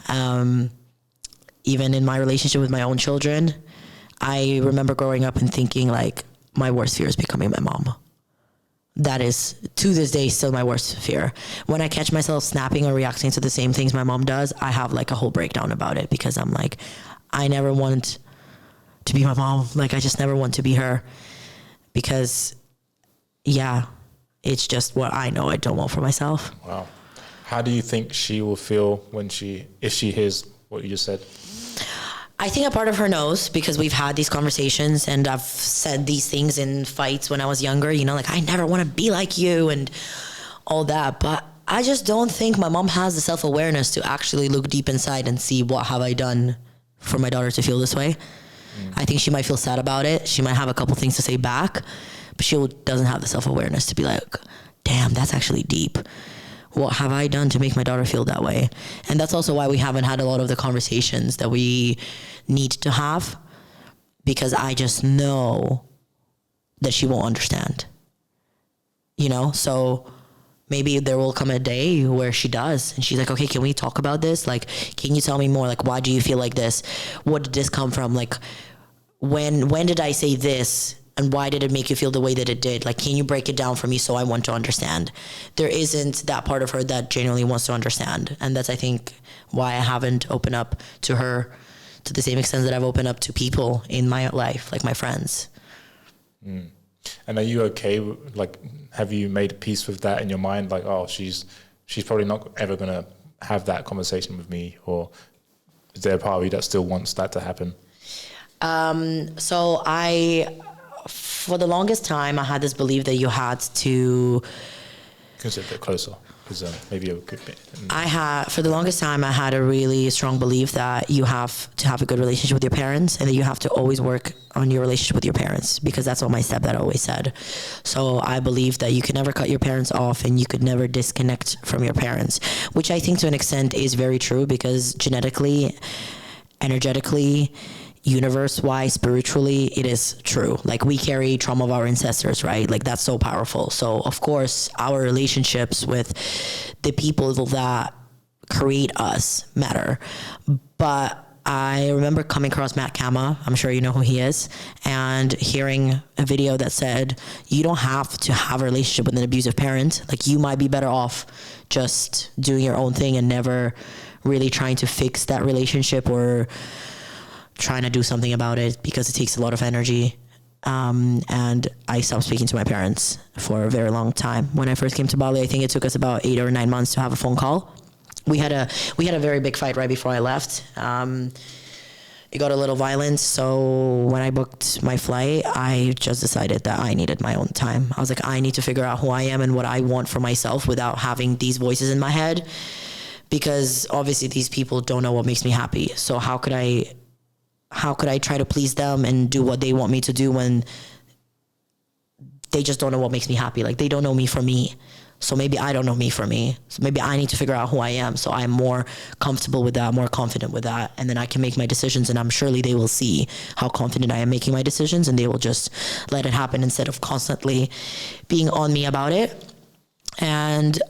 Even in my relationship with my own children, I remember growing up and thinking like, my worst fear is becoming my mom. That is, to this day, still my worst fear. When I catch myself snapping or reacting to the same things my mom does, I have like a whole breakdown about it because I'm like, I never want to be my mom. Like, I just never want to be her because, yeah, it's just what I know I don't want for myself. Wow. How do you think she will feel when if she hears what you just said? I think a part of her knows because we've had these conversations and I've said these things in fights when I was younger, you know, like I never want to be like you and all that. But I just don't think my mom has the self-awareness to actually look deep inside and see what have I done for my daughter to feel this way. I think she might feel sad about it. She might have a couple things to say back, but she doesn't have the self-awareness to be like, damn, that's actually deep. What have I done to make my daughter feel that way? And that's also why we haven't had a lot of the conversations that we need to have, because I just know that she won't understand, you know? So maybe there will come a day where she does and she's like, okay, can we talk about this? Like, can you tell me more? Like, why do you feel like this? What did this come from? Like, when did I say this? And why did it make you feel the way that it did? Like, can you break it down for me so I want to understand? There isn't that part of her that genuinely wants to understand. And that's, I think, why I haven't opened up to her to the same extent that I've opened up to people in my life, like my friends. And are you okay? Like, have you made peace with that in your mind? Like, oh, she's probably not ever going to have that conversation with me. Or is there a part of you that still wants that to happen? So for the longest time, I had this belief that you had to... Can you sit a bit closer? Because maybe a good bit. For the longest time, I had a really strong belief that you have to have a good relationship with your parents and that you have to always work on your relationship with your parents, because that's what my stepdad always said. So I believe that you could never cut your parents off and you could never disconnect from your parents, which I think to an extent is very true, because genetically, energetically, universe-wise, spiritually, it is true. Like, we carry trauma of our ancestors, right? Like, that's so powerful. So of course our relationships with the people that create us matter. But I remember coming across Matt Kama, I'm sure you know who he is, and hearing a video that said, you don't have to have a relationship with an abusive parent. Like, you might be better off just doing your own thing and never really trying to fix that relationship or trying to do something about it, because it takes a lot of energy. And I stopped speaking to my parents for a very long time. When I first came to Bali, I think it took us about 8 or 9 months to have a phone call. We had a very big fight right before I left. It got a little violent. So when I booked my flight, I just decided that I needed my own time. I was like, I need to figure out who I am and what I want for myself without having these voices in my head, because obviously these people don't know what makes me happy. So how could I try to please them and do what they want me to do when they just don't know what makes me happy? Like, they don't know me for me. So maybe I don't know me for me. So maybe I need to figure out who I am, so I'm more comfortable with that, more confident with that. And then I can make my decisions, and I'm surely they will see how confident I am making my decisions, and they will just let it happen instead of constantly being on me about it. And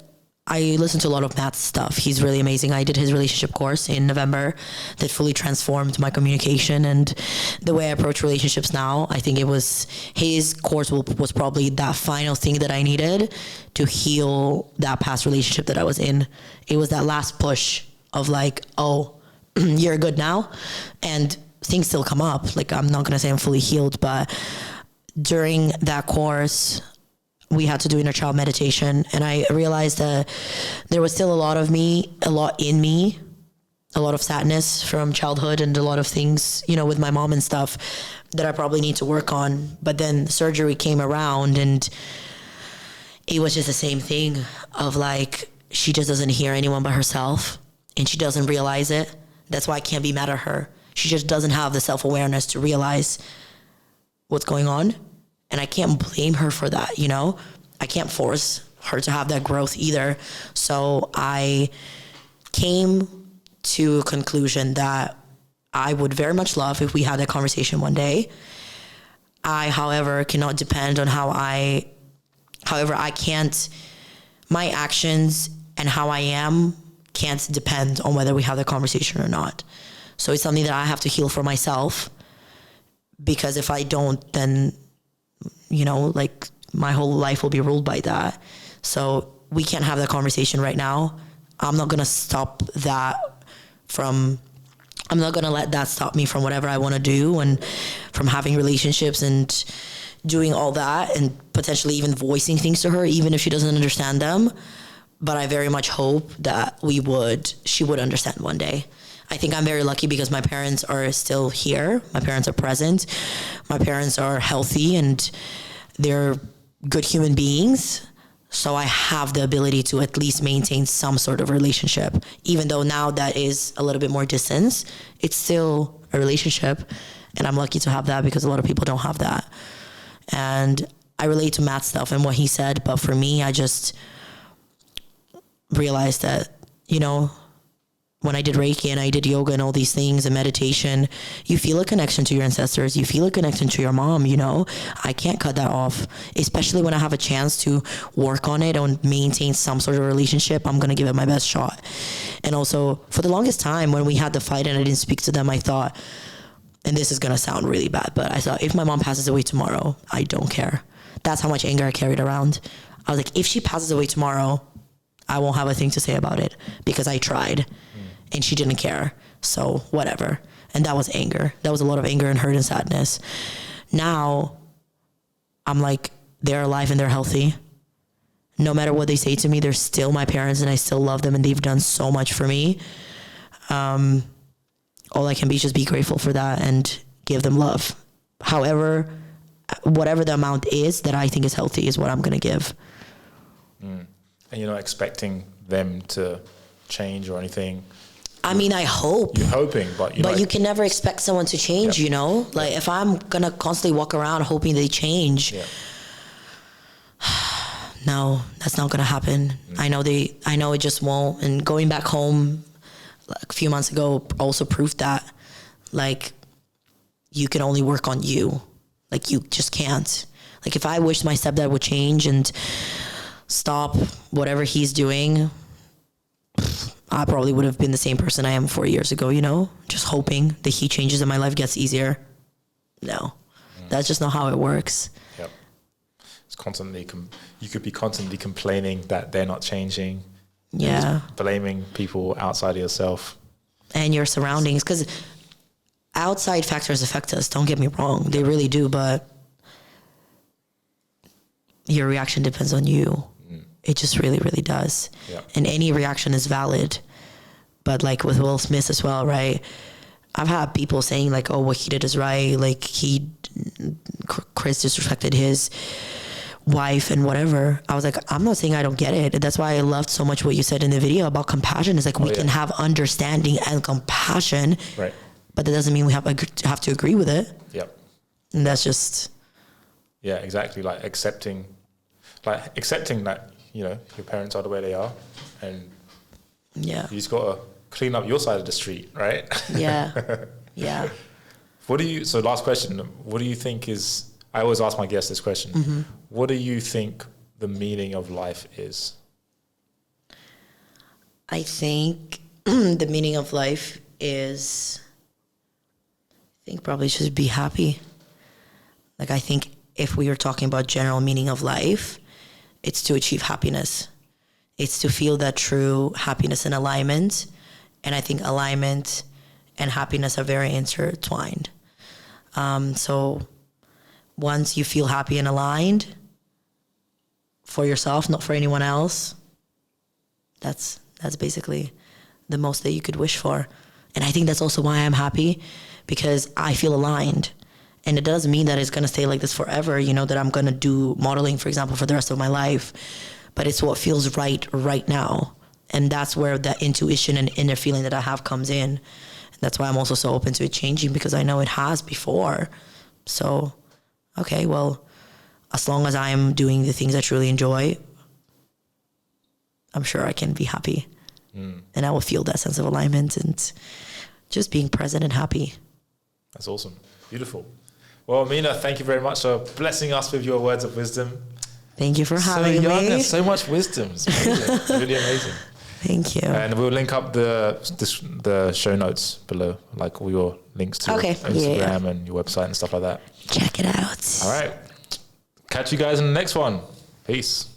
I listen to a lot of Matt's stuff. He's really amazing. I did his relationship course in November that fully transformed my communication and the way I approach relationships now. I think his course was probably that final thing that I needed to heal that past relationship that I was in. It was that last push of like, oh, you're good now. And things still come up. Like, I'm not going to say I'm fully healed, but during that course, we had to do inner child meditation, and I realized that there was still a lot in me, a lot of sadness from childhood and a lot of things, with my mom and stuff that I probably need to work on. But then surgery came around and it was just the same thing of like, she just doesn't hear anyone but herself and she doesn't realize it. That's why I can't be mad at her. She just doesn't have the self-awareness to realize what's going on. And I can't blame her for that, I can't force her to have that growth either. So I came to a conclusion that I would very much love if we had that conversation one day. I, however, cannot depend on my actions and how I am can't depend on whether we have the conversation or not. So it's something that I have to heal for myself, because if I don't, then, like my whole life will be ruled by that. So we can't have that conversation right now. I'm not going to stop that I'm not going to let that stop me from whatever I want to do and from having relationships and doing all that and potentially even voicing things to her, even if she doesn't understand them. But I very much hope that she would understand one day. I think I'm very lucky because my parents are still here. My parents are present. My parents are healthy and they're good human beings. So I have the ability to at least maintain some sort of relationship. Even though now that is a little bit more distance, it's still a relationship. And I'm lucky to have that because a lot of people don't have that. And I relate to Matt's stuff and what he said. But for me, I just realized that, when I did Reiki and I did yoga and all these things and meditation, you feel a connection to your ancestors. You feel a connection to your mom, I can't cut that off, especially when I have a chance to work on it and maintain some sort of relationship. I'm going to give it my best shot. And also for the longest time when we had the fight and I didn't speak to them, I thought, and this is going to sound really bad, but I thought if my mom passes away tomorrow, I don't care. That's how much anger I carried around. I was like, if she passes away tomorrow, I won't have a thing to say about it because I tried. And she didn't care. So whatever. And that was anger. That was a lot of anger and hurt and sadness. Now I'm like, they're alive and they're healthy. No matter what they say to me, they're still my parents and I still love them and they've done so much for me. All I can be is just be grateful for that and give them love. However, whatever the amount is that I think is healthy is what I'm going to give. And you're not expecting them to change or anything? I mean, I hope. You're hoping, but you can never expect someone to change, Like if I'm going to constantly walk around hoping they change, no, that's not going to happen. I know it just won't. And going back home like a few months ago also proved that, like, you can only work on you. Like, you just can't. Like, if I wished my stepdad would change and stop whatever he's doing, I probably would have been the same person I am 4 years ago, just hoping that he changes and my life gets easier. No, that's just not how it works. Yep. It's constantly, you could be constantly complaining that they're not changing. Yeah. Blaming people outside of yourself. And your surroundings, because outside factors affect us, don't get me wrong. They really do, but your reaction depends on you. It just really, really does. Yeah. And any reaction is valid. But like with Will Smith as well, right? I've had people saying like, oh, what he did is right. Like Chris disrespected his wife and whatever. I was like, I'm not saying I don't get it. That's why I loved so much what you said in the video about compassion. It's like we can have understanding and compassion, right? But that doesn't mean we have to agree with it. Yep. And that's just... Yeah, exactly. Like accepting that, your parents are the way they are, and you just got to clean up your side of the street, right? Yeah. Yeah. So last question, what do you think is, I always ask my guests this question, what do you think the meaning of life is? I think the meaning of life is, probably just be happy. Like, I think if we were talking about general meaning of life, it's to achieve happiness. It's to feel that true happiness and alignment. And I think alignment and happiness are very intertwined. So once you feel happy and aligned, for yourself, not for anyone else, that's basically the most that you could wish for. And I think that's also why I'm happy, because I feel aligned. And it doesn't mean that it's going to stay like this forever, you know, that I'm going to do modeling, for example, for the rest of my life. But it's what feels right now. And that's where that intuition and inner feeling that I have comes in. And that's why I'm also so open to it changing, because I know it has before. So, okay, well, as long as I'm doing the things I truly enjoy, I'm sure I can be happy. And I will feel that sense of alignment and just being present and happy. That's awesome. Beautiful. Well, Amina, thank you very much for blessing us with your words of wisdom. Thank you for having me. So young and so much wisdom. It's amazing. Really amazing. Thank you. And we'll link up the show notes below, like all your links to Instagram and your website and stuff like that. Check it out. All right. Catch you guys in the next one. Peace.